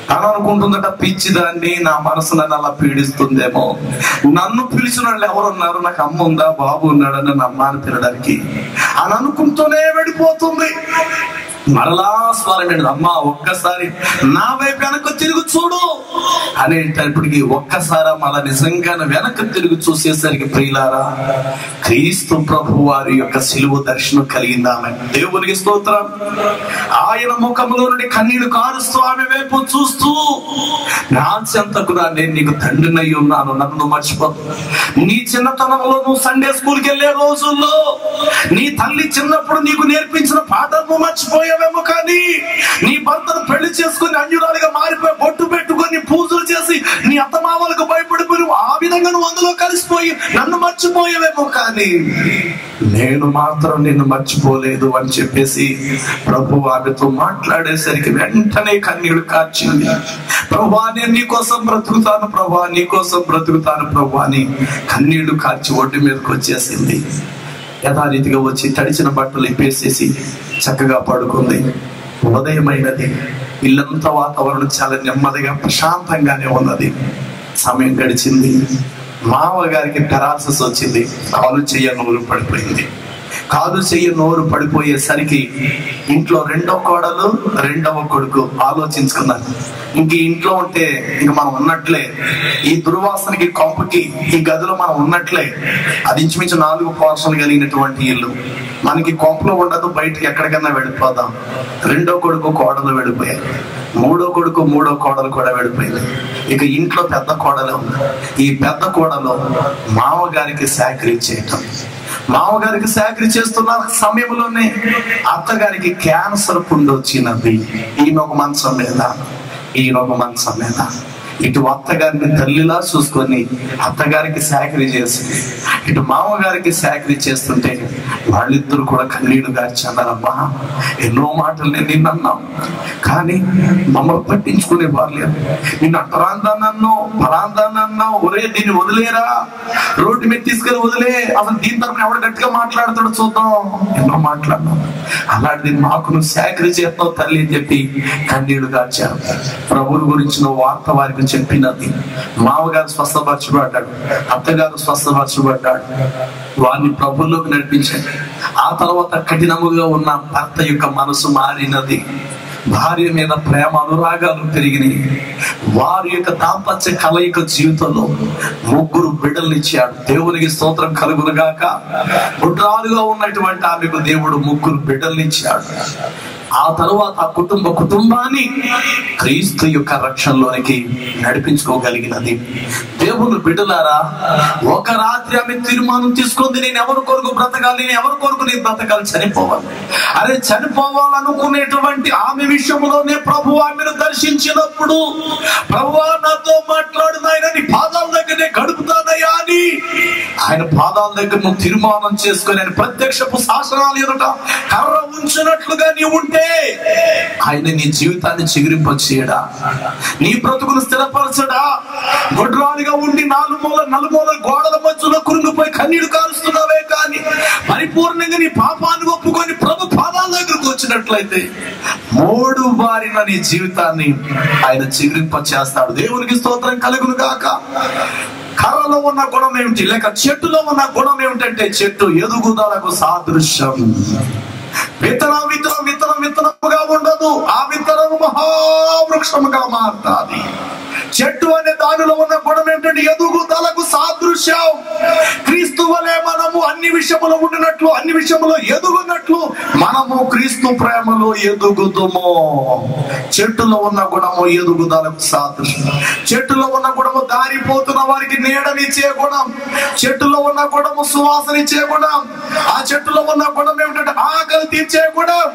తను అనుకుంటుందట, పిచ్చిదాన్ని నా మనసు నన్ను అలా పీడిస్తుందేమో, నన్ను పిలిచిన వాళ్ళు ఎవరున్నారు, నాకు అమ్మ ఉందా బాబు ఉన్నాడని నా అమ్మాని పిలడానికి అని అనుకుంటూనే వెళ్ళిపోతుంది. మరలా స్వరమేంటి, అమ్మా ఒక్కసారి నా వైపు వెనక్కి తిరుగు చూడు అనేటప్పటికి ఒక్కసారి మళ్ళా నిజంగా వెనక్కి తిరుగు చూసేసరికి ప్రియులారా క్రీస్తు ప్రభు వారి యొక్క సిలువ దర్శనం కలిగింది ఆమె. దేవునికి స్తోత్రం. ఆయన ముఖంలో నుండి కన్నీళ్లు కారుస్తూ ఆమె వైపు చూస్తూ, నా చెంతకు రా, నేను నీకు తండ్రినై ఉన్నాను, నన్ను మర్చిపో. నీ చిన్నతనంలో నువ్వు సండే స్కూల్కి వెళ్ళే రోజుల్లో నీ తల్లి చిన్నప్పుడు నీకు నేర్పించిన పాఠాలను మర్చిపోయావేమో, కానీ నీ భర్తను పెళ్లి చేసుకుని అన్యురాలుగా మారిపోయి బొట్టు పెట్టుకొని పూజలు చేసి నీ అత్తమామలకు భయపడిపోయి ఆ విధంగా నువ్వు అందులో కలిసిపోయి నన్ను మర్చిపోయావేమో, కానీ నేను మాత్రం నిన్ను మర్చిపోలేదు అని చెప్పేసి ప్రభు ఆమెతో మాట్లాడేసరికి వెంటనే కన్నీళ్లు కార్చింది. ప్రభువా, నేను నీకోసం బ్రతుకుతాను ప్రభువా, నీకోసం బ్రతుకుతాను ప్రభువా అని కన్నీళ్లు కార్చి ఒడ్డు మీదకి వచ్చేసింది. యథారీతిగా వచ్చి తడిచిన బట్టలు ఇప్పేసేసి చక్కగా పడుకుంది. ఉదయమైనది. ఇల్లంతా వాతావరణం చాలా నెమ్మదిగా ప్రశాంతంగానే ఉన్నది. సమయం గడిచింది. మామగారికి పెరాలసిస్ వచ్చింది. కాలు చెయ్య నోరు పడిపోయింది. కాలు చెయ్య నోరు పడిపోయేసరికి ఇంట్లో రెండో కోడలు రెండవ కొడుకు ఆలోచించుకున్నారు, ఇంక ఇంట్లో ఉంటే ఇంక మనం ఉన్నట్లే, ఈ దుర్వాసనకి కొంపకి ఈ గదిలో మనం ఉన్నట్లే. అది ఇంచుమించు 4 పోర్షన్లు కలిగినటువంటి ఇల్లు. మనకి కొంపలో ఉండదు, బయటకి ఎక్కడికన్నా వెళ్ళిపోదాం. రెండో కొడుకు కోడలు వెళ్ళిపోయారు. మూడో కొడుకు మూడో కోడలు కూడా వెళ్ళిపోయింది. ఇక ఇంట్లో పెద్ద కోడలు ఉంది. ఈ పెద్ద కోడలు మామగారికి సాక్రీ చేయటం. మామగారికి సాక్రీ చేస్తున్న సమయంలోనే అత్తగారికి క్యాన్సర్ పుండు వచ్చినది. ఈయన ఒక మంచం మీద ఇటు అత్తగారిని తల్లిలా చూసుకొని అత్తగారికి సాక్రీ చేసింది, ఇటు మామగారికి సాక్రీ చేస్తుంటే వాళ్ళిద్దరు కూడా కన్నీళ్లు గార్చన్నారమ్మా, ఎన్నో మాటలు నేను నిన్నన్నాం, కానీ మమ్మల్ని పట్టించుకునే వాళ్ళేరు. నిన్ను అట్టరాందానన్నో పరాందానన్నావు, ఒరే దీన్ని వదిలేరా, రోడ్డు మీద తీసుకెళ్ళి వదిలే, అసలు దీని తరపున ఎవడు గట్టిగా మాట్లాడుతాడో చూద్దాం, ఎన్నో మాట్లాడినాం. అలాంటిది మాకు నువ్వు సాక్రీ చేస్తావు తల్లి అని చెప్పి కన్నీళ్లు గార్చారు. ప్రభువుని గురించిన వార్త వారికి చెప్పినది. మామగారు స్వస్థపరచబడ్డాడు, అత్తగారు స్వస్థపరచబడ్డాడు. వారిని ప్రభువులోకి నడిపించాడు. ఆ తర్వాత కఠినముగా ఉన్న భర్త యొక్క మనసు మారినది. భార్య మీద ప్రేమ అనురాగాలు పెరిగినాయి. వారి యొక్క దాంపత్య కలయిక జీవితంలో 3 బిడ్డలనిచ్చాడు. దేవునికి స్తోత్రం కలుగునుగాక. గుడ్రాలుగా ఉన్నటువంటి ఆమెకు దేవుడు 3 బిడ్డలనిచ్చాడు. ఆ తరువాత ఆ కుటుంబాన్ని క్రీస్తు యొక్క రక్షణలోనికి నడిపించుకోగలిగినది. దేవుని బిడ్డలారా, ఒక రాత్రి ఆమె తీర్మానం తీసుకుంది, నేను ఎవరి కొరకు బ్రతకాలి, నేను ఎవరి కొరకు నేను బ్రతకాలి, చనిపోవాలి. అరే చనిపోవాలనుకునేటువంటి ఆమె విషయంలోనే ప్రభు ఆమెను దర్శించినప్పుడు, ప్రభువా నాతో మాట్లాడు నాయన, నీ పాదాల దగ్గరనే గడుపుతానయ్యా అని ఆయన పాదాల దగ్గర నువ్వు తీర్మానం చేసుకుని ఆయన ప్రత్యక్షపు శాసనాలు ఎదుట కర్ర ఉంచినట్లుగా నీవు ఉంటే ఆయన నీ జీవితాన్ని చిగురింపచేయడా, నీ బ్రతుకును స్థిరపరచడా. గొడ్రాలుగా ఉండి నలుమూల గోడల మధ్యలో కురుంగిపోయి కన్నీళ్లు కారుస్తున్నావే, కానీ పరిపూర్ణంగా నీ పాపాన్ని ఒప్పుకొని ప్రభు పాదాల దగ్గరకు వచ్చినట్లయితే 3 బారిన నీ జీవితాన్ని ఆయన చిగురింపచేస్తాడు. దేవునికి స్తోత్రం కలుగును గాక. కర్రలో ఉన్న గుణం ఏమిటి, లేక చెట్టులో ఉన్న గుణం ఏమిటంటే, చెట్టు ఎదుగుదలకు సాదృశ్యం. విత్తనముగా ఉండదు, ఆ విత్తనం మహావృక్షముగా మారుతుంది. చెట్టు అనే దానిలో ఉన్న గుణం ఏంటంటే ఎదుగుదలకు సాదృశ్యం. క్రీస్తు వలె మనము అన్ని విషయములో ఉండినట్లు, అన్ని విషయములో ఎదుగున్నట్లు మనము క్రీస్తు ప్రేమలో ఎదుగుదుము. చెట్టులో ఉన్న గుణము ఎదుగుదలకు సాదృశ్యం. చెట్టులో ఉన్న గుణము దారిపోతున్న వారికి నీడనిచ్చే గుణం. చెట్టులో ఉన్న గుణము సువాసనిచ్చే గుణం. ఆ చెట్టులో ఉన్న గుణం ఏమిటంటే ఆకలి తీర్చే గుణం.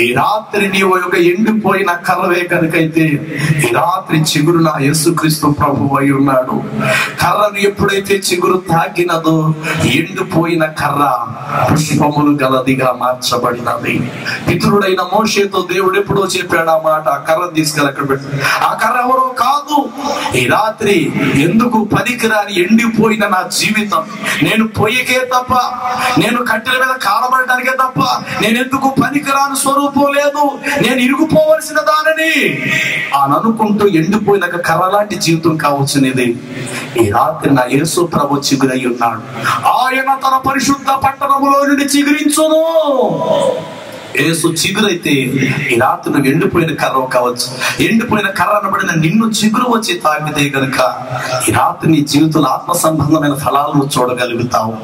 ఈ రాత్రి నీవు ఒక ఎండిపోయిన కర్రవే కనుకైతే ఈ రాత్రి చిగురు నా యేసుక్రీస్తు ప్రభువు అయి ఉన్నాడు. కర్రను ఎప్పుడైతే చిగురు తాకినదో ఎండిపోయిన కర్ర పుష్పములు గలదిగా మార్చబడినది. పితరుడైన మోషేతో దేవుడు ఎప్పుడో చెప్పాడు ఆ మాట, ఆ కర్రను తీసుకెళ్ళి అక్కడ పెట్టు. ఆ కర్ర ఎవరో కాదు. ఈ రాత్రి ఎందుకు పనికిరాని ఎండిపోయిన నా జీవితం, నేను పొయ్యికే తప్ప, నేను కట్టెల మీద కాలబడటానికే తప్ప నేను ఎందుకు పనికిరాని స్వరూపం లేదు, నేను ఇరుగుపోవలసిన దానిని అని అనుకుంటూ ఎండిపోయిన కర్ర లాంటి జీవితం కావచ్చునేది. ఈ రాత్రి నా యేసు ప్రభు చిగురై ఉన్నాడు. ఆయన తన పరిశుద్ధ పట్టణములో నుండి చిగురించును. యేసు చిగురైతే ఈ రాత్రి నువ్వు ఎండిపోయిన కర్ర కావచ్చు. ఎండిపోయిన కర్ర అనబడిన నిన్ను చిగురు వచ్చి తాకితే గనుక ఈ రాత్రి నీ జీవితంలో ఆత్మ సంబంధమైన ఫలాలను చూడగలుగుతావు.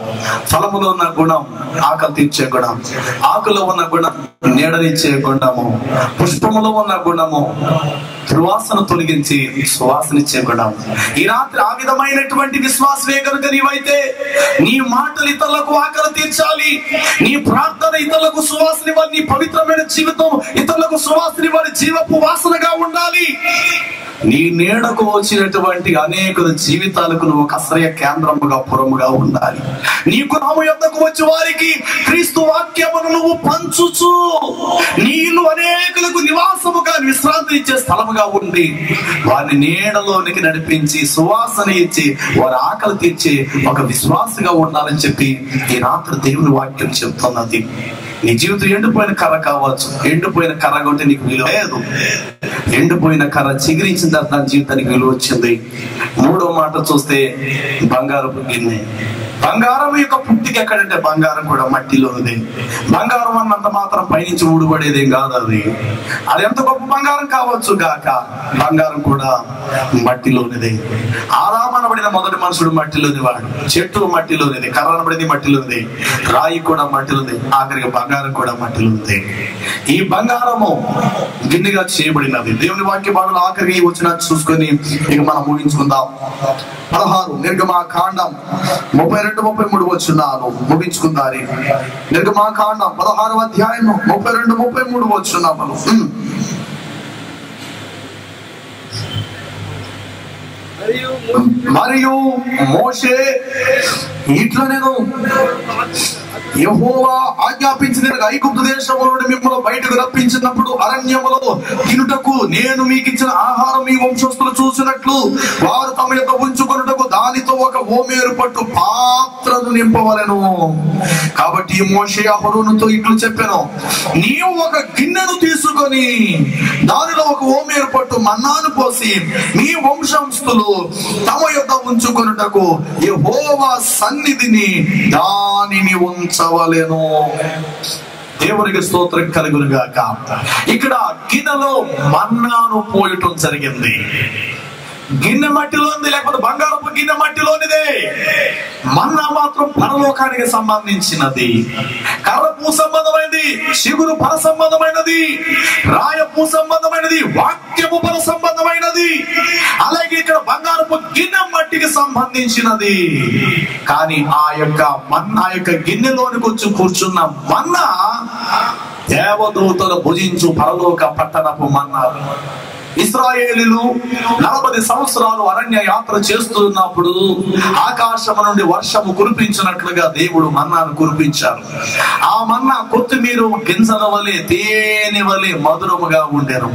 ఫలములో ఉన్న గుణం ఆకలి తీర్చే గుణం, ఆకులో ఉన్న గుణం నీడనిచ్చే గుణము, పుష్పములో ఉన్న గుణము దుర్వాసన తొలగించి సువాసనిచ్చే గుణం. ఈ రాత్రి ఆ విధమైనటువంటి విశ్వాసమే కనుక నీవైతే నీ మాటలు ఇతరులకు ఆకలి తీర్చాలి, నీ ప్రార్థన ఇతరులకు సువాసనివ్వాలి, నీ పవిత్రమైన జీవితం ఇతరులకు సువాసనివ్వాలి, జీవపు వాసనగా ఉండాలి. నీ నీడకు వచ్చినటువంటి అనేక జీవితాలకు నువ్వు ఒక ఆశ్రయ కేంద్రముగా పురముగా ఉండాలి. నీకు నాము యొద్దకు వచ్చి వారికి క్రీస్తు వాక్యమును నువ్వు పంచుచు నీళ్ళు అనేకులకు నివాసముగా విశ్రాంతి ఇచ్చే స్థలముగా ఉండి వారిని నీడలోనికి నడిపించి సువాసన ఇచ్చి వారి ఆకలి తీర్చి ఒక విశ్వాసగా ఉండాలని చెప్పి ఈ రాత్రి దేవుని వాక్యం చెప్తున్నది. నీ జీవితం ఎండిపోయిన కర్ర కావచ్చు. ఎండిపోయిన కర్ర కొంటే నీకు విలువ లేదు. ఎండిపోయిన కర్ర చిగురించిన తర్వాత నా జీవితానికి విలువ వచ్చింది. మూడో మాట చూస్తే బంగారపు గిన్నె. బంగారం యొక్క పుట్టిక ఎక్కడంటే బంగారం కూడా మట్టిలోనిది. బంగారం అన్నంత మాత్రం పైనుంచి ఊడిపడేదేం కాదు. అది ఎంత గొప్ప బంగారం కావచ్చు గాక బంగారం కూడా మట్టిలోనిది. ఆదాము అనబడిన మొదటి మనుషుడు మట్టిలోని వాడు, చెట్టు మట్టిలోనిది, కర్ర అనబడింది మట్టిలోనిది, రాయి కూడా మట్టిలోనిది, ఆఖరికి బంగారం కూడా మట్టిలోనిది. ఈ బంగారము గిన్నెగా చేయబడినది. దేవుని వాక్య భాగంలో ఆఖరికి వచ్చిన చూసుకొని ఇక మనం ముగించుకుందాం. 16 నిర్గమాకాండం 32-33 వచనాలు ముగించుకుందారి. నిర్గమాకాండం 16వ అధ్యాయం 32-33 వచనాలు. మరియు మోషే ఇట్లా నేను యెహోవా ఆజ్ఞాపించిన ఐగుప్తు దేశంలో నుండి మిమ్మల్ని బయటకు రప్పించినప్పుడు అరణ్యములో తినుటకు నేను మీకు ఇచ్చిన ఆహారం మీ వంశస్థులు చూసినట్లు వారు తమ యొక్క ఉంచుకొనుటకు దానితో ఒక ఓమేరు పట్టు పాత్రను నింపవలెను. కాబట్టి మోషే అహరోనుతో ఇట్లు చెప్పాను, నీవు ఒక గిన్నెను తీసుకొని దానిలో ఒక ఓమేరు పట్టు మన్నాను పోసి మీ వంశస్థులు తమ యొక్క ఉంచుకొనుటకు యెహోవా సన్నిధిని దానిని ఉంచవలెను. దేవునికి స్తోత్రం కలుగును గాక. ఇక్కడ గిన్నెలో మన్నాను పోయటం జరిగింది. గిన్నె మట్టిలోనిది, లేకపోతే బంగారపు గిన్నె మట్టిలోనిదే. మన్నా మాత్రం పరలోకానికి సంబంధించినది. కర్రపు సంబంధమైనది, చిగురు పర సంబంధమైనది, రాయపు సంబంధమైనది, వాక్యము పర సంబంధమైనది. అలాగే ఇక్కడ బంగారపు గిన్నె మట్టికి సంబంధించినది. కానీ ఆ యొక్క గిన్నెలోనికి వచ్చి కూర్చున్న మన్నా దేవదూతలు భుజించు పరలోక పట్టణపు మన్నా. ఇశ్రాయేలీయులు 40 సంవత్సరాలు అరణ్య యాత్ర చేస్తున్నప్పుడు ఆకాశము నుండి వర్షము కురిపించినట్లుగా దేవుడు మన్నాను కురిపించారు. ఆ మన్నా కొత్తిమీర గింజల వలె తేనె వలె మధురముగా ఉండేను.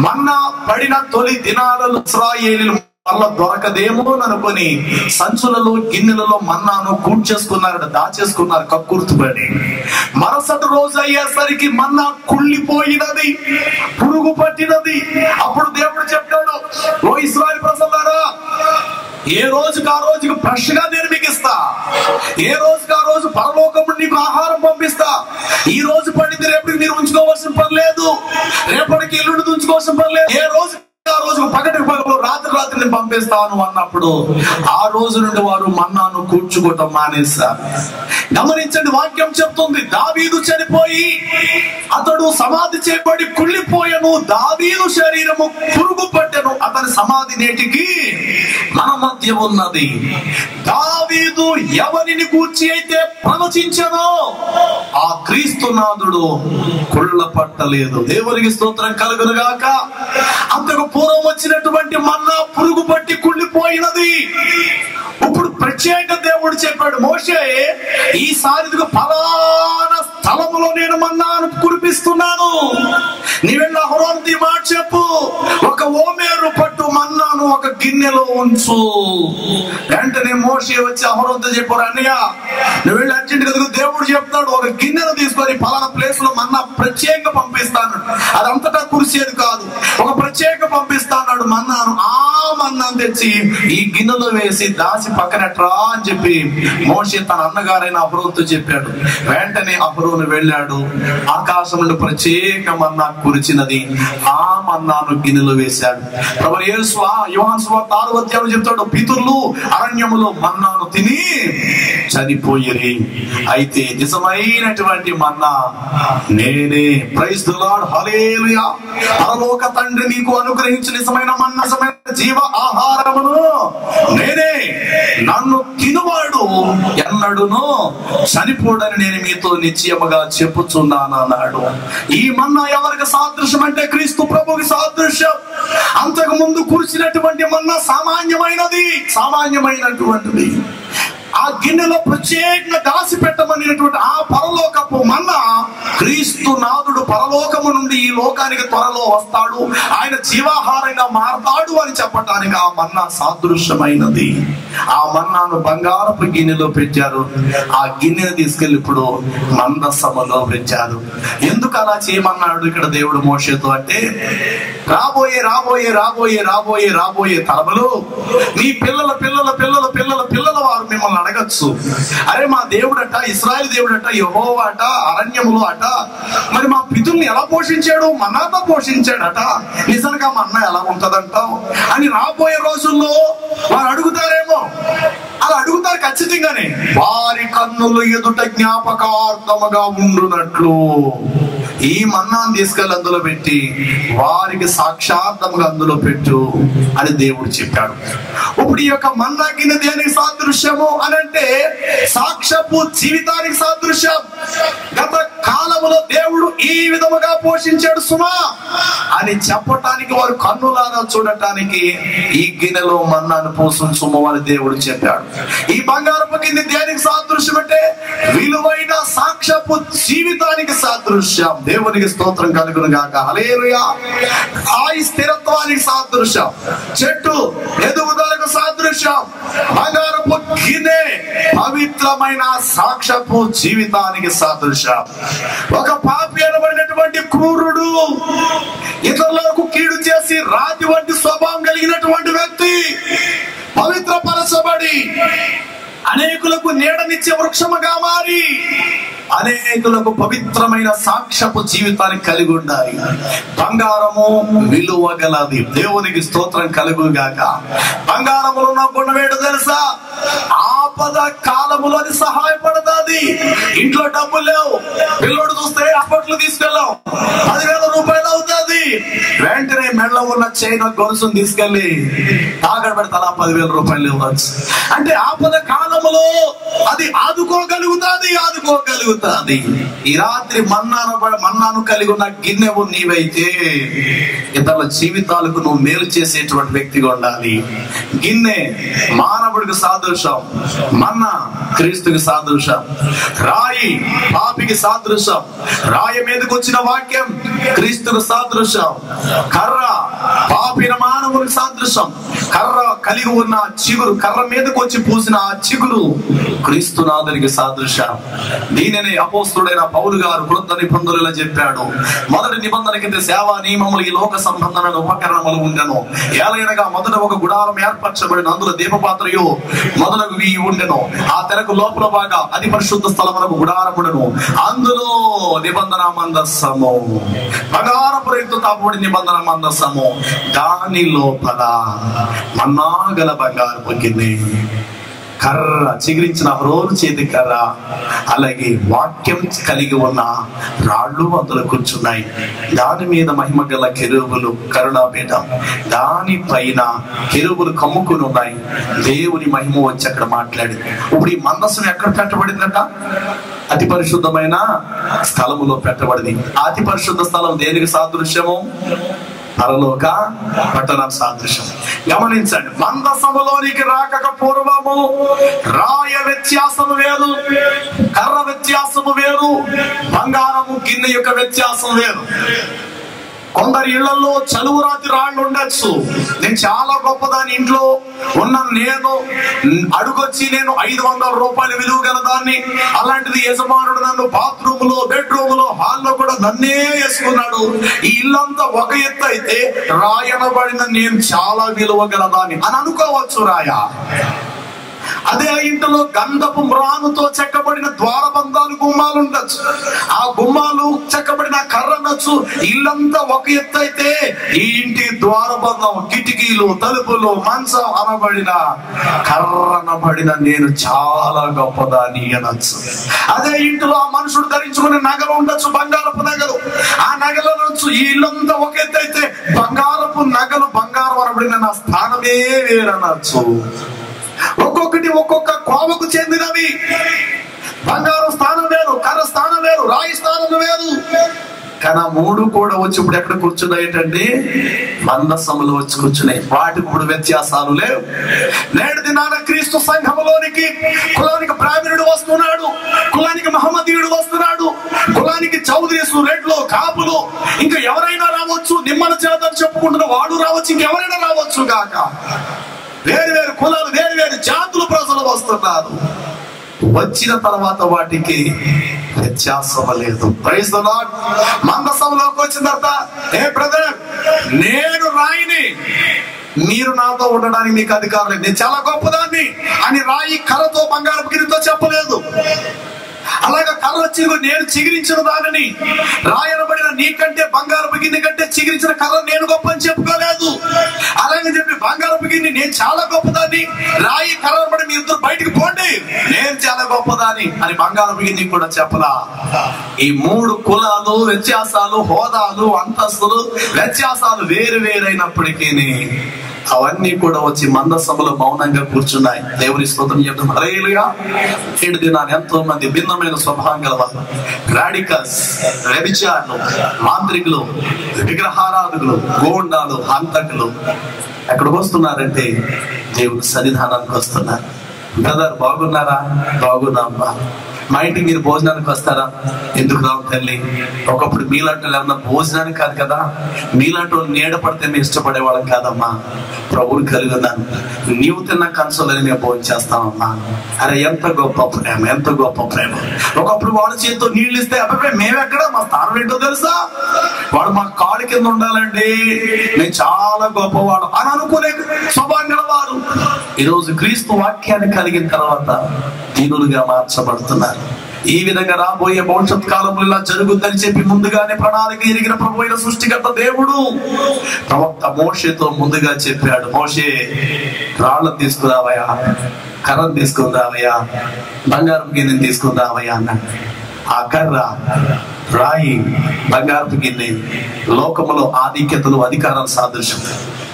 మన్నా పడిన తొలి దినాలలో ఇశ్రాయేలీయులు వల్ల దొరకదేమో అనుకొని సంచులలో గిన్నెలలో మన్నాను కూర్చేసుకున్నారు, దాచేసుకున్నారు కక్కుర్తుపడి. మరుసటి రోజు అయ్యేసరికి మన్నా కుళ్ళిపోయినది, పురుగు పట్టినది. అప్పుడు దేవుడు చెప్పాడు, ఓ ఇశ్రాయేలు ప్రజలారా, ఏ రోజుకి ఆ రోజుకి ఫ్రెష్ గా నేను మీకు ఇస్తా. ఏ రోజుకి ఆ రోజు పరలోకము నీకు ఆహారం పంపిస్తా. ఈ రోజు పండితే రేపటికి మీరు ఉంచుకోవాల్సిన పని లేదు, రేపటికి ఎల్లుండి ఉంచుకోవాల్సిన పని లేదు. ఏ రోజు ఆ రోజు పగటికి పగలు రాత్రి నేను పంపిస్తాను అన్నప్పుడు ఆ రోజు నుండి వారు మన్నాను కూర్చుకోవటం మానేశారు. గమనించండి, వాక్యం చెప్తుంది, దావీదు చనిపోయి అతడు సమాధి చేయబడి కుళ్ళిపోయెను, దావీదు శరీరము పురుగు పట్టెను, అతని సమాధి నేటికి మన మధ్య ఉన్నది. దావీదు ఎవరిని గూర్చి అయితే ప్రవచించెనో ఆ క్రీస్తునాథుడు కుళ్ళ పట్టలేదు. దేవునికి స్తోత్రం కలుగును గాక. అంతకు పూర్వం వచ్చినటువంటి మన్నా పురుగు పట్టి కుళ్ళిపోయినది. ఇప్పుడు ప్రత్యేక దేవుడు చెప్పాడు, మోషే ఈసారి ఫలానా స్థలములో నేను మన్నాను కురిపిస్తున్నాను, నీవెళ్ళ అహరోనుతో మాట చెప్పు, ఒక ఓమేరు పట్టు మన్నాను ఒక గిన్నె గిన్నెలో ఉంచు. వెంటనే మోషే వచ్చి అహరోనుతో చెప్పారు, అన్నయ్య నువ్వు వెళ్ళి అర్జెంట్ కదా, దేవుడు చెప్తాడు ఒక గిన్నెను తీసుకొని పలానా ప్లేస్ లో మన్నా ప్రత్యేకంగా పంపిస్తాను, అదంతటా కురిసేది కాదు, ఒక ప్రత్యేక పంపిస్తాడు మన్నాను. ఆ మన్నాను తెచ్చి ఈ గిన్నెలో వేసి దాచి పక్కనట్రా అని చెప్పి మోషే తన అన్నగారైన అహరోనుతో చెప్పాడు. వెంటనే అహరోను వెళ్ళాడు, ఆకాశం నుండి ప్రత్యేక మన్నా కురిచినది, ఆ మన్నాను గిన్నెలో వేశాడు. ప్రభువు యేసు యోహాను సువార్త 6వ అధ్యాయంలో చెప్తాడు, పితరులు అరణ్యములో మన్నాను తిని చనిపోయిరి, అయితే నిజమైనటువంటి మన్నా నేనే. ప్రైజ్ ది లార్డ్, హల్లెలూయా. పరలోక తండ్రి నీకు అనుగ్రహించిన నిజమైన మన్నా, నిజమైన జీవ ఆహారమును నేనే, నన్ను తినువాడు ఎన్నడును చనిపోడని నేను మీతో నిశ్చయముగా చెప్పుచున్నాను అన్నాడు. ఈ మన్నా ఎవరికి సాదృశ్యం అంటే క్రీస్తు ప్రభువుకి సాదృశ్యం. అంతకు ముందు కురిసినటువంటి మన్నా సామాన్యమైనటువంటిది. ఆ గిన్నెలో ప్రత్యేకంగా దాసి పెట్టమనేటువంటి ఆ పరలోకపు మన్నా క్రీస్తు నాథుడు పరలోకము నుండి ఈ లోకానికి త్వరలో వస్తాడు, ఆయన జీవాహారంగా మారతాడు అని చెప్పటానికి ఆ మన్నా సాదృశ్యమైనది. ఆ మన్నాను బంగారపు గిన్నెలో పెట్టారు, ఆ గిన్నెను తీసుకెళ్లి ఇప్పుడు మందసములో పెట్టారు. ఎందుకు అలా చేయమన్నాడు ఇక్కడ దేవుడు మోషేతో అంటే, రాబోయే రాబోయే రాబోయే రాబోయే రాబోయే తరములు మీ పిల్లల పిల్లల పిల్లల పిల్లల పిల్లల వారు మిమ్మల్ని అడగచ్చు, అరే మా దేవుడట, ఇశ్రాయేలు దేవుడట, యెహోవా అట, అరణ్యములో అట, మరి మా పితరుల్ని ఎలా పోషించాడు, మన్నాతో పోషించాడట, నిజంగా మన్నా ఎలా ఉంటదంటావు అని రాబోయే రోజుల్లో వారు అడుగుతారేమో. అలా అడుగుతారు ఖచ్చితంగానే. వారి కన్నులు ఎదుట జ్ఞాపకార్థముగా ఉండునట్లు ఈ మన్నాను తీసుకెళ్ళి అందులో పెట్టి వారికి సాక్షాత్ముగా అందులో పెట్టు అని దేవుడు చెప్పాడు. ఇప్పుడు ఈ యొక్క మన్నా గిన్నె దేనికి సాదృశ్యము అని అంటే సాక్షపు జీవితానికి సాదృశ్యం. గత కాలములో దేవుడు ఈ విధముగా పోషించాడు సుమా అని చెప్పటానికి, వారు కన్నులారా చూడటానికి ఈ గిన్నెలో మన్నాను పోషించుము అని దేవుడు చెప్పాడు. ఈ బంగారపు గిన్నె దేనికి సాదృశ్యం అంటే విలువైన సాక్షపు జీవితానికి సాదృశ్యం. దేవునికి స్తోత్రం కలుగును గాక, హల్లెలూయా. ఆ స్థిరత్వానికి సాదృశ్యం, చెట్టు ఎదుగుదలకు సాదృశ్యం. బంగారపు గిన్నె పవిత్రమైన సాక్షపు జీవితానికి సాదృశ్యం. ఒక పాపి అనబడినటువంటి క్రూరుడు, ఇతరులకు కీడు చేసి రాతి వంటి స్వభావం కలిగినటువంటి వ్యక్తి పవిత్రపరచబడి అనేకులకు నీడనిచ్చే వృక్షముగా మారి అనేకులకు పవిత్రమైన సాక్ష్యపు జీవితాన్ని కలిగి ఉండాలి. బంగారము విలువ గలది. దేవునికి స్తోత్రం కలుగుగాక. బంగారములో ఉన్న గుణం ఏంటో తెలుసా? ఆపద కాలములో అది సహాయపడుతుంది. ఇంట్లో డబ్బులు లేవు, పిల్లోడు చూస్తే హాస్పిటల్ తీసుకెళ్ళాం, 10,000 రూపాయలు అవుతుంది. వెంటనే మెడలో ఉన్న చైన్ గొలుసును తీసుకెళ్లి తాగడ పెడితే అలా 10,000 రూపాయలు ఇవ్వచ్చు. అంటే ఆపద కాలములో అది ఆదుకోగలుగుతుంది. ఈ రాత్రి మన్నాను కలిగి ఉన్న గిన్నెవు నీవైతే ఇతరుల జీవితాలకు నువ్వు మేలు చేసేటువంటి వ్యక్తిగా ఉండాలి. గిన్నె మానవుడికి సాదృశ్యం, మన్నా క్రీస్తుకి సాదృశ్యం. రాయి పాపికి సాదృశ్యం, రాయి మీదకి వచ్చిన వాక్యం క్రీస్తుకు సాదృశ్యం. కర్ర పాపిన మానవునికి సాదృశ్యం. కర్ర కలిగి ఉన్న చిగురు, కర్ర మీదకి వచ్చి పూసిన ఆ చిగురు క్రీస్తునాథునికి సాదృశ్యం. దీనిని అపోస్తుడైన పౌలు గారు క్రొత్త నిబంధనలో చెప్పాడు. మొదటి నిబంధన కింద సేవా నియమములు ఈ లోక సంబంధమైన ఉపకరణములు ఉండెను. ఏలైనగా మొదట ఒక గుడారం ఏర్పరచబడిన, అందులో దీపపాత్రయు మొదలగు ఉండెను. ఆ తెరకు లోపల బాగా అతి పరిశుద్ధ స్థలమునకు గుడారముడెను. అందులో నిబంధన మందస్సము, బంగారపు రేకుతో తాపబడి నిబంధన మందస్సము, దాని లోపల మన్నా గల బంగారపు గిన్నె, కర్ర చిగురించిన అహరోను చేతి కర్ర, అలాగే వాక్యం కలిగి ఉన్న రాళ్ళు అందులో కూర్చున్నాయి. దాని మీద మహిమ గల కెరూబులు, కరుణాపీఠం, దాని పైన కెరూబులు కమ్ముకుని ఉన్నాయి. దేవుని మహిమ వచ్చి అక్కడ మాట్లాడింది. ఇప్పుడు ఈ మందస్సం ఎక్కడ పెట్టబడిందట? అతి పరిశుద్ధమైన స్థలములో పెట్టబడింది. అతి పరిశుద్ధ స్థలం దేనికి సాదృశ్యము? పరలోక పట్టణం సాదృశ్యం. గమనించండి, మందసములోనికి రాకక పూర్వము రాయ వ్యత్యాసము వేరు, కర్ర వ్యత్యాసము వేరు, బంగారము గిన్నె యొక్క వ్యత్యాసం వేరు. కొందరి ఇళ్లలో చలువు రాతి రాళ్ళు ఉండొచ్చు. నేను చాలా గొప్పదాన్ని, ఇంట్లో ఉన్న నేను అడుగొచ్చి నేను 500 రూపాయలు విలువ గల దాన్ని. అలాంటిది యజమానుడు నన్ను బాత్రూమ్ లో, బెడ్రూమ్ లో, హాల్లో కూడా నన్నే వేసుకున్నాడు. ఈ ఇల్లంతా ఒక ఎత్తు అయితే రాయనబడిన నేను చాలా విలువ గలదాన్ని అని అనుకోవచ్చు రాయ. అదే ఇంటిలో గంధపు మ్రానుతో చెక్కబడిన ద్వారబంధాలు, గుమ్మాలు ఉండొచ్చు. ఆ గుమ్మాలు చెక్కబడిన కర్ర అనొచ్చు. ఇల్లంతా ఒక ఎత్తు అయితే ఈ ఇంటి ద్వారబంధం, కిటికీలు, తలుపులు, మంచం అనబడిన కర్ర అనబడిన నేను చాలా గొప్పదాన్ని అనొచ్చు. అదే ఇంటిలో ఆ మనుషుడు ధరించుకునే నగలు ఉండొచ్చు, బంగారపు నగలు. ఆ నగలు అనొచ్చు. ఈ ఇల్లంతా ఒక ఎత్తు అయితే బంగారపు నగలు, బంగారం అనబడిన నా స్థానమే వేరనొచ్చు. ఒక్కొక్కటి ఒక్కొక్క కోవకు చెందినవి. బంగారం స్థానం వేరు, కర్ర స్థానం వేరు, రాయి స్థానం వేరు. కానీ ఆ 3 కూడా వచ్చి ఇప్పుడు ఎక్కడ కూర్చున్నాయి ఏంటంటే మందసములో వచ్చి కూర్చున్నాయి. వాటికి ఇప్పుడు వ్యత్యాసాలు లేవు. నేటి దినాన క్రీస్తు సంఘములోనికి కులానికి బ్రాహ్మణుడు వస్తున్నాడు, కులానికి మహమ్మదీయుడు వస్తున్నాడు, కులానికి చౌదరీసు, రెడ్లు, కాపులు, ఇంకా ఎవరైనా రావచ్చు. నిమ్మల చేతని చెప్పుకుంటున్న వాడు రావచ్చు, ఇంకెవరైనా రావచ్చు గాక. వేరు వేరు కులాలు, వేరు వేరు జాతులు ప్రజలు వస్తున్నారు. వచ్చిన తర్వాత వాటికి వ్యత్యాసం లేదు. Praise the lord. మందసంలోకి వచ్చిన తర్వాత, ఏ బ్రదర్, నేను రాయిని, మీరు నాతో ఉండడానికి మీకు అధికారం లేదు, నేను చాలా గొప్పదాన్ని అని రాయి కర్రతో, బంగారపు గిన్నెతో చెప్పలేదు. అలాగే కర్ర వచ్చి నేను చిగిరించిన దానిని, రాయనబడిన నీకంటే బంగారపు గిన్నె కంటే చిగిరించిన కర్ర నేను గొప్ప అని చెప్పుకోలేదు. అలాగే చెప్పి బంగారపు గిన్నె నేను చాలా గొప్పదాన్ని, రాయి కర్రబడి మీ ఇద్దరు బయటికి పోండి, నేను చాలా గొప్పదాన్ని అని బంగారపు గిన్నె కూడా చెప్పలా. ఈ 3 కులాలు, వ్యత్యాసాలు, హోదాలు, అంతస్తులు, వ్యత్యాసాలు వేరు వేరైనప్పటికీ అవన్నీ కూడా వచ్చి మందసభలో మౌనంగా కూర్చున్నాయి. దేవుని స్తోత్రం చెప్తాం. హల్లెలూయా. 7 దినాలు ఎంతో మంది భిన్నమైన స్వభావం గలవారు, రాడికల్స్, వ్యభిచారులు, మాంత్రికులు, విగ్రహారాధకులు, గోండాలు, హంతకులు ఎక్కడికి వస్తున్నారంటే దేవుని సన్నిధానానికి వస్తున్నారు. బ్రదర్ బాగున్నారా? బాగున్నామ్మా. మా ఇంటికి మీరు భోజనానికి వస్తారా? ఎందుకు రావు తల్లి? ఒకప్పుడు మీలాంటి ఏమన్నా భోజనానికి కాదు కదా, మీలాంటి వాళ్ళు నీడ పడితే మేము ఇష్టపడేవాళ్ళం కాదమ్మా. ప్రభువుని కలిగి ఉన్నాను, నీవు తిన్న కన్సోలని మేము భోజనం చేస్తామమ్మా. అరే ఎంత గొప్ప ప్రేమ, ఎంత గొప్ప ప్రేమ. ఒకప్పుడు వాళ్ళ చేతితో నీళ్ళు ఇస్తే అబ్బాయి మేమెక్కడ, మా స్థానం ఏంటో తెలుసా, వాడు మా కాడి కింద ఉండాలండి, మేము చాలా గొప్పవాడు అని అనుకునే స్వభావం గలవారు ఈరోజు క్రీస్తు వాక్యాన్ని కలిగిన తర్వాత దీనులుగా మార్చబడుతున్నారు. ఈ విధంగా రాబోయే భవిష్యత్ కాలంలో ఇలా జరుగుద్దని చెప్పి ముందుగానే ప్రణాళిక ఎరిగిన ప్రభువైన సృష్టికర్త దేవుడు ప్రవక్త మోషేతో ముందుగా చెప్పాడు. మోషే, రాళ్ళను తీసుకురావయ్యా, కర్రను తీసుకుని రావయ్యా, బంగారం గిన్నెని తీసుకుని రావయ్యా అన్నాడు. ఆ కర్ర, రాయి, బంగారపు గిన్నె లోకములో ఆధిక్యతలు, అధికారాలు సాదృశ్యం.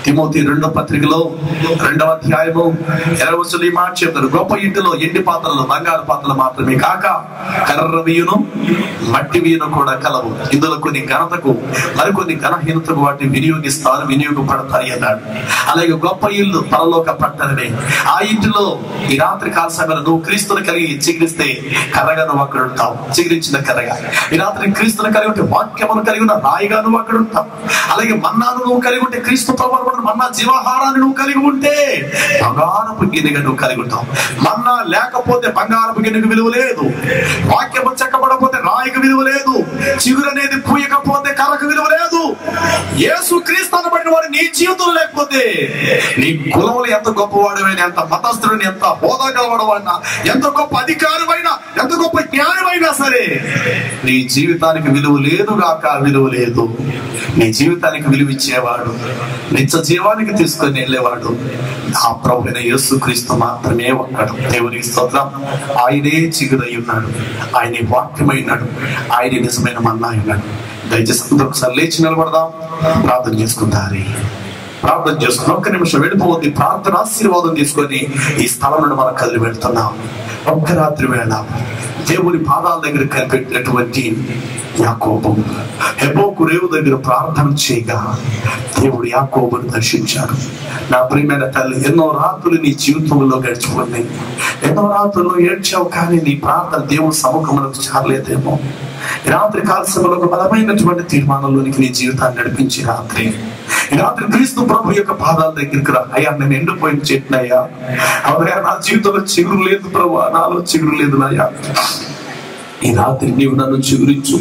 తిమోతి 2వ పత్రికలో 2వ అధ్యాయము 20వ వచనంలో ఈ మాట చెప్తారు. గొప్ప ఇంటిలో ఎండి పాత్రలు, బంగారు పాత్రలు మాత్రమే కాక కర్ర వీయును, మట్టి వీయును కూడా కలవు. ఇందులో కొన్ని ఘనతకు, మరికొన్ని ఘనహీనతకు వాటిని వినియోగిస్తారు, వినియోగపడతాయి అన్నాడు. అలాగే గొప్ప ఇల్లు పరలోక పట్టణమే. ఆ ఇంటిలో ఈ రాత్రి కాల సమయంలో నువ్వు క్రీస్తుని కలిగి చిగిరిస్తే కర్రగా నువ్వు అక్కడ ఉంటావు, చిగిరించిన కర్రగా. ఈ రాత్రి క్రీస్తుని కలిగి ఉంటే, వాక్యమును కలిగి ఉన్న రాయిగా నువ్వు అక్కడ ఉంటావు. అలాగే మన్నాను నువ్వు కలిగి ఉంటే, క్రీస్తు ప్రభువు మన్నా జీవాహారాన్ని నువ్వు కలిగి ఉంటే బంగారపు గిన్నెగా నువ్వు కలిగి ఉంటావు. మన్నా లేకపోతే బంగారపు గిన్నెకు విలువ లేదు, వాక్యము చెక్కబడకపోతే రాయికి విలువ లేదు, చిగురు అనేది పూయకపోతే కర్రకు విలువ లేదు. యేసు క్రీస్తు అనబడిన వాడు నీ జీవితంలో లేకపోతే నీ కులములు ఎంత గొప్పవాడమైనా, ఎంత మతస్థుడిని, ఎంత హోదా గలవాడమైనా, ఎంత గొప్ప అధికారమైనా, ఎంత గొప్ప జ్ఞానమైనా సరే నీ జీవితానికి విలువ లేదు గాక, విలువ లేదు. నీ జీవితానికి విలువ ఇచ్చేవాడు, నిత్య జీవానికి తీసుకొని వెళ్ళేవాడు ఆ ప్రభువైన యేసుక్రీస్తు మాత్రమే ఒక్కడు. దేవునికి స్తోత్రం. ఆయనే చిగురై ఉన్నాడు, ఆయనే వాక్యమైనాడు, ఆయనే నిజమైన మన్నా ఉన్నాడు. దయచేసి అందరూ ఒకసారి లేచి నిలబడదాం, ప్రార్థన చేసుకుంటారు. ప్రార్థన చేసుకుని 1 నిమిషం వెళ్ళిపోతుంది. ప్రార్థన ఆశీర్వాదం తీసుకొని ఈ స్థలం నుండి మనం కదిలి వెళ్తున్నాం. ఒక్క రాత్రి వేళ దేవుని పాదాల దగ్గర కనిపెట్టినటువంటి యాకోబు హెబోకు రేవు దగ్గర ప్రార్థన చేయగా దేవుడు యాకోబును దర్శించాడు. నా ప్రియమైన తల్లి, ఎన్నో రాత్రులు నీ జీవితంలో గడిచిపోయింది, ఎన్నో రాత్రులు ఏడ్చావు, కానీ నీ ప్రార్థన దేవుని సముఖములకు చేరలేదేమో. రాత్రి కాలసభలో ఒక బలమైనటువంటి తీర్మానంలోనికి నీ జీవితాన్ని నడిపించి రాత్రి క్రీస్తు ప్రభు యొక్క పాదాల దగ్గరికి రా. అయ్యా, నేను ఎండిపోయిన చెట్నయ్యా, అవునయ్యా, నా జీవితంలో చిగురు లేదు ప్రభు, నాలో చిగురు లేదు అయ్యా, ఈ రాత్రి నీవు నన్ను చిగురించు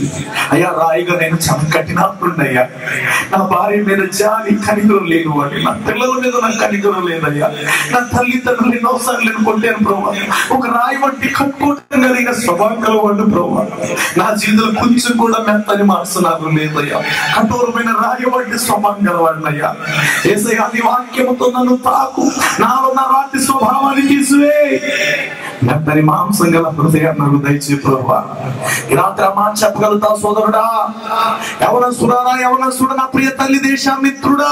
అయ్యా. రాయిగా నేను చాలా కఠినాత్ముడినయ్యా, నా భార్య మీద జాలి కనికరం లేదు అని, నా పిల్లల మీద నాకు కనికరం లేదయ్యా, నా తల్లిదండ్రులు ఎన్నోసార్లు నేను కొట్టాను ప్రభు, ఒక రాయి వంటి కట్టుకోవడం కలిగిన స్వభావం వాడు ప్రభు, నా జీవితంలో కొంచెం కూడా మెత్తని మనసు నాకు లేదయ్యా, కఠోరమైన రాయి వంటి స్వభావం గలవాడినయ్యా. యేసయ్యా, నీ వాక్యముతో నన్ను తాకు, నాలో నా రాతి స్వభావాన్ని తీసివే, మెత్తని మాంసం గల హృదయాన్ని నాకు దయచే ప్రభు. ఈ రాత్రి అమ్మా చెప్పగలుగుతావు సోదరుడా, ఎవరన్నా నా ప్రియ తల్లి దేశ మిత్రుడా,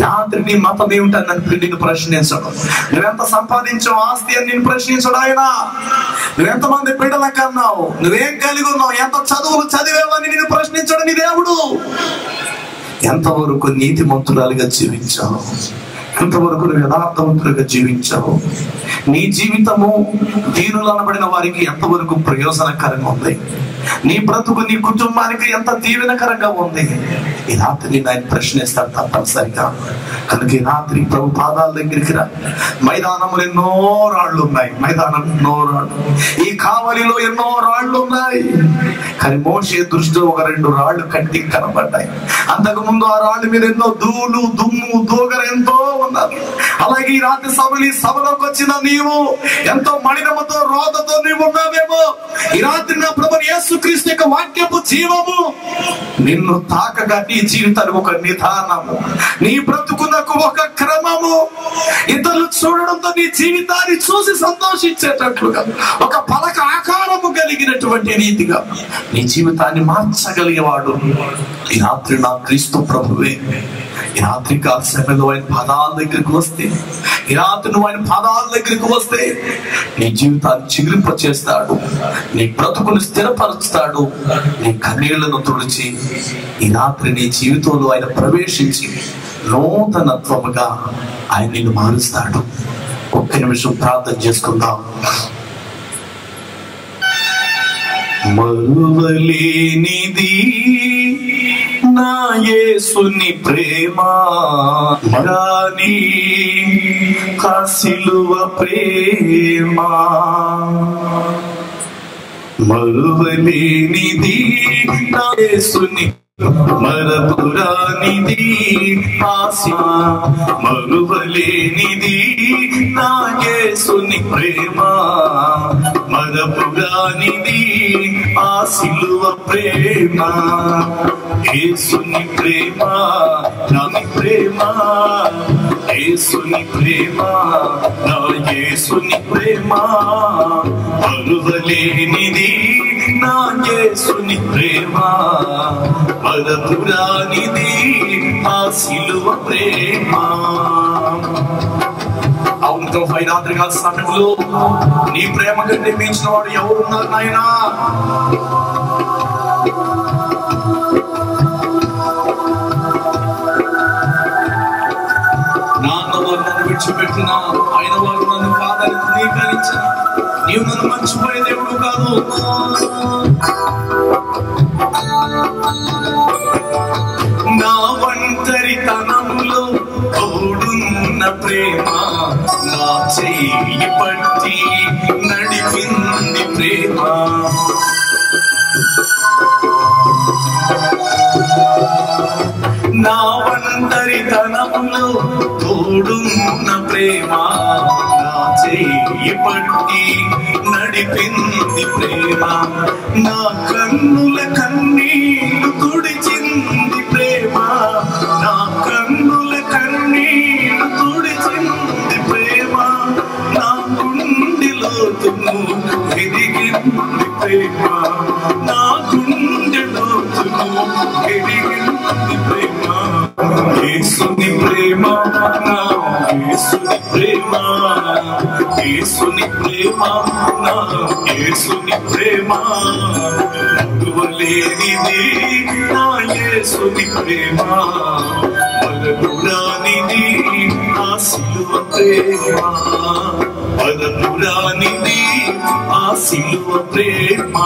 రాత్రి నీ మతం ఏమిటని నన్ను నిన్ను ప్రశ్నించడం, నువ్వెంత సంపాదించావు ఆస్తి అని నేను ప్రశ్నించడు ఆయన, నువ్వెంతమంది బిడ్డల కన్నావు, నువ్వేం కలిగి ఉన్నావు, ఎంత చదువులు చదివేవని నేను ప్రశ్నించడు నీ దేవుడు. ఎంతవరకు నీతిమంతురాలుగా జీవించావు, ఎంతవరకు యథార్థవంతులుగా జీవించావు, నీ జీవితము దీనులు అనబడిన వారికి ఎంతవరకు ప్రయోజనకరంగా ఉంది, నీ బ్రతుకు నీ కుటుంబానికి ఎంత దీవెనకరంగా ఉంది, ఈ రాత్రి ఆయన ప్రశ్నిస్తాడు తప్పనిసరిగా. కనుక ఈ రాత్రి ప్రభు పాదాల దగ్గరికి రా. మైదానంలో ఎన్నో రాళ్ళు ఉన్నాయి, ఈ కావలిలో ఎన్నో రాళ్ళు ఉన్నాయి, కానీ మోషే దృష్టిలో ఒక 2 రాళ్ళు కంటికి కనబడ్డాయి. అంతకు ముందు ఆ రాళ్ళ మీద ఎన్నో ధూళి దుమ్ము దూగరు ఎంతో ఉన్నారు. అలాగే ఈ రాత్రి సభలోకి వచ్చిన నీవు ఎంతో మలినముతో రోదతో నీవు ఉన్నావేమో, ఈ రాత్రి నా ప్రభు యేసుక్రీస్తు యొక్క వాక్యపు జీవము నిన్ను తాకగా నీ జీవితానికి ఒక నిదానము, నీ బ్రతుకునకు ఒక క్రమము, ఇతరులు చూడడంతో నీ జీవితాన్ని చూసి సంతోషించేటట్లుగా ఒక పలక ఆకారము కలిగినటువంటి రీతిగా నీ జీవితాన్ని మార్చగలిగేవాడు ఈ రాత్రి నా క్రీస్తు ప్రభువే. ఈ రాత్రి కాల సమయంలో ఆయన పాదాల దగ్గరికి వస్తే, ఈ రాత్రి నువ్వు ఆయన పాదాల దగ్గరికి వస్తే నీ జీవితాన్ని చిగురింప చేస్తాడు, నీ బ్రతుకుని స్థిరపరుస్తాడు, నీ కన్నీళ్లను తుడిచి ఈ రాత్రి నీ జీవితంలో ఆయన ప్రవేశించి నూతనత్వముగా ఆయన నిన్ను మారుస్తాడు. ఒక్క నిమిషం ప్రార్థన చేసుకుందాం. మరువలేనిది నా యేసుని ప్రేమ, మరాని సిలువ ప్రేమ, మరువలేనిది నా యేసుని మరపురానిది ఆశ, మరువలేనిది నా యేసుని ప్రేమ, మరపురానిది ఆ సిలువ ప్రేమ, యేసుని ప్రేమ నాని ప్రేమ, యేసుని ప్రేమ నా యేసుని ప్రేమ, మరువలేనిది నా యేసుని ప్రేమ, మరపురానిది ఆ సిలువ ప్రేమ. అవును, రాత్రి కాల సమయంలో నీ ప్రేమ కంటే మించిన వాడు ఎవరున్నారు నాయనా? నాన్న వారు నన్ను విడిచిపెట్టిన, ఆయన వారు నన్ను కాదని ధృవీకరించిన, నీవు నన్ను మర్చిపోయే దేవుడు కాదు. నా ఒంటరితనంలో తోడున్న ప్రేమ, నా చెయ్యి పట్టి నడిపింది ప్రేమ, నా ఒంటరితనంలో తోడున్న ప్రేమ, నా చెయ్యి పట్టి నడిపింది ప్రేమ, నా కన్నుల కన్నీళ్లు తుడిచింది ప్రేమ, నా కన్నుల కన్నీళ్లు తుడిచింది ప్రేమ, నా గుండెలో తుమ్ము ఎదిగింది ప్రేమ, నా గుండెలో తుమ్ము ఎదిగింది ప్రేమ, యేసుని ప్రేమ నా యేసుని ప్రేమ, యేసుని ప్రేమ నా యేసుని ప్రేమ, మరువలేనిది నా యేసుని ప్రేమ, మరపురానిది ఆ సిలువ ప్రేమ, మరపురానిది ఆ సిలువ ప్రేమ,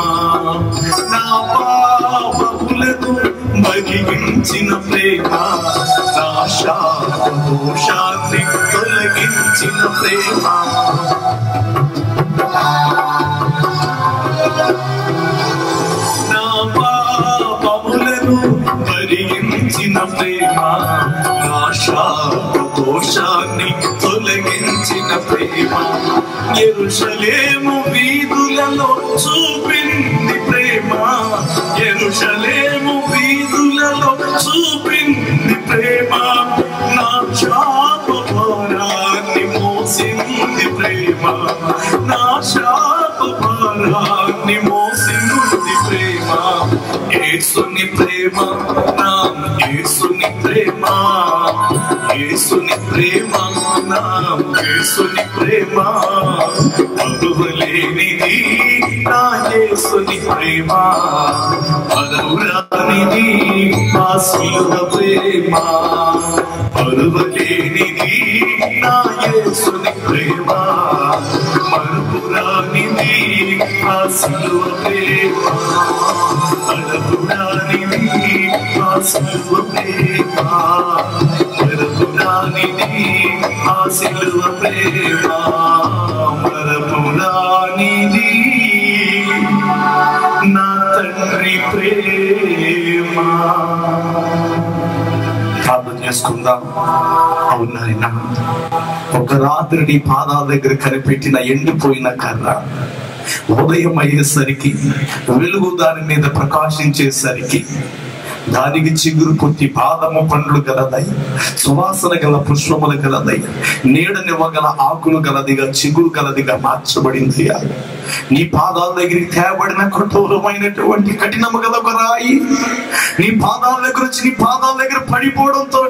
నా పాపములను భరించిన ప్రేమ, నా శాపదోషాన్ని తొలగించిన ప్రేమ, నా పాపములను భరించిన ప్రేమ, నా శాపదోషాన్ని తొలగించిన ప్రేమ, యెరూషలేము వీధులలో చూపింది ప్రేమ, యెరూషలేము వీధులలో చూపింది ప్రేమ, నా శాపభారాన్ని మోసింది ప్రేమ, నా శాపభారాన్ని మోసింది ప్రేమ, యేసుని ప్రేమ, నా యేసుని ప్రేమ, యేసుని ప్రేమ, నా యేసుని ప్రేమ, మరువలేనిది నా యేసుని ప్రేమ, మరువరానిది నా సిలువ ప్రేమ, మరువలేనిది నా యేసుని ప్రేమ, మరుపురానిది నా సిలువ ప్రేమ, మరుపురానిది నా సిలువ ప్రేమ, మరుపురానిది నా సిలువ ప్రేమ, మరుపురానిది నా తండ్రి ప్రేమ. ప్రార్థన చేసుకుందాం. అవునాయన, ఒక రాత్రి నీ పాదాల దగ్గర కనిపెట్టిన ఎండిపోయిన కర్ర ఉదయం అయ్యేసరికి వెలుగు దాని మీద ప్రకాశించేసరికి దానికి చిగురు పొత్తి బాదము పండ్లు గలదై, సువాసన గల పుష్పములు గలదై, నీడనివ్వగల ఆకులు గలదిగా, చిగురు గలదిగా మార్చబడింది. నీ పాదాల దగ్గరికి తేబడిన కఠోరమైనటువంటి కఠినము గల ఒక రాయి నీ పాదాల దగ్గర వచ్చి నీ పాదాల దగ్గర పడిపోవడంతో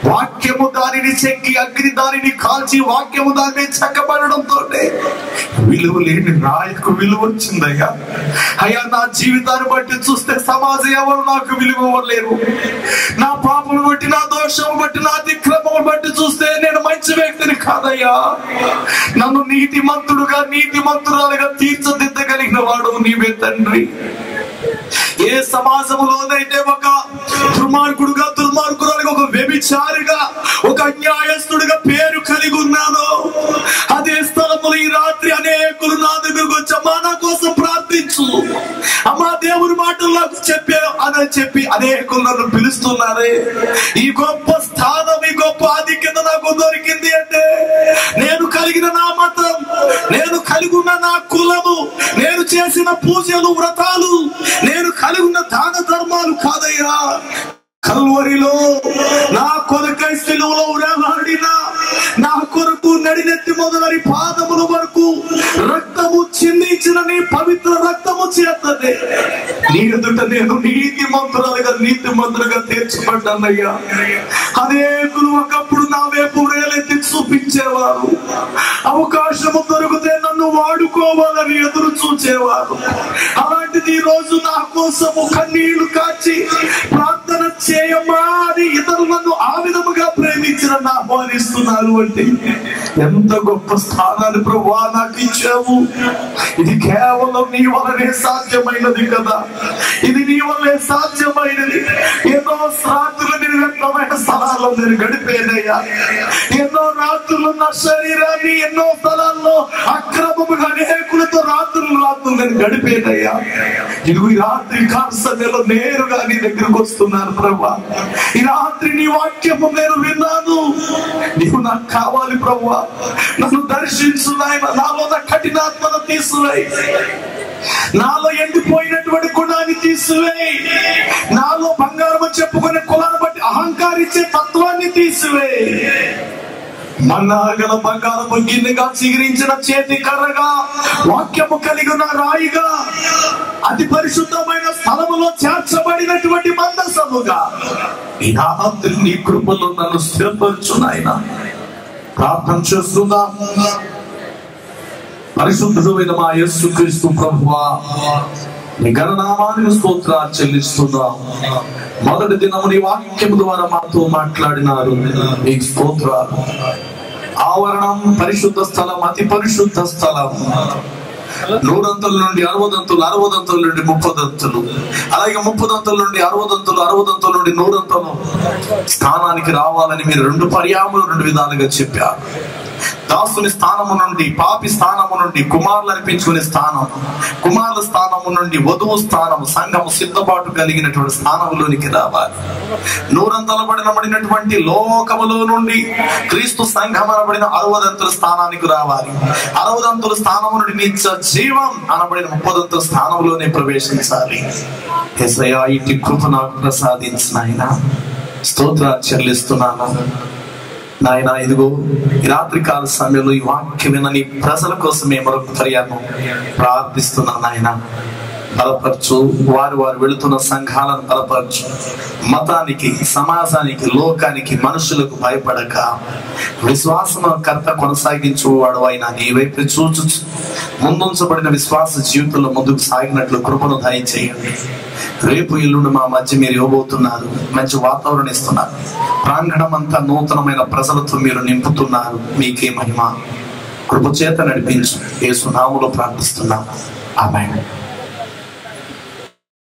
వాక్యము దానిని చెక్కి, అగ్ని దానిని కాల్చి, వాక్యము దాన్ని చెక్కబడడంతో విలువ లేని రాయకు విలువ వచ్చిందయ్యా. అయ్యా, నా జీవితాన్ని బట్టి చూస్తే సమాజం ఎవరు నాకు విలువ ఇవ్వలేరు. నా పాపము బట్టి, నా దోషము బట్టి, నా అతిక్రమము బట్టి చూస్తే నేను మంచి వ్యక్తిని కాదయ్యా. నన్ను నీతిమంతుడుగా, నీతిమంతురాలుగా తీర్చిదిద్దగలిగిన వాడు నీవే తండ్రి. ఏ సమాజంలోనైతే ఒక దుర్మార్గుడుగా, దుర్మార్గురాలుగా, ఒక వ్యభిచారిగా, ఒక అన్యాయస్తుడిగా పేరు కలిగి ఉన్నానో అదే స్థలములో ఈ రాత్రి అనేకులు నా దగ్గరకు వచ్చి అమ్మా నా కోసం ప్రార్థించు, అమ్మా దేవుని మాటలు నాకు చెప్పి అనేకులు నన్ను పిలుస్తున్నారే. ఈ గొప్ప స్థానం, ఈ గొప్ప ఆధిక్యత నాకు దొరికింది అంటే నేను కలిగిన నా మతం, నేను కలిగి ఉన్న నా కులము, నేను చేసిన పూజలు, వ్రతాలు, నేను కలిగి ఉన్న దాన ధర్మాలు కాదయ్యా. కల్వరిలో నా కొరకై సిలువలో ఉరగాడిన, నా కొరకు నడినెత్తి మొదలని పాదముల వరకు రక్తము చిందించిన నీ పవిత్ర రక్తము చేతనే నీ ఎదుట నేను నీతిమంతులుగా తీర్చబడ్డానయ్యా. అనేకులు ఒకప్పుడు నా వైపు వేలెత్తి చూపించేవారు, అవకాశము దొరికితే నన్ను వాడుకోవాలని ఎదురు చూచేవారు. అలాంటిది ఈ రోజు నా కోసము కన్నీళ్లు కాచి ప్రార్థన చేయమ్మా అని ఇతరులను ఆ విధముగా ప్రేమించిన ఆహ్వానిస్తున్నారు అంటే ఎంత గొప్ప స్థానాన్ని ప్రభువా నాకు ఇచ్చావు. ఇది కేవలం నీ వల్లనే సాధ్యమైనది కదా, ఇది నీ వల్లే సాధ్యమైనది. ఎన్నో రాత్రులు నిర్వ్యక్తమైన స్థలాల్లో నేను గడిపేదయ్యా. ఎన్నో రాత్రులు నా శరీరాన్ని ఎన్నో స్థలాల్లో అక్రమముగా అనేకులతో రాత్రులు నేను గడిపేదయ్యా. ఇదిగో ఈ రాత్రి కాల్సలో నేరుగా నీ దగ్గరకు వస్తున్నాను ప్రభువా. ఈ రాత్రి నీ వాక్యము నేను విన్నాను, నీవు నాకు కావాలి ప్రభువా. నన్ను దర్శించు నాయన, నాలో నా కఠినాత్మను తీసివేయి, నాలో ఎండిపోయినటువంటి గుణాన్ని తీసివేయి, నాలో బంగారం చెప్పుకునే కులాన్ని బట్టి అహంకారించే తత్వాన్ని తీసివేయి. మన్నాగల బంగారము గిన్నెగా చిగిరించిన చేతి కర్రగా, వాక్యము కలిగిన రాయిగా, అతి పరిశుద్ధమైన స్థలములో చేర్చబడినటువంటి మందసముగా ఈ రాత్రి నీ కృపలో నన్ను స్థిరపరచు నాయన. ప్రార్థన చేస్తున్నా. పరిశుద్ధుడైన మా యేసుక్రీస్తు ప్రభువా, నీ ఘననామానికి స్తోత్రాలు చెల్లిస్తున్నాం. మొదటి దినము నీ వాక్యము ద్వారా మాతో మాట్లాడినారు, నీకు స్తోత్రాలు. ఆవరణం పరిశుద్ధ స్థలం, అతి పరిశుద్ధ స్థలం. 100 నుండి 60, 60 నుండి 30, అలాగే 30 నుండి 60, 60 నుండి 100 స్థానానికి రావాలని మీరు 2 పర్యాములు 2 విధాలుగా చెప్పారు. దాసుని స్థానము నుండి, పాపి స్థానము నుండి కుమారులు అనిపించుకునే స్థానం, కుమారుల స్థానము నుండి వధువు స్థానం, సంఘము సిద్ధపాటు కలిగినటువంటి స్థానంలోనికి రావాలి. 100 అనబడినటువంటి లోకములో నుండి క్రీస్తు సంఘం అనబడిన 60 స్థానానికి రావాలి. 60 స్థానము నుండి నిత్య జీవం అనబడిన 30 స్థానంలోనే ప్రవేశించాలి. యేసయ్యా, ఇట్టి కృప నాకు ప్రసాదించిన ఆయన స్తోత్రాలు చెల్లిస్తున్నాను నాయన. ఇదిగో ఈ రాత్రికాల సమయంలో ఈ వాక్యం వినని ప్రజల కోసమే మరొక పర్యాయం ప్రార్థిస్తున్నాను నాయన. బలపరచు, వారు వెళుతున్న సంఘాలను బలపరచు. మతానికి, సమాజానికి, లోకానికి, మనుషులకు భయపడక విశ్వాసం కర్త కొనసాగించువాడు అయినా నీ వైపు చూచు ముందుంచబడిన విశ్వాస జీవితంలో ముందుకు సాగినట్లు కృపను దయచేయండి. రేపు ఎల్లుండి మా మధ్య మీరు ఇవ్వబోతున్నారు, మంచి వాతావరణం ఇస్తున్నారు. ప్రాంగణం అంతా నూతనమైన ప్రజలతో మీరు నింపుతున్నారు. మీకే మహిమ. కృప చేత నడిపించు. యేసు నామములో ప్రార్థిస్తున్నాము. ఆమేన్.